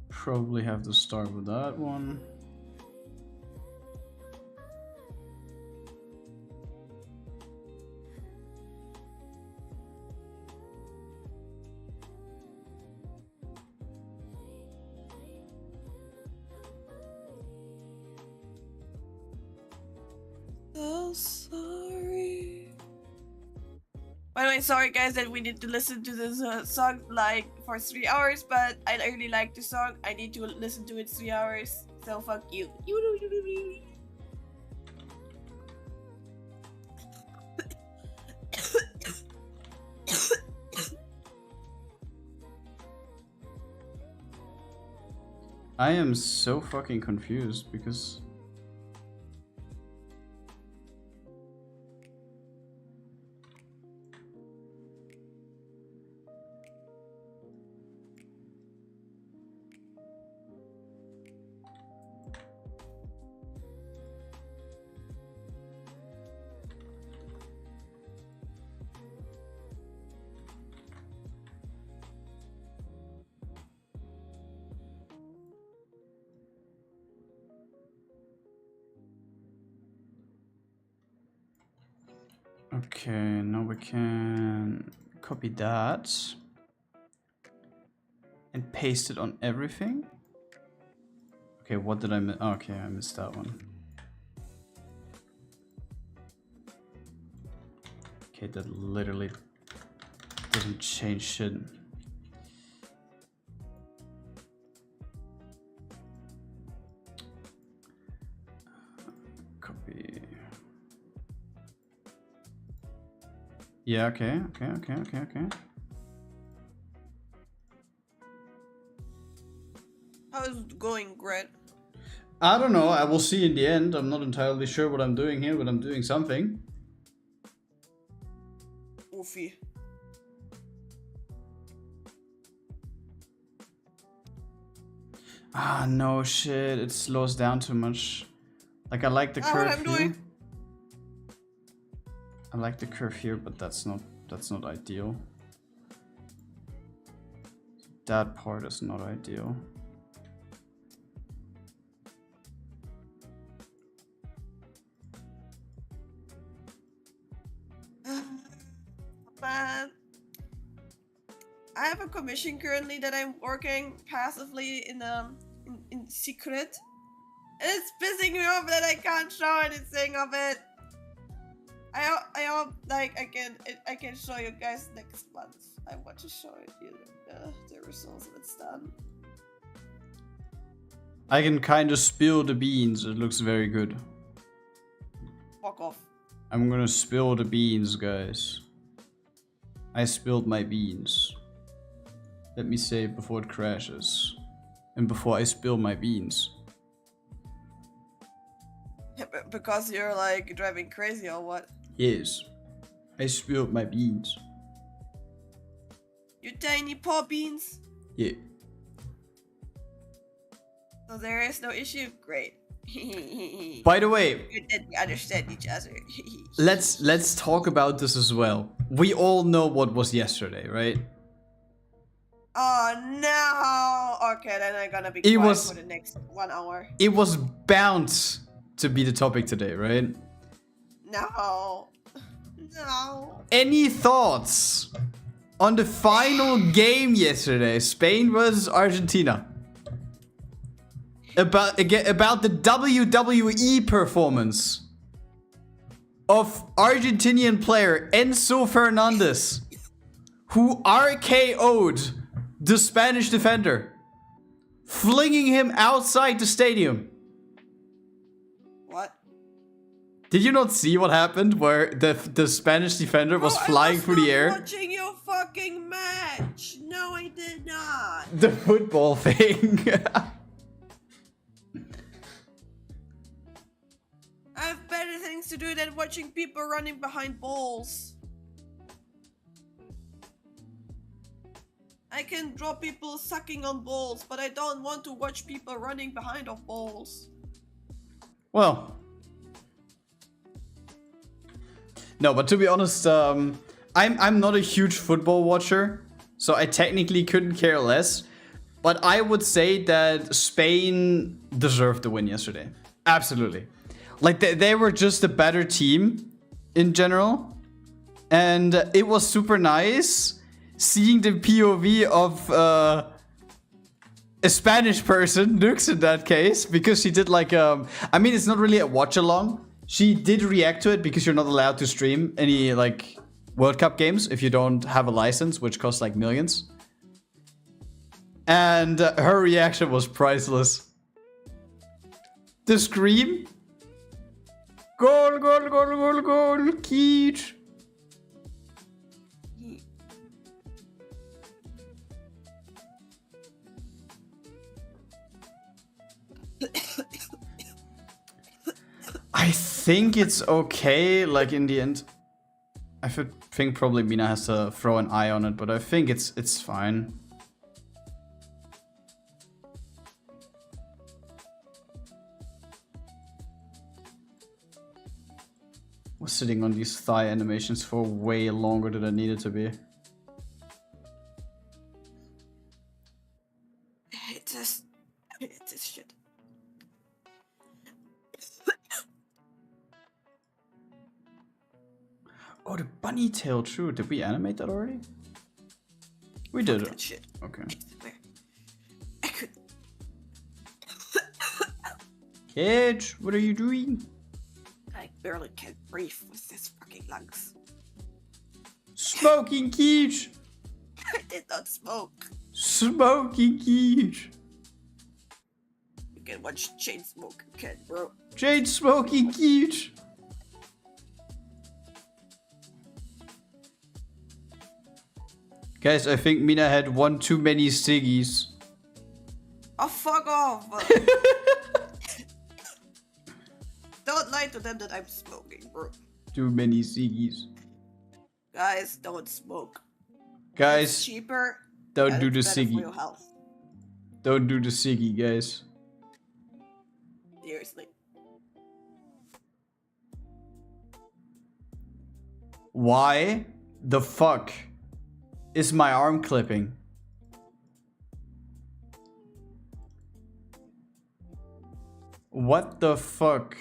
Speaker 1: Probably have to start with that one.
Speaker 2: So sorry. By the way, sorry guys that we need to listen to this song like for 3 hours, but I really like the song. I need to listen to it 3 hours, so fuck you.
Speaker 1: I am so fucking confused because okay, now we can copy that and paste it on everything. Okay, what did I miss? Oh, okay, I missed that one. Okay, that literally doesn't change shit. Copy. Yeah, okay.
Speaker 2: How is it going, Grad?
Speaker 1: I don't know, I will see in the end. I'm not entirely sure what I'm doing here, but I'm doing something.
Speaker 2: Oofy.
Speaker 1: Ah, no shit, it slows down too much. Like, I like the curve
Speaker 2: What I'm
Speaker 1: here.
Speaker 2: doing?
Speaker 1: I like the curve here, but that's not ideal. That part is not ideal.
Speaker 2: Man, I have a commission currently that I'm working passively in secret, and it's pissing me off that I can't show anything of it. I hope like I can show you guys next month. I want to show you the results of it's done.
Speaker 1: I can kind of spill the beans. It looks very good.
Speaker 2: Fuck off.
Speaker 1: I'm gonna spill the beans, guys. I spilled my beans. Let me say it before it crashes. And before I spill my beans.
Speaker 2: Yeah, because you're like driving crazy or what?
Speaker 1: Yes. I spilled my beans.
Speaker 2: You tiny paw beans?
Speaker 1: Yeah.
Speaker 2: So there is no issue? Great.
Speaker 1: By the way,
Speaker 2: Good that we understand each other.
Speaker 1: let's talk about this as well. We all know what was yesterday, right?
Speaker 2: Oh no! Okay, then I'm gonna be quiet for the next 1 hour.
Speaker 1: It was bound to be the topic today, right?
Speaker 2: No. No.
Speaker 1: Any thoughts on the final game yesterday, Spain versus Argentina? About the WWE performance of Argentinian player Enzo Fernandez, who RKO'd the Spanish defender, flinging him outside the stadium.
Speaker 2: What?
Speaker 1: Did you not see what happened where the Spanish defender was flying through the air?
Speaker 2: I was not watching your fucking match. No, I did not.
Speaker 1: The football thing.
Speaker 2: I have better things to do than watching people running behind balls. I can draw people sucking on balls, but I don't want to watch people running behind of balls.
Speaker 1: Well. No, but to be honest, I'm not a huge football watcher, so I technically couldn't care less. But I would say that Spain deserved the win yesterday. Absolutely. Like, they were just a better team in general. And it was super nice seeing the POV of a Spanish person, Nux in that case, because she did like, I mean, it's not really a watch-along. She did react to it because you're not allowed to stream any, like, World Cup games if you don't have a license, which costs, like, millions. And her reaction was priceless. The scream. Goal, goal, goal, goal, goal, Keach. I think it's okay, like in the end. I think probably Mina has to throw an eye on it, but I think it's fine. Was sitting on these thigh animations for way longer than I needed to be.
Speaker 2: I hate this shit.
Speaker 1: Oh, the bunny tail, true. Did we animate that already? We did it.
Speaker 2: Shit.
Speaker 1: Okay.
Speaker 2: I could.
Speaker 1: Cage, what are you doing?
Speaker 2: I barely can breathe with this fucking lungs.
Speaker 1: Smoking Keach!
Speaker 2: I did not smoke.
Speaker 1: Smoking Keach!
Speaker 2: You can watch chain smoke again, bro.
Speaker 1: Chain smoking Keach! Guys, I think Mina had one too many ciggies.
Speaker 2: Oh, fuck off! Don't lie to them that I'm smoking, bro.
Speaker 1: Too many ciggies.
Speaker 2: Guys, don't smoke.
Speaker 1: Guys,
Speaker 2: it's cheaper.
Speaker 1: Don't do the
Speaker 2: better for
Speaker 1: ciggy.
Speaker 2: your health.
Speaker 1: Don't do the ciggy, guys.
Speaker 2: Seriously.
Speaker 1: Why the fuck is my arm clipping? What the fuck?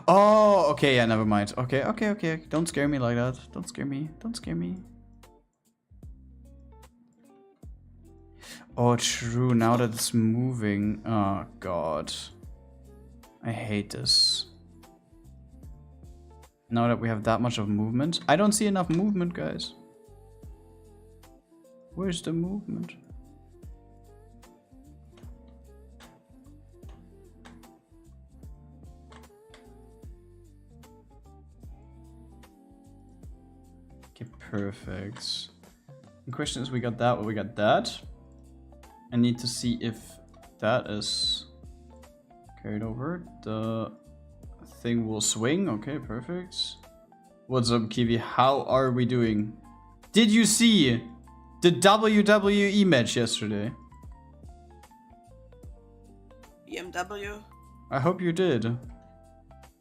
Speaker 1: Oh, okay, yeah, never mind. Okay, okay, okay. Don't scare me like that. Don't scare me. Don't scare me. Oh, true. Now that it's moving. Oh, God. I hate this. Now that we have that much of movement. I don't see enough movement, guys. Where's the movement? Okay, perfect. The question is, we got that, or we got that. I need to see if that is carried over. The thing will swing. Okay, perfect. What's up, Kiwi? How are we doing? Did you see the WWE match yesterday?
Speaker 2: BMW?
Speaker 1: I hope you did.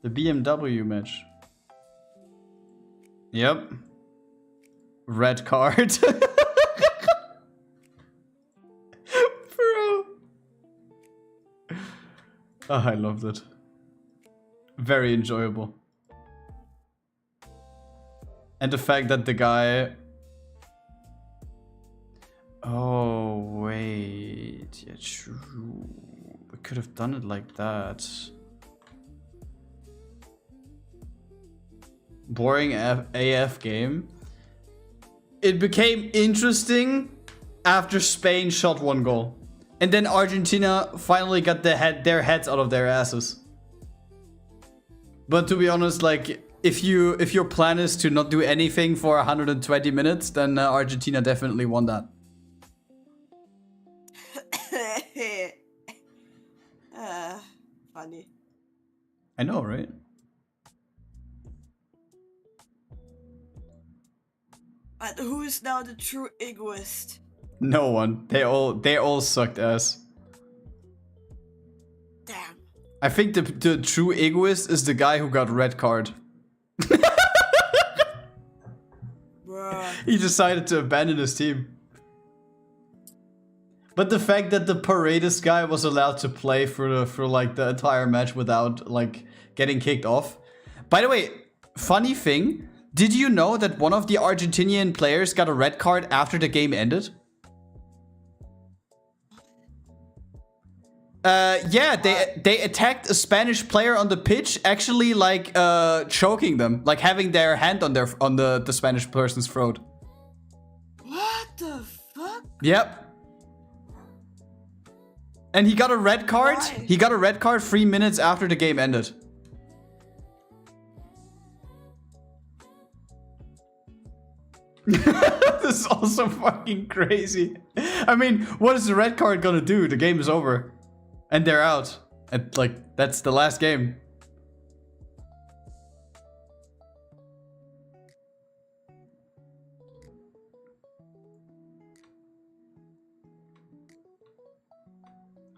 Speaker 1: The BMW match. Yep. Red card. Oh, I loved it. Very enjoyable. And the fact that the guy... Oh, wait. Yeah, true. We could have done it like that. Boring AF game. It became interesting after Spain shot 1 goal. And then Argentina finally got their heads out of their asses. But to be honest, like, if your plan is to not do anything for 120 minutes, then Argentina definitely won that.
Speaker 2: Funny.
Speaker 1: I know, right?
Speaker 2: But who is now the true egoist?
Speaker 1: No one. They all sucked ass.
Speaker 2: Damn.
Speaker 1: I think the true egoist is the guy who got red card.
Speaker 2: Bruh.
Speaker 1: He decided to abandon his team. But the fact that the Paredes guy was allowed to play for like the entire match without like getting kicked off. By the way, funny thing, did you know that one of the Argentinian players got a red card after the game ended? Yeah, they attacked a Spanish player on the pitch, actually like choking them, like having their hand on the Spanish person's throat.
Speaker 2: What the fuck?
Speaker 1: Yep. And he got a red card.
Speaker 2: Why?
Speaker 1: He got a red card 3 minutes after the game ended. This is also fucking crazy. I mean, what is the red card gonna do? The game is over. And they're out. And like, that's the last game.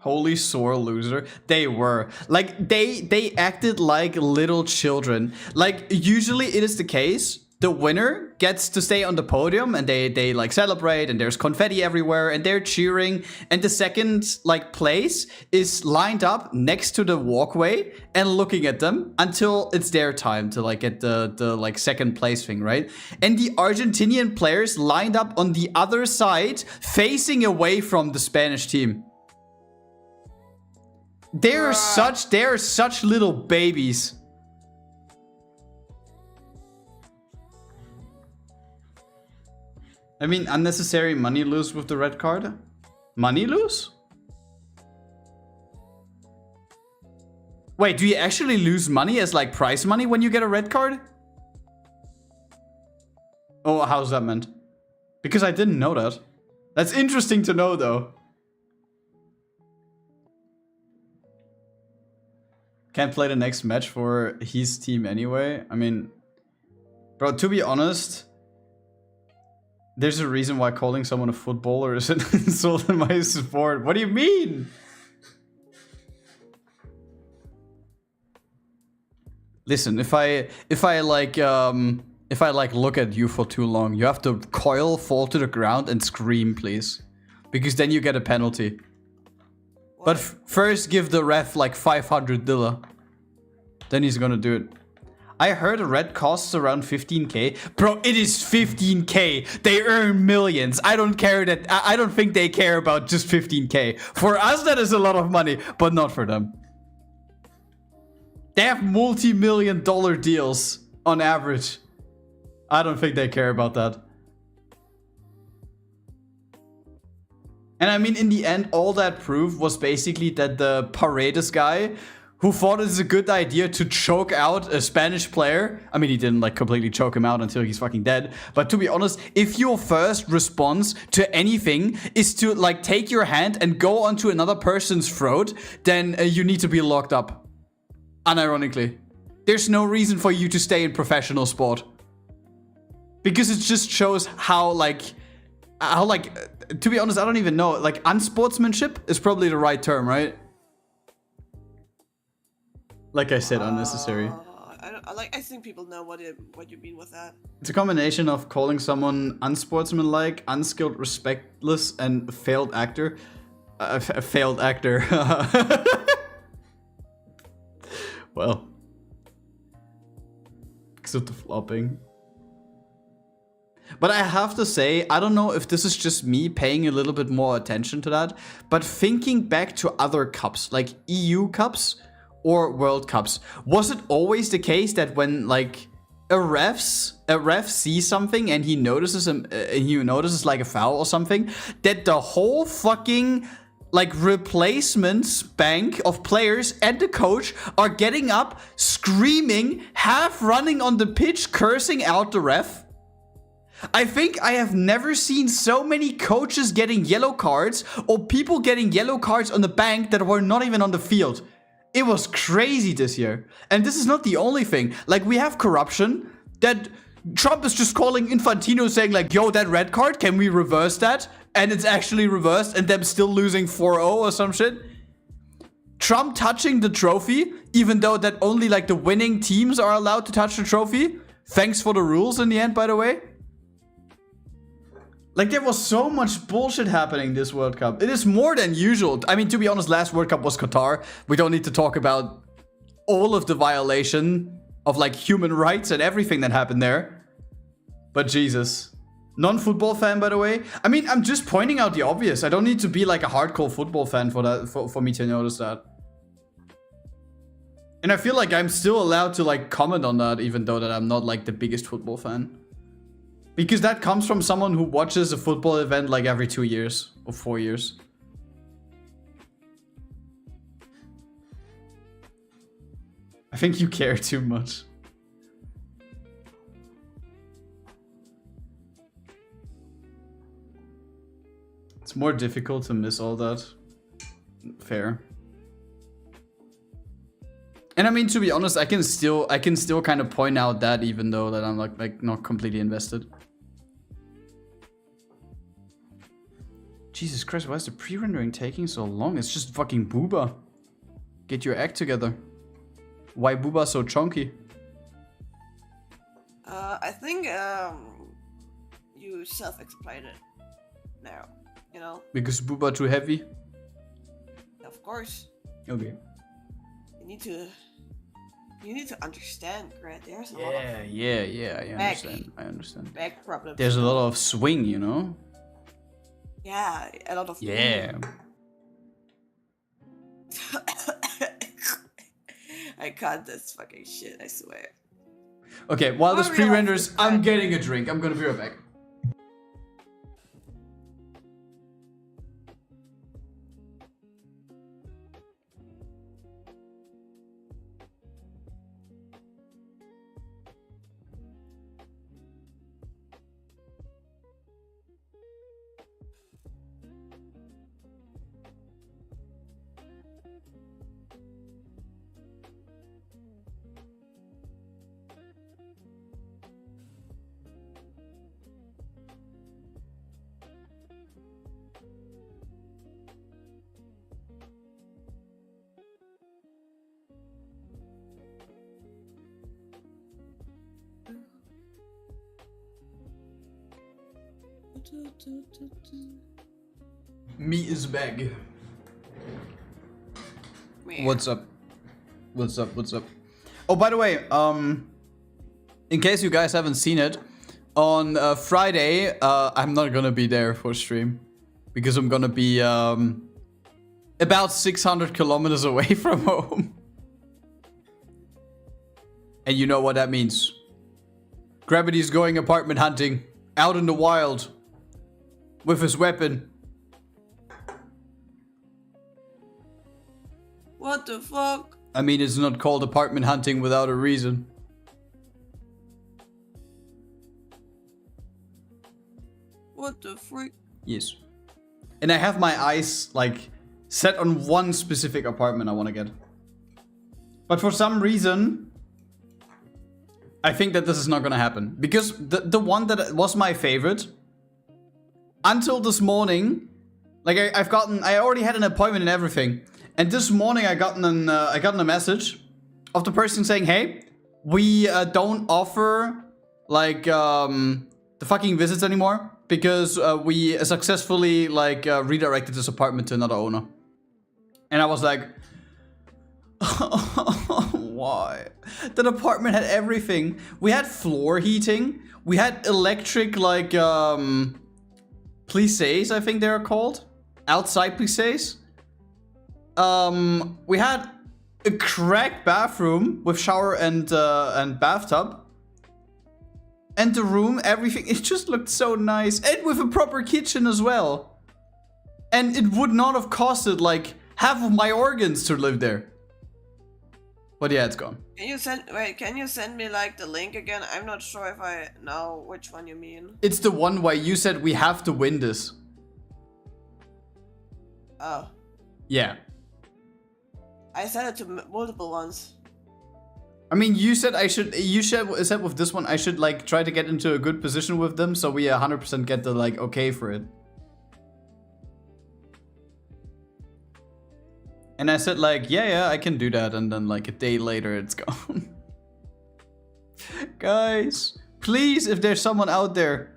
Speaker 1: Holy sore loser. They were. Like, they acted like little children. Like, usually it is the case. The winner gets to stay on the podium and they like celebrate and there's confetti everywhere and they're cheering. And the second like place is lined up next to the walkway and looking at them until it's their time to like get the like second place thing, right? And the Argentinian players lined up on the other side facing away from the Spanish team. They're such little babies. I mean, unnecessary money lose with the red card? Money lose? Wait, do you actually lose money as like prize money when you get a red card? Oh, how's that meant? Because I didn't know that. That's interesting to know though. Can't play the next match for his team anyway. I mean, bro, to be honest, there's a reason why calling someone a footballer is an insult in my sport. What do you mean? Listen, if I like look at you for too long, you have to coil, fall to the ground, and scream, please, because then you get a penalty. What? But first, give the ref like 500 dilla. Then he's gonna do it. I heard a red costs around 15k. Bro, it is 15k. They earn millions. I don't care that. I don't think they care about just 15k. For us, that is a lot of money, but not for them. They have multi-million-dollar deals on average. I don't think they care about that. And I mean, in the end, all that proved was basically that the Paredes guy, who thought it's a good idea to choke out a Spanish player. I mean, he didn't like completely choke him out until he's fucking dead. But to be honest, if your first response to anything is to like take your hand and go onto another person's throat, then you need to be locked up. Unironically. There's no reason for you to stay in professional sport. Because it just shows how to be honest, I don't even know. Like, unsportsmanship is probably the right term, right? Like I said, unnecessary.
Speaker 2: I think people know what you mean with that.
Speaker 1: It's a combination of calling someone unsportsmanlike, unskilled, respectless, and a failed actor. A failed actor. Well. Because of the flopping. But I have to say, I don't know if this is just me paying a little bit more attention to that, but thinking back to other cups, like EU cups or World Cups, was it always the case that when like a ref sees something and he notices like a foul or something, that the whole fucking like replacements bank of players and the coach are getting up, screaming, half running on the pitch, cursing out the ref? I think I have never seen so many coaches getting yellow cards or people getting yellow cards on the bank that were not even on the field. It was crazy this year. And this is not the only thing. Like, we have corruption that Trump is just calling Infantino saying like, yo, that red card, can we reverse that? And it's actually reversed and them still losing 4-0 or some shit. Trump touching the trophy, even though that only like the winning teams are allowed to touch the trophy. Thanks for the rules in the end, by the way. Like, there was so much bullshit happening this World Cup. It is more than usual. I mean, to be honest, last World Cup was Qatar. We don't need to talk about all of the violation of, like, human rights and everything that happened there. But Jesus. Non-football fan, by the way. I mean, I'm just pointing out the obvious. I don't need to be, like, a hardcore football fan for that, for me to notice that. And I feel like I'm still allowed to, like, comment on that, even though that I'm not, like, the biggest football fan. Because that comes from someone who watches a football event like every 2 years or 4 years. I think you care too much. It's more difficult to miss all that. Fair. And I mean, to be honest, I can still kind of point out that, even though that I'm like not completely invested. Jesus Christ, why is the pre-rendering taking so long? It's just fucking Booba. Get your act together. Why Booba so chunky?
Speaker 2: I think you self-explained it now, you know?
Speaker 1: Because Booba too heavy?
Speaker 2: Of course.
Speaker 1: Okay.
Speaker 2: You need to understand, Grad. There's a lot of
Speaker 1: I understand.
Speaker 2: back problems.
Speaker 1: There's a lot of swing, you know?
Speaker 2: Yeah, a lot of I can't this fucking shit, I swear.
Speaker 1: Okay, while this pre-renders, I'm getting a drink. I'm gonna be right back. Me is back. What's up? What's up? What's up? Oh, by the way, in case you guys haven't seen it, on Friday, I'm not gonna be there for stream because I'm gonna be about 600 kilometers away from home. And you know what that means. Gravity's going apartment hunting out in the wild with his weapon.
Speaker 2: What the fuck?
Speaker 1: I mean, it's not called apartment hunting without a reason.
Speaker 2: What the freak?
Speaker 1: Yes. And I have my eyes, like, set on one specific apartment I want to get. But for some reason, I think that this is not going to happen. Because the one that was my favorite, until this morning, like, I already had an appointment and everything. And this morning I got a message of the person saying, hey, we don't offer, like, the fucking visits anymore. Because we successfully, like, redirected this apartment to another owner. And I was like, why. That apartment had everything. We had floor heating. We had electric, like, plissés, I think they're called. Outside plissés. We had a cracked bathroom with shower and bathtub. And the room, everything, it just looked so nice. And with a proper kitchen as well. And it would not have costed, like, half of my organs to live there. But yeah, it's gone.
Speaker 2: Can you send me like the link again? I'm not sure if I know which one you mean.
Speaker 1: It's the one where you said we have to win this.
Speaker 2: Oh.
Speaker 1: Yeah.
Speaker 2: I sent it to multiple ones.
Speaker 1: I mean, you said with this one I should like try to get into a good position with them so we 100% get the like okay for it. And I said like, yeah, I can do that, and then like a day later it's gone. Guys, please, if there's someone out there,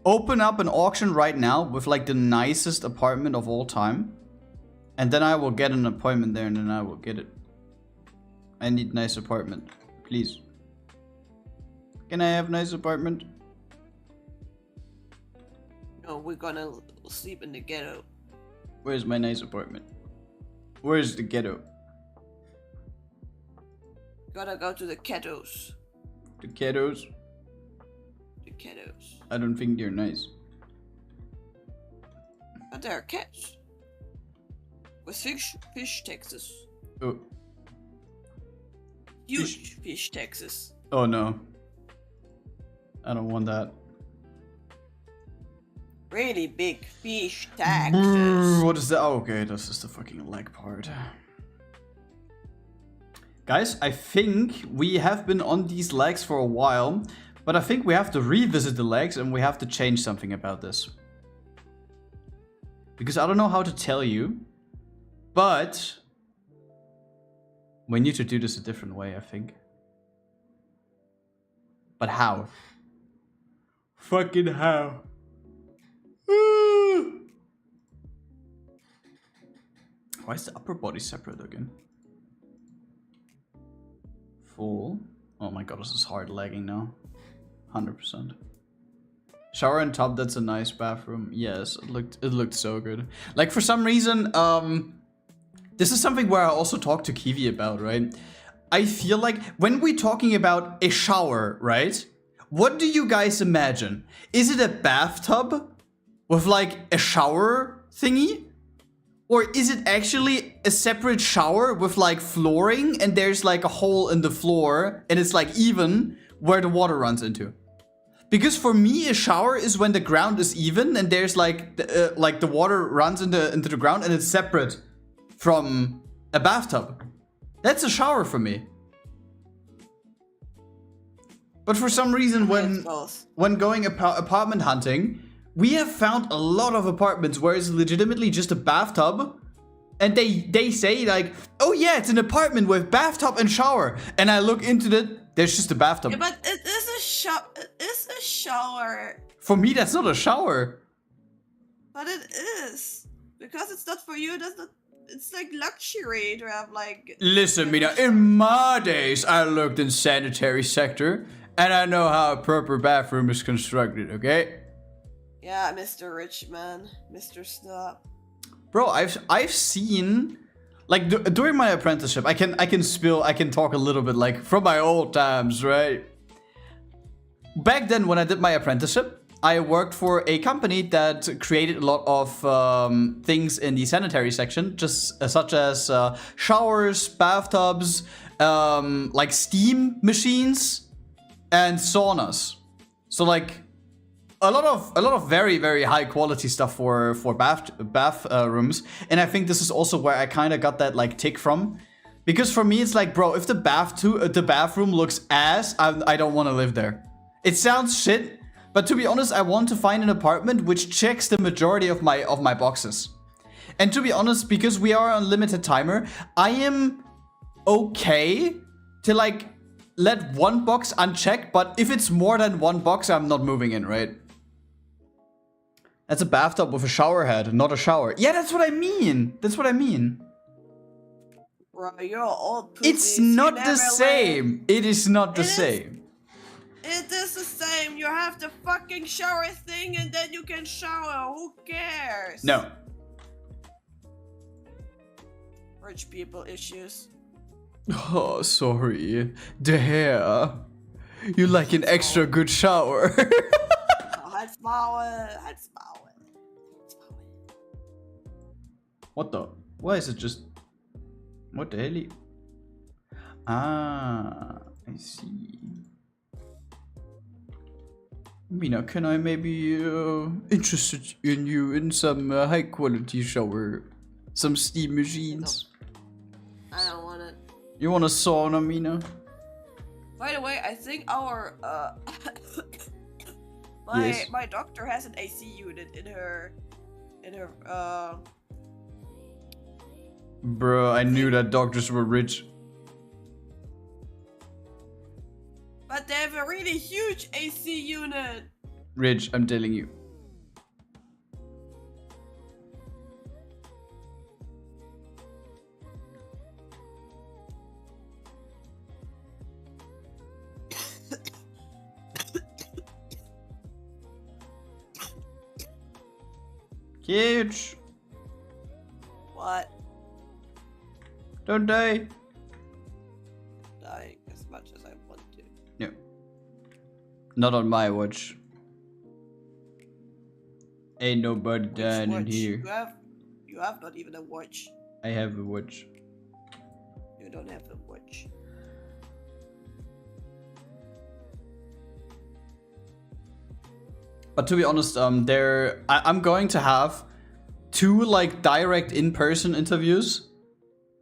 Speaker 1: open up an auction right now with like the nicest apartment of all time. And then I will get an appointment there and then I will get it. I need nice apartment, please. Can I have nice apartment?
Speaker 2: No, we're gonna sleep in the ghetto.
Speaker 1: Where's my nice apartment? Where's the ghetto?
Speaker 2: Gotta go to the ghettos.
Speaker 1: The ghettos?
Speaker 2: The ghettos.
Speaker 1: I don't think they're nice.
Speaker 2: But there are cats. With fish taxes.
Speaker 1: Oh.
Speaker 2: Huge fish taxes.
Speaker 1: Oh no. I don't want that.
Speaker 2: Really big fish taxes.
Speaker 1: What is that? Oh, okay, this is the fucking leg part. Guys, I think we have been on these legs for a while, but I think we have to revisit the legs and we have to change something about this. Because I don't know how to tell you, but we need to do this a different way, I think. But how? Fucking how? Why is the upper body separate again? Full. Oh my god, this is hard lagging now. 100%. Shower and tub, that's a nice bathroom. Yes, it looked so good. Like for some reason, this is something where I also talked to Kiwi about, right? I feel like when we're talking about a shower, right? What do you guys imagine? Is it a bathtub with like a shower thingy? Or is it actually a separate shower with like flooring and there's like a hole in the floor and it's like even where the water runs into? Because for me, a shower is when the ground is even and there's like the water runs into the ground and it's separate from a bathtub. That's a shower for me. But for some reason, when going apartment hunting, we have found a lot of apartments where it's legitimately just a bathtub. And they say like, oh yeah, it's an apartment with bathtub and shower. And I look into it, there's just a bathtub.
Speaker 2: Yeah, but it is a shower.
Speaker 1: For me, that's not a shower.
Speaker 2: But it is. Because it's not for you, it's like luxury to have like...
Speaker 1: Listen, Mina, in my days, I looked in sanitary sector. And I know how a proper bathroom is constructed, okay?
Speaker 2: Yeah, Mr. Rich Man, Mr. Snob.
Speaker 1: Bro, I've seen, like during my apprenticeship, I can talk a little bit like from my old times, right? Back then, when I did my apprenticeship, I worked for a company that created a lot of things in the sanitary section, just such as showers, bathtubs, like steam machines, and saunas. So like. A lot of very, very high quality stuff for bath rooms, and I think this is also where I kind of got that like tick from, because for me it's like, bro, if the bathroom looks ass, I don't want to live there. It sounds shit, but to be honest, I want to find an apartment which checks the majority of my boxes. And to be honest, because we are on limited timer, I am okay to like let one box unchecked, but if it's more than one box, I'm not moving in, right? That's a bathtub with a shower head, not a shower. Yeah, that's what I mean. That's what I mean.
Speaker 2: Bro, you're old pussies.
Speaker 1: It's not the same. It is not the same.
Speaker 2: It is the same. You have the fucking shower thing and then you can shower. Who cares?
Speaker 1: No.
Speaker 2: Rich people issues.
Speaker 1: Oh, sorry. The hair. You like an extra good shower.
Speaker 2: Halt's Maul. Halt's Maul.
Speaker 1: What the? Why is it just... What the hell? Ah, I see. Mina, can I maybe interested in you in some high quality shower? Some steam machines?
Speaker 2: No. I don't want it.
Speaker 1: You want a sauna, Mina?
Speaker 2: By the way, I think our
Speaker 1: Yes.
Speaker 2: my doctor has an AC unit in her
Speaker 1: Bro, I knew that doctors were rich.
Speaker 2: but they have a really huge AC unit.
Speaker 1: Rich, I'm telling you. Huge.
Speaker 2: What?
Speaker 1: Don't die.
Speaker 2: Dying as much as I want to.
Speaker 1: No. Not on my watch. Ain't nobody dying in here.
Speaker 2: You have not even a watch.
Speaker 1: I have a watch.
Speaker 2: You don't have a watch.
Speaker 1: But to be honest, I'm going to have 2 like direct in-person interviews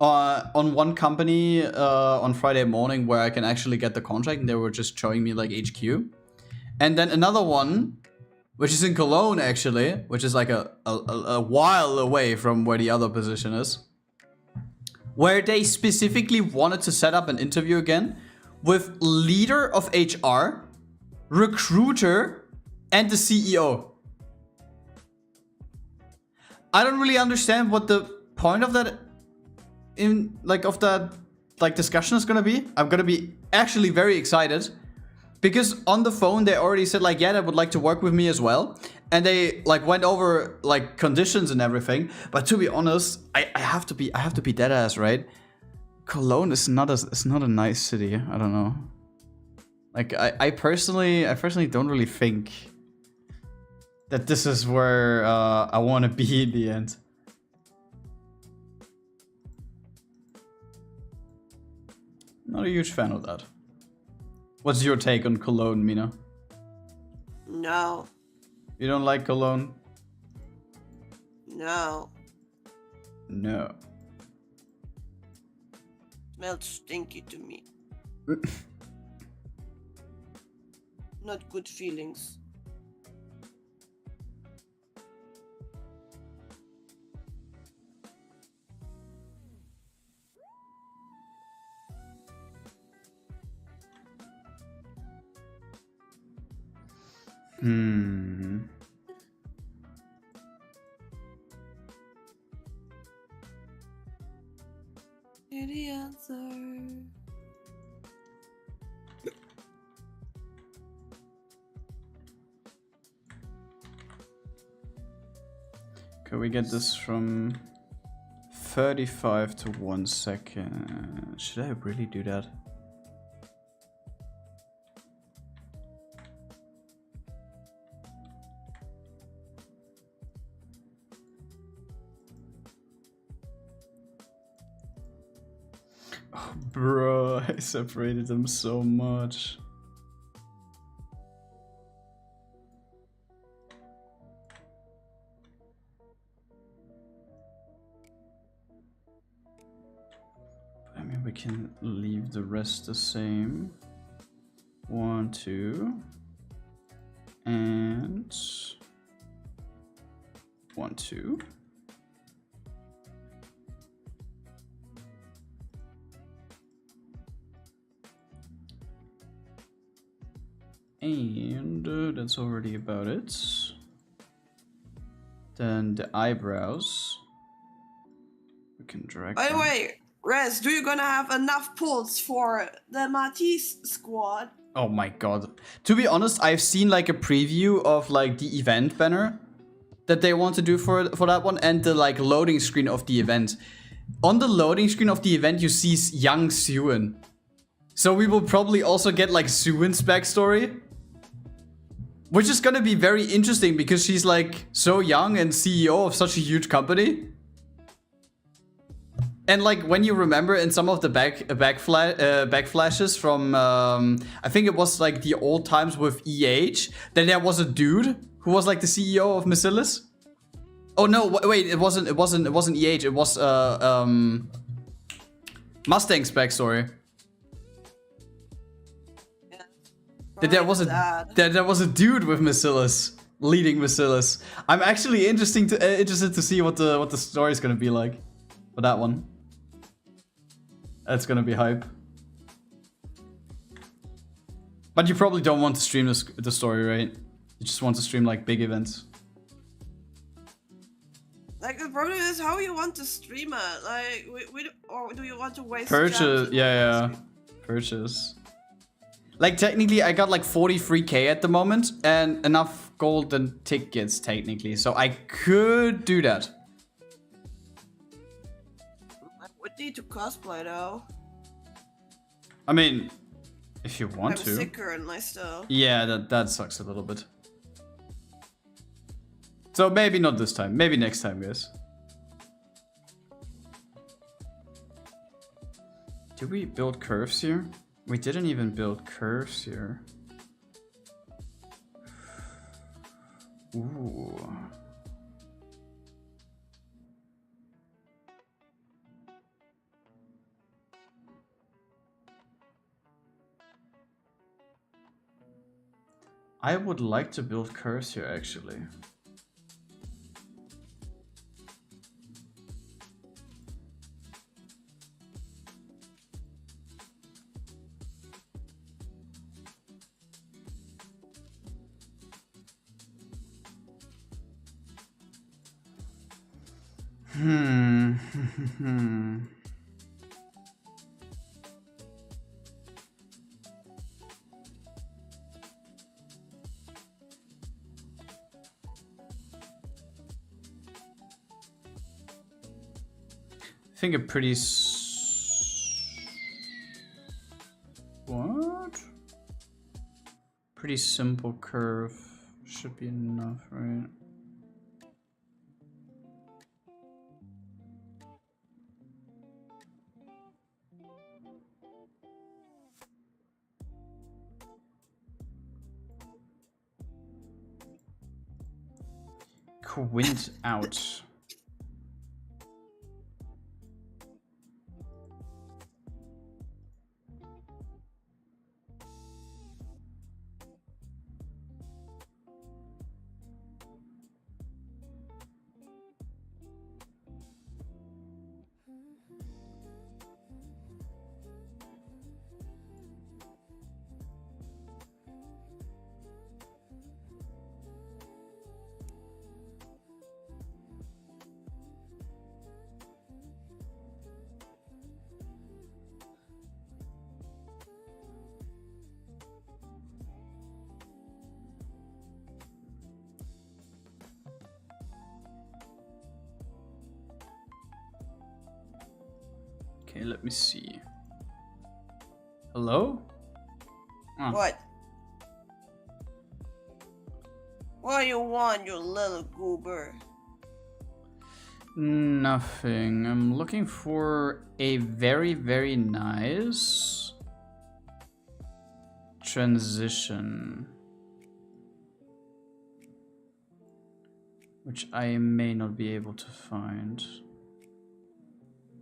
Speaker 1: on one company on Friday morning where I can actually get the contract, and they were just showing me like HQ. And then another one, which is in Cologne actually, which is like a while away from where the other position is, where they specifically wanted to set up an interview again with leader of HR, recruiter, and the CEO. I don't really understand what the point of that discussion is gonna be. I'm gonna be actually very excited because on the phone they already said like, yeah, they would like to work with me as well, and they like went over like conditions and everything. But to be honest, I have to be dead ass, right? Cologne is not a nice city. I don't know. Like I personally don't really think that this is where I want to be in the end. Not a huge fan of that. What's your take on Cologne, Mina?
Speaker 2: No.
Speaker 1: You don't like Cologne?
Speaker 2: No.
Speaker 1: No.
Speaker 2: Smells stinky to me. Not good feelings. Any answer?
Speaker 1: Can we get this from 35 to 1 second? Should I really do that? Oh, bro, I separated them so much. I mean, we can leave the rest the same. 1, 2, and 1, 2. And that's already about it. Then the eyebrows. We can drag
Speaker 2: By the
Speaker 1: them.
Speaker 2: way, Rez, do you gonna have enough pulls for the Matisse squad?
Speaker 1: Oh my god. To be honest, I've seen like a preview of like the event banner that they want to do for that one, and the like loading screen of the event. On the loading screen of the event, you see young Suin. So we will probably also get like Suin's backstory. Which is gonna be very interesting because she's like so young and CEO of such a huge company. And like when you remember in some of the backflashes from I think it was like the old times with EH, then there was a dude who was like the CEO of Masilis. Oh no, wait, it wasn't EH, it was Mustang's backstory.
Speaker 2: Yeah.
Speaker 1: That there was a dude with Masilis, leading Masilis. I'm actually interested to see what the story is gonna be like for that one. That's gonna be hype. But you probably don't want to stream the story, right? You just want to stream like big events.
Speaker 2: Like the problem is how you want to stream it. Like or do you want to waste?
Speaker 1: Purchase, yeah. Purchase. Like technically, I got like 43k at the moment and enough golden tickets technically, so I could do that.
Speaker 2: I would need to cosplay though.
Speaker 1: I mean, if you want to.
Speaker 2: I'm sick currently still.
Speaker 1: Yeah, that sucks a little bit. So maybe not this time. Maybe next time, guys. Did we build curves here? We didn't even build curves here. Ooh. I would like to build curves here, actually. I think a pretty what? Pretty simple curve should be enough, right? Quint out. Okay, let me see. Hello? Oh.
Speaker 2: What? What do you want, you little goober?
Speaker 1: Nothing. I'm looking for a very, very nice transition, which I may not be able to find.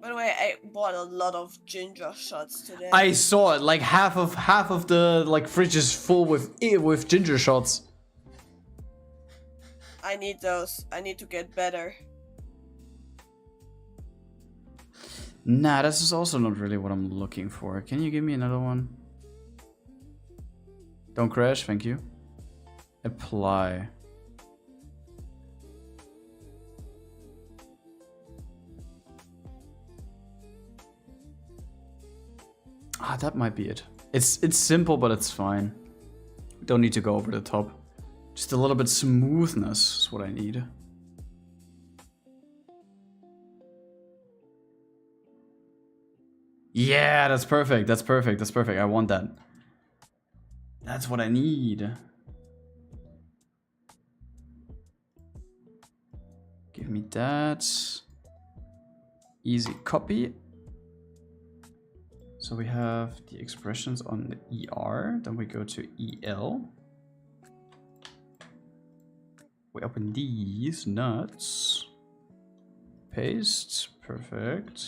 Speaker 2: By the way, I bought a lot of ginger shots today.
Speaker 1: I saw it. Like half of the like fridge is full with ginger shots.
Speaker 2: I need those. I need to get better.
Speaker 1: Nah, this is also not really what I'm looking for. Can you give me another one? Don't crash, thank you. Apply. Ah, that might be it. It's simple, but it's fine. Don't need to go over the top. Just a little bit smoothness is what I need. Yeah, that's perfect. That's perfect. That's perfect. I want that. That's what I need. Give me that. Easy copy. So we have the expressions on the ER. Then we go to EL. We open these nuts. Paste. Perfect.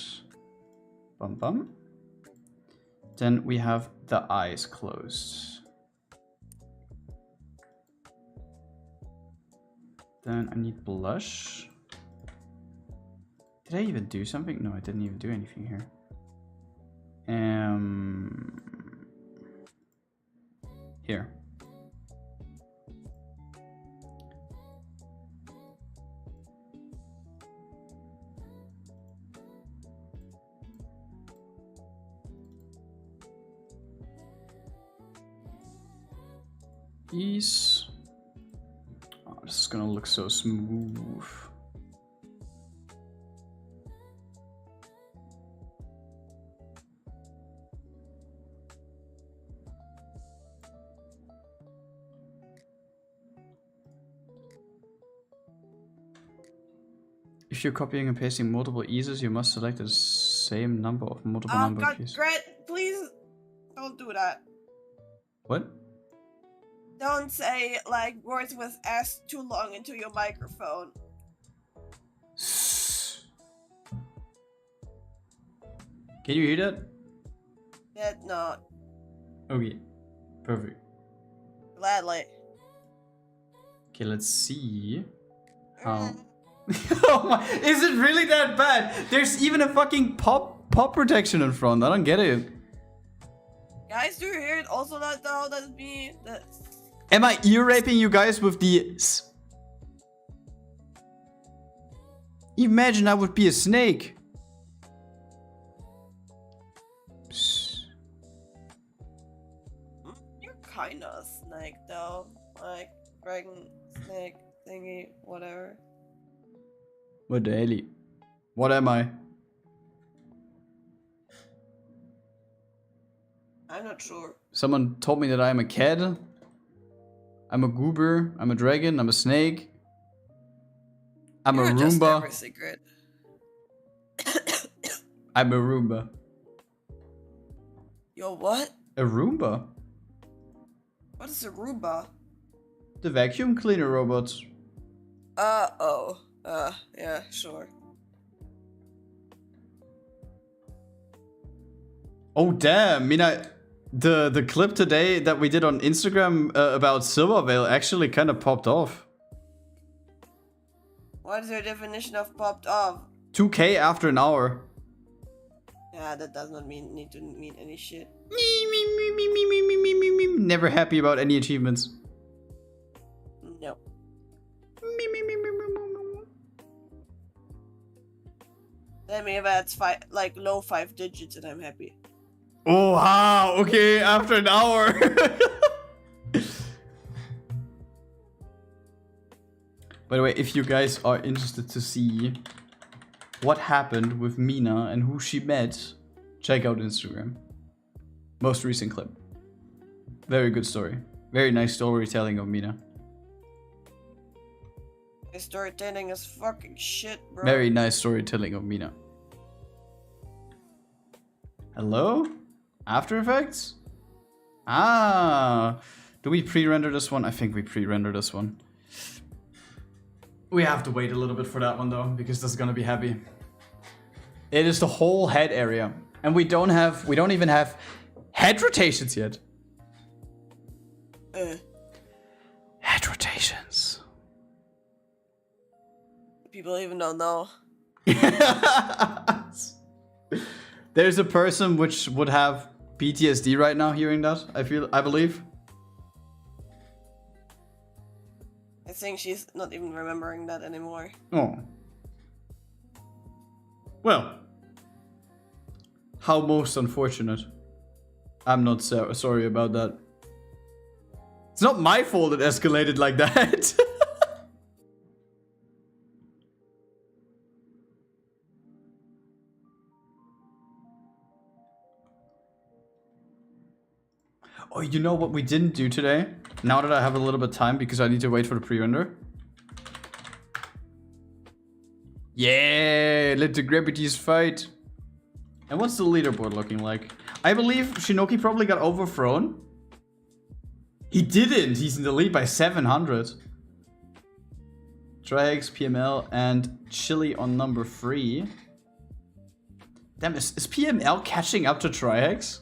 Speaker 1: Bum bum. Then we have the eyes closed. Then I need blush. Did I even do something? No, I didn't even do anything here. Here. These. Oh, this is gonna look so smooth. If you're copying and pasting multiple eases, you must select the same number of multiple number
Speaker 2: God,
Speaker 1: keys.
Speaker 2: Grad, please don't do that.
Speaker 1: What?
Speaker 2: Don't say like words with S too long into your microphone.
Speaker 1: Can you hear that?
Speaker 2: That not.
Speaker 1: Okay. Perfect.
Speaker 2: Gladly.
Speaker 1: Okay, let's see how. Oh my, is it really that bad? There's even a fucking pop protection in front. I don't get it.
Speaker 2: Guys, do you hear it also not though? That's me.
Speaker 1: Am I ear raping you guys with the Imagine I would be a snake.
Speaker 2: You're kinda a snake though. Like dragon, snake, thingy, whatever.
Speaker 1: What the hell? What am I?
Speaker 2: I'm not sure.
Speaker 1: Someone told me that I'm a cat. I'm a goober. I'm a dragon. I'm a snake. I'm a
Speaker 2: Just
Speaker 1: Roomba.
Speaker 2: never secret.
Speaker 1: I'm a Roomba.
Speaker 2: Yo, what?
Speaker 1: A Roomba?
Speaker 2: What is a Roomba?
Speaker 1: The vacuum cleaner robot.
Speaker 2: Oh. Yeah, sure.
Speaker 1: Oh damn, Mina, the clip today that we did on Instagram about Silvervale actually kind of popped off.
Speaker 2: What is your definition of popped off?
Speaker 1: 2K after an hour.
Speaker 2: Yeah, that does not need to mean any shit.
Speaker 1: Never happy about any achievements.
Speaker 2: No. Tell me if that's like low 5 digits and I'm happy.
Speaker 1: Oh wow, okay, after an hour. By the way, if you guys are interested to see what happened with Mina and who she met, check out Instagram. Most recent clip. Very good story. Very nice storytelling of Mina.
Speaker 2: My storytelling is fucking shit, bro.
Speaker 1: Very nice storytelling of Mina. Hello? After Effects? Ah. Do we pre-render this one? I think we pre-render this one. We have to wait a little bit for that one though, because that's gonna be heavy. It is the whole head area. And we don't even have head rotations yet. Head rotations.
Speaker 2: People even don't know.
Speaker 1: There's a person which would have PTSD right now hearing that, I believe.
Speaker 2: I think she's not even remembering that anymore.
Speaker 1: Oh. Well. How most unfortunate. I'm not sorry about that. It's not my fault it escalated like that. Oh, you know what we didn't do today? Now that I have a little bit of time because I need to wait for the pre-render. Yeah, let the gravities fight. And what's the leaderboard looking like? I believe Shinoki probably got overthrown. He didn't. He's in the lead by 700. Triax, PML, and Chili on number 3. Damn, is PML catching up to Triax?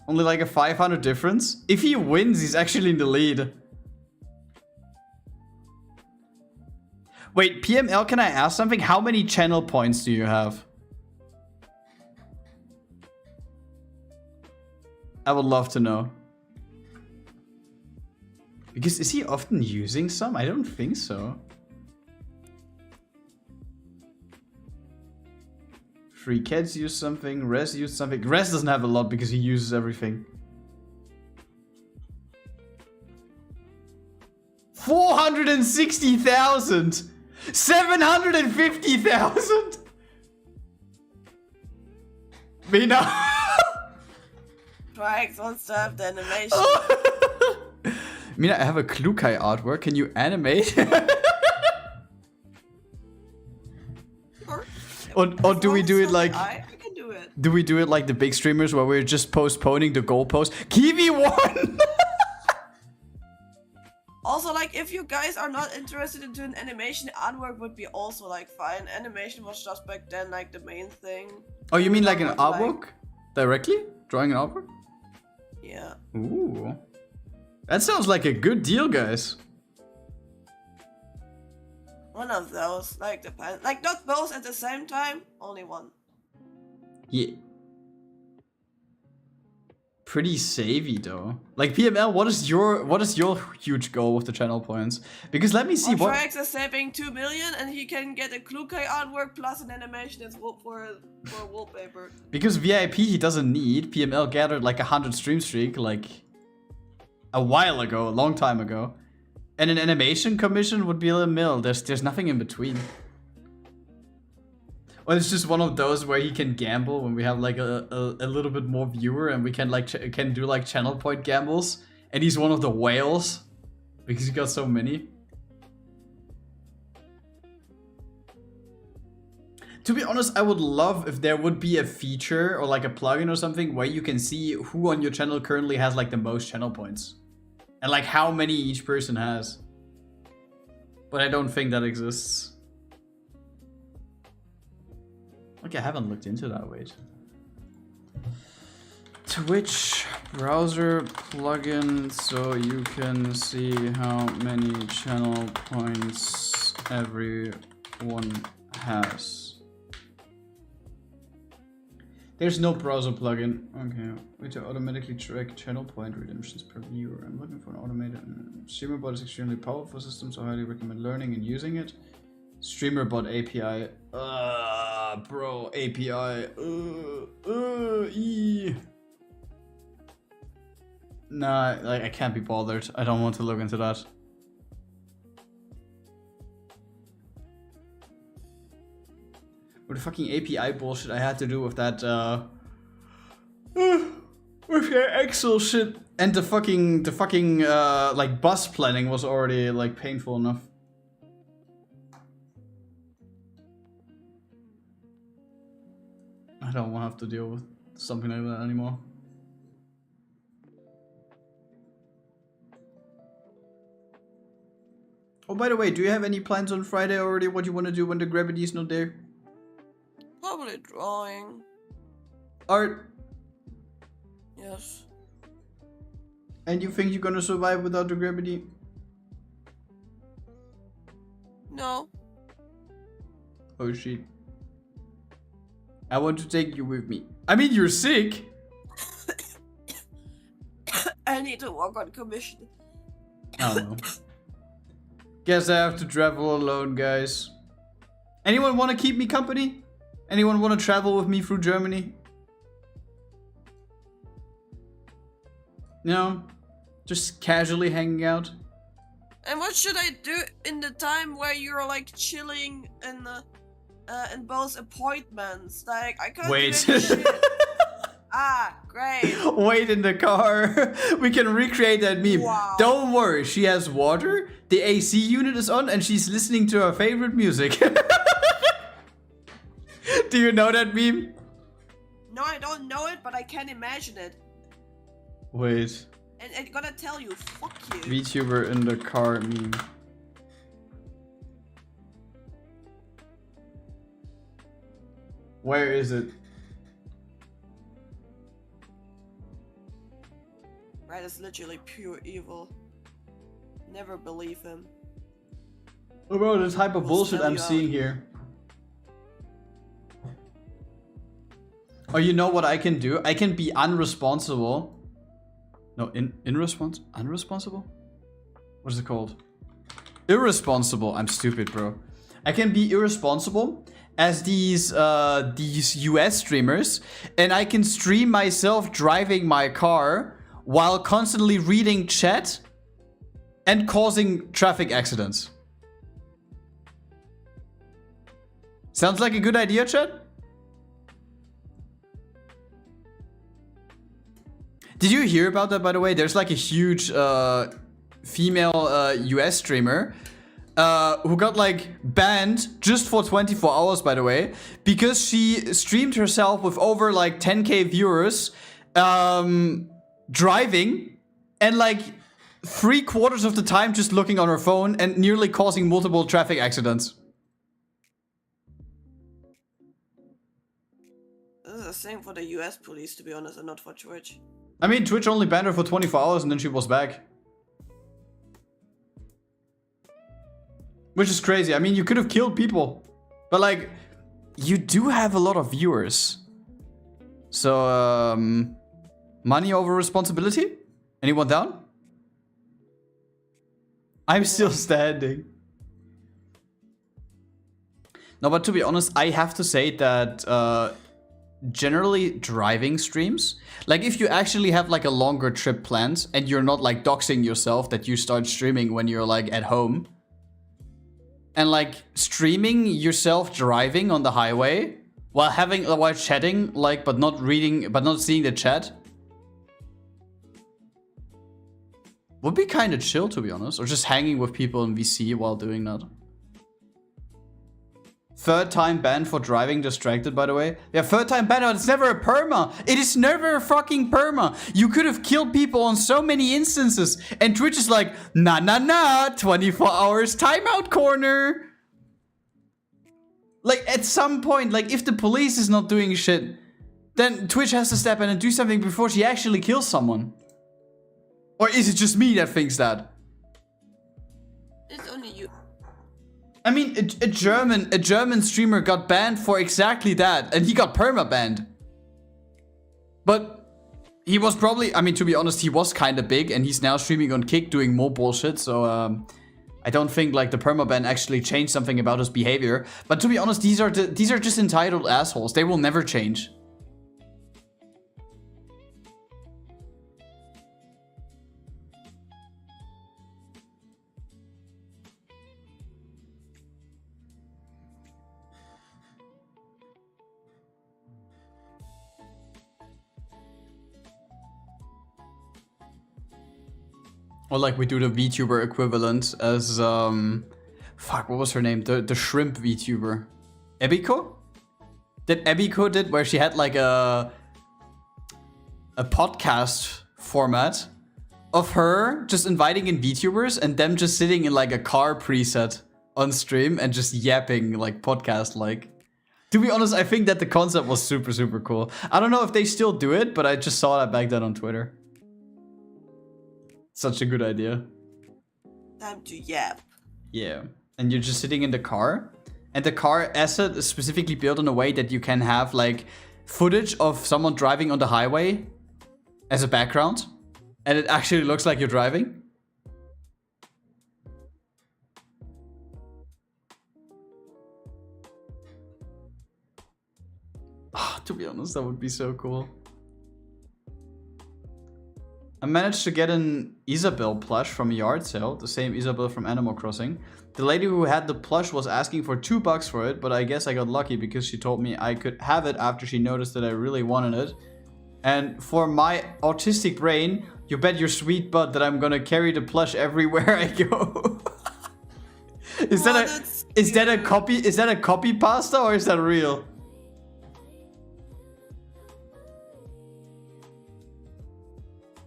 Speaker 1: Only like a 500 difference? If he wins, he's actually in the lead. Wait, PML, can I ask something? How many channel points do you have? I would love to know. Because is he often using some? I don't think so. Free Cats use something, Res used something. Res doesn't have a lot because he uses everything. 460,000! 750,000! Mina!
Speaker 2: Trix wants to have the animation.
Speaker 1: Mina, I have a Klukai artwork. Can you animate? Or do we do it like...
Speaker 2: I can do it.
Speaker 1: Do we do it like the big streamers where we're just postponing the goalpost? Kiwi won!
Speaker 2: Also, like, if you guys are not interested in doing animation, artwork would be also, like, fine. Animation was just back then, like, the main thing.
Speaker 1: Oh, you mean like an artwork? Directly? Drawing an artwork?
Speaker 2: Yeah.
Speaker 1: Ooh. That sounds like a good deal, guys.
Speaker 2: One of those, like, depends. Like, not both at the same time, only one.
Speaker 1: Yeah. Pretty savvy though. Like PML, what is your huge goal with the channel points? Because let me see what.
Speaker 2: Trax is saving 2 million, and he can get a Klukai artwork plus an animation that's for a wallpaper.
Speaker 1: Because VIP he doesn't need. PML gathered like 100 stream streak like a while ago, a long time ago, and an animation commission would be a mil. There's nothing in between. Well, it's just one of those where he can gamble when we have like a little bit more viewer and we can like can do like channel point gambles, and he's one of the whales because he got so many. To be honest, I would love if there would be a feature or like a plugin or something where you can see who on your channel currently has like the most channel points and like how many each person has. But I don't think that exists. Okay, I haven't looked into that, wait. Twitch browser plugin so you can see how many channel points everyone has. There's no browser plugin. Okay, way to automatically track channel point redemptions per viewer. I'm looking for an automated StreamerBot is extremely powerful system, so I highly recommend learning and using it. StreamerBot API. Bro, API. Nah, like I can't be bothered. I don't want to look into that. What the fucking API bullshit I had to do with that, with your Excel shit, and the fucking like bus planning was already like painful enough. I don't want to have to deal with something like that anymore. Oh, by the way, do you have any plans on Friday already? What you want to do when the gravity is not there?
Speaker 2: Probably drawing.
Speaker 1: Art.
Speaker 2: Yes.
Speaker 1: And you think you're gonna survive without the gravity?
Speaker 2: No.
Speaker 1: Oh shit. I want to take you with me. I mean, you're sick.
Speaker 2: I need to work on commission.
Speaker 1: I don't know. Guess I have to travel alone, guys. Anyone want to keep me company? Anyone want to travel with me through Germany? You know, just casually hanging out.
Speaker 2: And what should I do in the time where you're like chilling in both appointments? Like I can't
Speaker 1: Wait.
Speaker 2: do any shit. Ah, great.
Speaker 1: Wait in the car. We can recreate that meme.
Speaker 2: Wow.
Speaker 1: Don't worry, she has water, the AC unit is on, and she's listening to her favorite music. Do you know that meme?
Speaker 2: No, I don't know it, but I can imagine it.
Speaker 1: Wait.
Speaker 2: And I'm gonna tell you, fuck you.
Speaker 1: VTuber in the car meme. Where is it?
Speaker 2: Grad is literally pure evil. Never believe him.
Speaker 1: Oh bro, this type of
Speaker 2: We'll
Speaker 1: bullshit
Speaker 2: sell
Speaker 1: I'm
Speaker 2: you
Speaker 1: seeing
Speaker 2: out.
Speaker 1: here. Oh, you know what I can do? I can be unresponsible. No, unresponsible? What is it called? Irresponsible. I'm stupid, bro. I can be irresponsible as these US streamers, and I can stream myself driving my car while constantly reading chat and causing traffic accidents. Sounds like a good idea, chat? Did you hear about that, by the way? There's like a huge female US streamer who got like banned just for 24 hours, by the way, because she streamed herself with over like 10k viewers driving and like 3/4 of the time just looking on her phone and nearly causing multiple traffic accidents.
Speaker 2: This is the same for the US police, to be honest, and not for Twitch.
Speaker 1: I mean, Twitch only banned her for 24 hours and then she was back. Which is crazy. I mean, you could have killed people. But like, you do have a lot of viewers. So, money over responsibility? Anyone down? I'm still standing. No, but to be honest, I have to say that generally driving streams, like if you actually have like a longer trip planned and you're not like doxing yourself that you start streaming when you're like at home, and like streaming yourself driving on the highway while chatting, like but not seeing the chat, would be kind of chill, to be honest. Or just hanging with people in VC while doing that. Third time ban for driving distracted, by the way. Yeah, third time ban, but it's never a perma. It is never a fucking perma. You could have killed people on so many instances. And Twitch is like, nah, 24 hours timeout corner. Like, at some point, like, if the police is not doing shit, then Twitch has to step in and do something before she actually kills someone. Or is it just me that thinks that?
Speaker 2: It's only you.
Speaker 1: I mean, a German streamer got banned for exactly that, and he got perma-banned. But he was probably, I mean, to be honest, he was kind of big, and he's now streaming on Kick doing more bullshit, so I don't think like the perma-ban actually changed something about his behavior. But to be honest, these are just entitled assholes. They will never change. Or like we do the VTuber equivalent as fuck, what was her name? The shrimp VTuber. Ebiko? That Ebiko did, where she had like a podcast format of her just inviting in VTubers and them just sitting in like a car preset on stream and just yapping like podcast like. To be honest, I think that the concept was super, super cool. I don't know if they still do it, but I just saw that back then on Twitter. Such a good idea.
Speaker 2: Time to yap.
Speaker 1: Yeah. And you're just sitting in the car. And the car asset is specifically built in a way that you can have like footage of someone driving on the highway as a background. And it actually looks like you're driving. Oh, to be honest, that would be so cool. I managed to get an Isabel plush from a yard sale, the same Isabel from Animal Crossing. The lady who had the plush was asking for $2 for it, but I guess I got lucky because she told me I could have it after she noticed that I really wanted it. And for my autistic brain, you bet your sweet butt that I'm gonna carry the plush everywhere I go. Is that a copy pasta or is that real?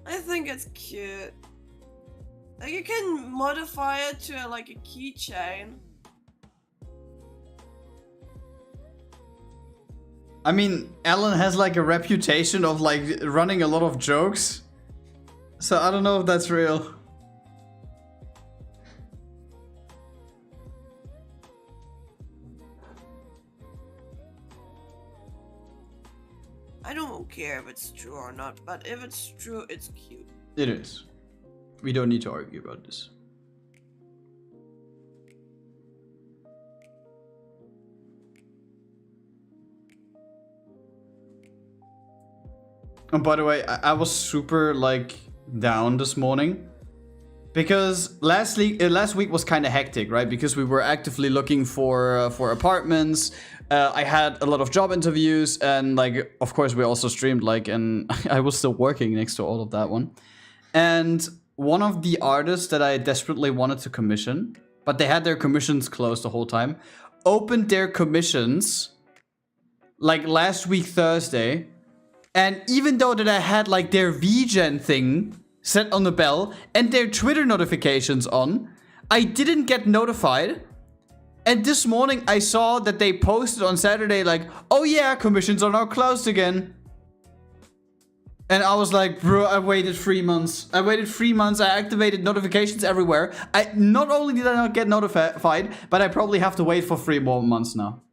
Speaker 2: I think it's cute. Like you can modify it to like a keychain.
Speaker 1: I mean, Alan has like a reputation of like running a lot of jokes. So I don't know if that's real.
Speaker 2: I don't care if it's true or not, but if it's true, it's cute.
Speaker 1: It is. We don't need to argue about this. And by the way, I was super like down this morning because last week was kind of hectic, right? Because we were actively looking for apartments. I had a lot of job interviews, and like, of course, we also streamed like, and I was still working next to all of that one. And one of the artists that I desperately wanted to commission, but they had their commissions closed the whole time, opened their commissions like last week Thursday. And even though that I had like their VGen thing set on the bell and their Twitter notifications on, I didn't get notified. And this morning I saw that they posted on Saturday like, oh yeah, commissions are now closed again. And I was like, bro, I waited 3 months. I activated notifications everywhere. Not only did I not get notified, but I probably have to wait for 3 more months now.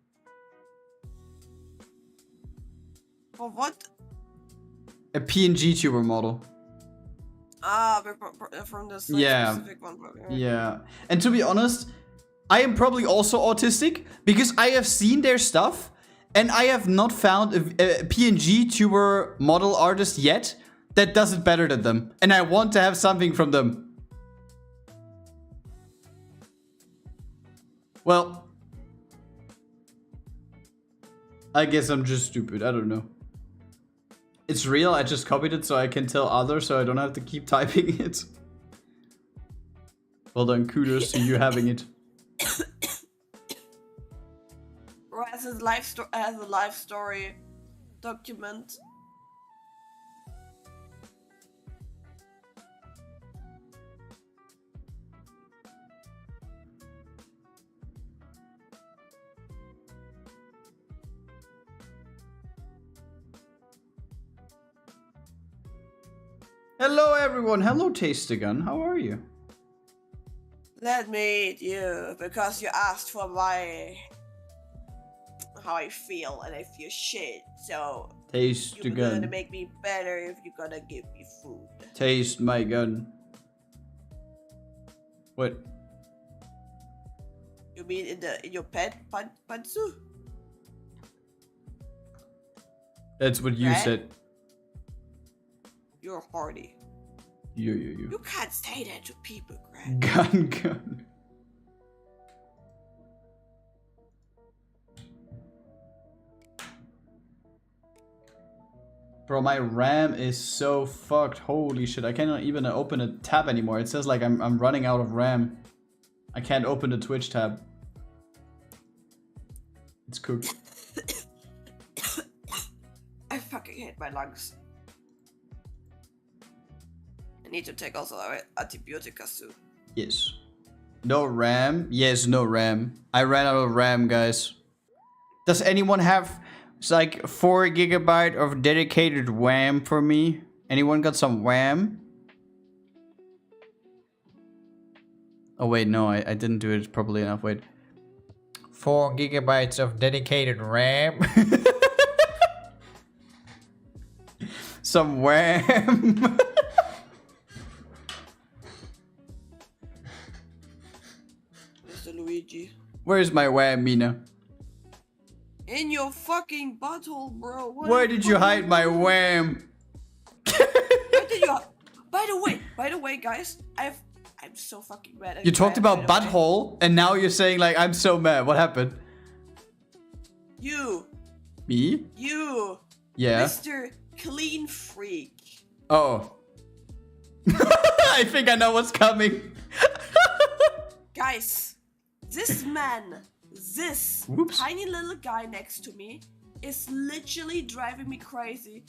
Speaker 2: For what?
Speaker 1: A PNG tuber model.
Speaker 2: Ah, from this like, specific one.
Speaker 1: Yeah. And to be honest, I am probably also autistic because I have seen their stuff and I have not found a PNG tuber model artist yet that does it better than them. And I want to have something from them. Well, I guess I'm just stupid. I don't know. It's real, I just copied it so I can tell others so I don't have to keep typing it. Well done, kudos to you having it.
Speaker 2: Or as a life story document.
Speaker 1: Hello everyone, hello Taste-A-Gun, how are you?
Speaker 2: Let me eat you because you asked for how I feel and I feel shit. So
Speaker 1: Taste-A-Gun.
Speaker 2: You're gonna make me better if you're gonna give me food.
Speaker 1: Taste my gun. What?
Speaker 2: You mean in your pet pantsu?
Speaker 1: That's what you said.
Speaker 2: You're horny.
Speaker 1: You.
Speaker 2: You can't say that to people, Grad.
Speaker 1: Gun. Bro, my RAM is so fucked. Holy shit, I cannot even open a tab anymore. It says like I'm running out of RAM. I can't open the Twitch tab. It's cooked.
Speaker 2: I fucking hate my lungs. I need to take also antibiotica soon.
Speaker 1: Yes. No RAM? Yes, no RAM. I ran out of RAM, guys. Does anyone have like 4 GB of dedicated RAM for me? Anyone got some RAM? Oh wait, no, I didn't do it properly enough. Wait. 4 GB of dedicated RAM. Some RAM.
Speaker 2: Mr. Luigi.
Speaker 1: Where's my RAM, Mina?
Speaker 2: In your fucking butthole, bro.
Speaker 1: Where did you hide my RAM?
Speaker 2: By the way, guys, I'm so fucking mad.
Speaker 1: You talked about butthole, and now you're saying like I'm so mad. What happened?
Speaker 2: You.
Speaker 1: Me?
Speaker 2: You.
Speaker 1: Yeah.
Speaker 2: Mr. Clean Freak.
Speaker 1: Oh. I think I know what's coming.
Speaker 2: Guys, this man, this tiny little guy next to me is literally driving me crazy.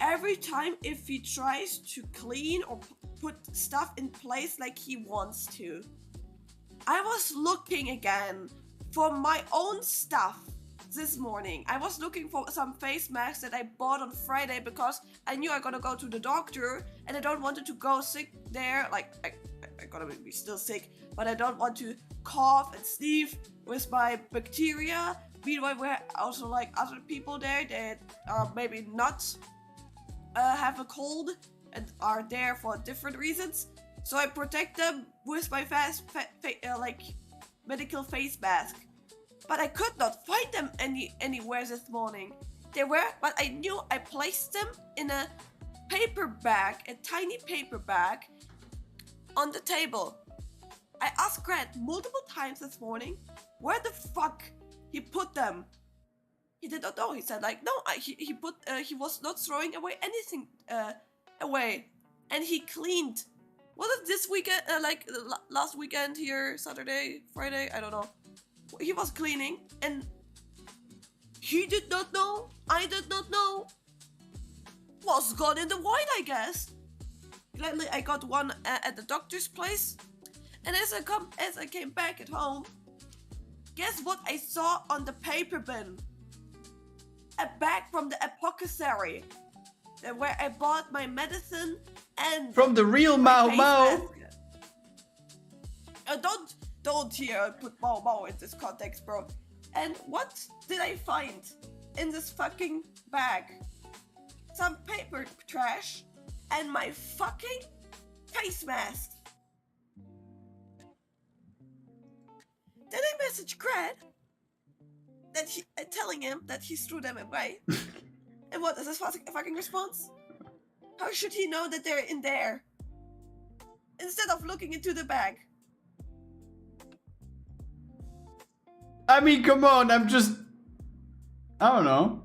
Speaker 2: Every time if he tries to clean or put stuff in place like he wants to. I was looking again for my own stuff this morning. I was looking for some face masks that I bought on Friday because I knew I gotta go to the doctor and I don't want to go sick there. Like, I gotta be still sick, but I don't want to cough and sneeze with my bacteria. Meanwhile, we're also like other people there that maybe not have a cold and are there for different reasons. So I protect them with my like medical face mask. But I could not find them anywhere this morning. They were, but I knew I placed them in a paper bag, a tiny paper bag, on the table. I asked Grad multiple times this morning where the fuck he put them. He did not know. He said like, no, he was not throwing away anything away, and he cleaned. Was it this weekend? Like last weekend here, Saturday, Friday? I don't know. He was cleaning, and he did not know. I did not know. Was gone in the void, I guess. Gladly, I got one at the doctor's place, and as I came back at home, guess what I saw on the paper bin? A bag from the apothecary, where I bought my medicine and
Speaker 1: from the real Mau Mau.
Speaker 2: Don't here put Mau Mau in this context, bro. And what did I find in this fucking bag? Some paper trash and my fucking face mask. Then I messaged Grad that telling him that he threw them away. And what is his fucking response? How should he know that they're in there? Instead of looking into the bag.
Speaker 1: I mean, come on, I don't know.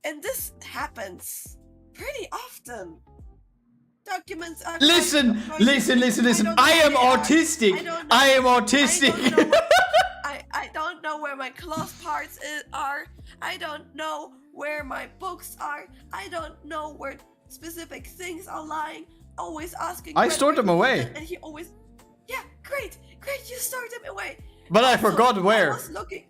Speaker 2: And this happens pretty often. Documents are...
Speaker 1: Listen. I am autistic. I am autistic.
Speaker 2: I don't know where my cloth parts are. I don't know where my books are. I don't know where specific things are lying. Always asking...
Speaker 1: I stored them away.
Speaker 2: And he always... Yeah, great, you stored them away.
Speaker 1: But I forgot where.
Speaker 2: I was looking.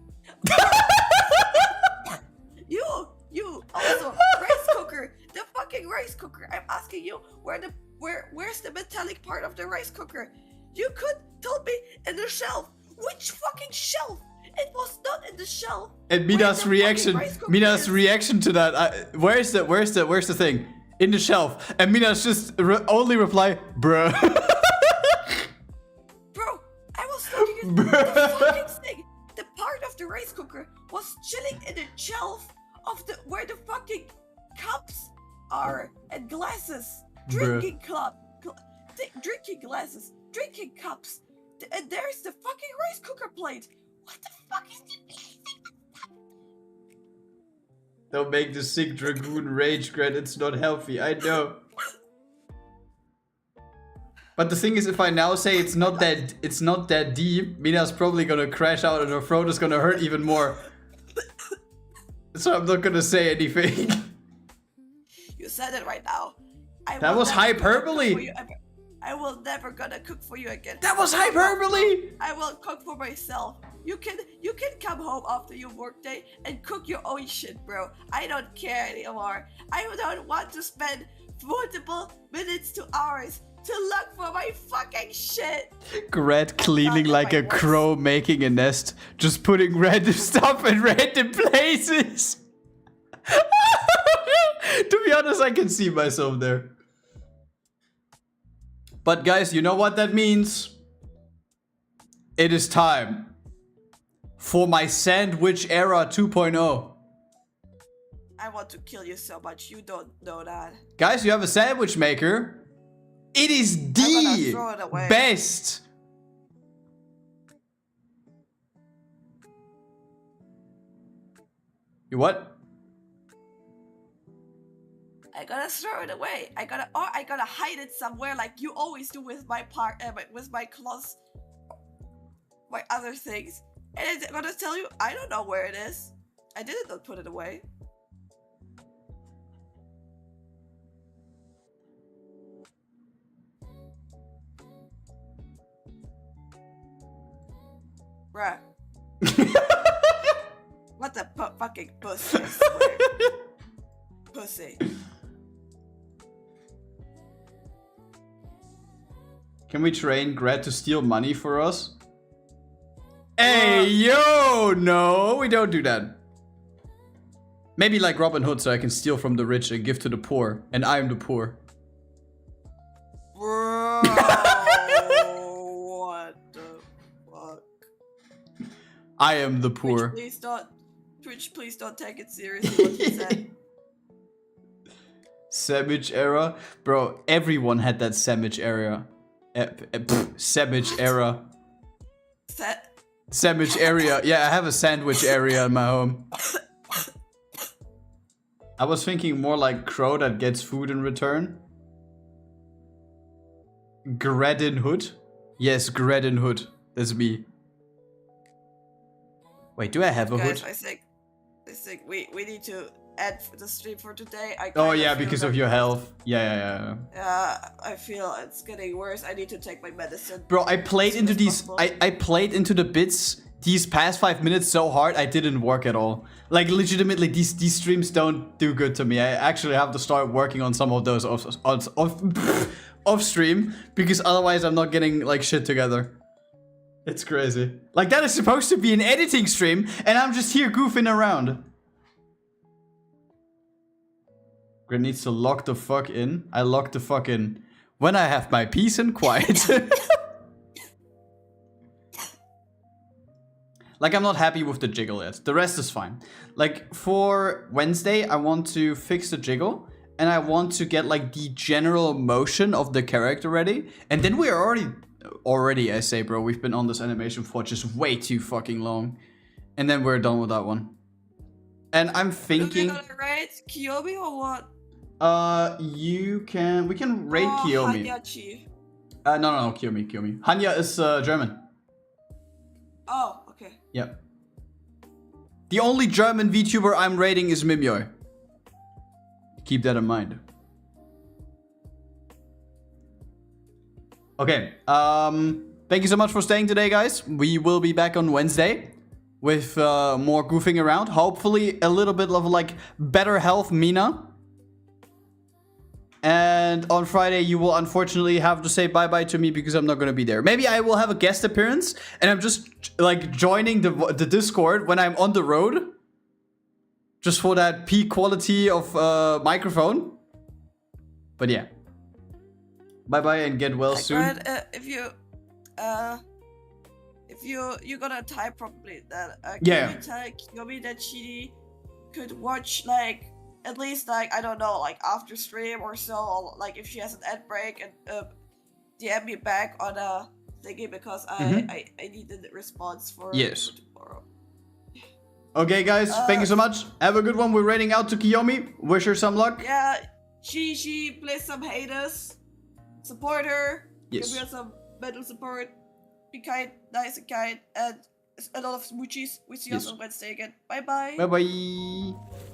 Speaker 2: You also rice cooker, the fucking rice cooker. I'm asking you where's the metallic part of the rice cooker? You could tell me in the shelf. Which fucking shelf? It was not in the shelf.
Speaker 1: And Mina's reaction to that. Where's the thing? In the shelf. And Mina's just only reply, bruh.
Speaker 2: The fucking thing, the part of the rice cooker was chilling in the shelf of where the fucking cups are and glasses, drinking drinking glasses, drinking cups, and there's the fucking rice cooker plate. What the fuck is the...
Speaker 1: Don't make the sick dragoon rage, Grad. It's not healthy. I know. But the thing is, if I now say it's not that deep, Mina's probably gonna crash out and her throat is gonna hurt even more. So I'm not gonna say anything.
Speaker 2: You said it right now.
Speaker 1: That was hyperbole.
Speaker 2: I will never gonna cook for you again.
Speaker 1: That was hyperbole.
Speaker 2: I will cook for myself. You can come home after your workday and cook your own shit, bro. I don't care anymore. I don't want to spend multiple minutes to hours to look for my fucking shit.
Speaker 1: Grad cleaning like a crow making a nest, just putting random stuff in random places. To be honest, I can see myself there. But guys, you know what that means? It is time for my sandwich era 2.0.
Speaker 2: I want to kill you so much, you don't know that.
Speaker 1: Guys, you have a sandwich maker. It is
Speaker 2: I'm gonna
Speaker 1: the
Speaker 2: throw it away.
Speaker 1: best. You what?
Speaker 2: I gotta throw it away. I gotta hide it somewhere, like you always do with my with my clothes, my other things. And I'm gonna tell you, I don't know where it is. I did not put it away. Bruh. What the fucking pussy, I swear. Pussy.
Speaker 1: Can we train Grad to steal money for us? Hey, yo! No, we don't do that. Maybe like Robin Hood, so I can steal from the rich and give to the poor. And I'm the poor.
Speaker 2: Bro, what the fuck?
Speaker 1: I am the poor.
Speaker 2: Twitch, please don't take it seriously what you said.
Speaker 1: Sandwich era? Bro, everyone had that sandwich era. Sandwich era. Sandwich area. Yeah, I have a sandwich area in my home. I was thinking more like crow that gets food in return. GradNC? Yes, GradNC. That's me. Wait, do I have a hood?
Speaker 2: I think we need to end the stream for today.
Speaker 1: Oh yeah, because of your health. Yeah.
Speaker 2: Yeah, I feel it's getting worse. I need to take my medicine.
Speaker 1: Bro, I played into these. I played into the bits these past 5 minutes so hard I didn't work at all. Like legitimately, these streams don't do good to me. I actually have to start working on some of those off stream because otherwise I'm not getting like shit together. It's crazy. Like that is supposed to be an editing stream and I'm just here goofing around. Grad needs to lock the fuck in. I lock the fuck in when I have my peace and quiet. Like I'm not happy with the jiggle yet. The rest is fine. Like for Wednesday, I want to fix the jiggle and I want to get like the general motion of the character ready. And then we are already, I say, bro, we've been on this animation for just way too fucking long. And then we're done with that one. And I'm thinking...
Speaker 2: Are we gonna rate Kiyomi or what?
Speaker 1: We can rate Kiyomi.
Speaker 2: Hanyachi.
Speaker 1: No, Kiyomi. Hanya is German.
Speaker 2: Oh, okay.
Speaker 1: Yep. The only German VTuber I'm rating is Mimyoy. Keep that in mind. Okay, thank you so much for staying today, guys. We will be back on Wednesday with more goofing around. Hopefully a little bit of like better health Mina. And on Friday, you will unfortunately have to say bye-bye to me because I'm not going to be there. Maybe I will have a guest appearance and I'm just like joining the Discord when I'm on the road. Just for that peak quality of microphone. But yeah. Bye-bye and get well soon.
Speaker 2: If you're gonna type probably that
Speaker 1: yeah.
Speaker 2: Can you tell Kiyomi that she could watch like at least like I don't know like after stream or so, like if she has an ad break and DM me back on a thingy because I need a response for tomorrow.
Speaker 1: Okay guys, thank you so much. Have a good one. We're rating out to Kiyomi. Wish her some luck.
Speaker 2: Yeah, she plays some haters. Support her.
Speaker 1: Yes.
Speaker 2: Give her some mental support. Be kind, nice and kind, and a lot of smoochies. We see us on Wednesday again. Bye bye.
Speaker 1: Bye bye.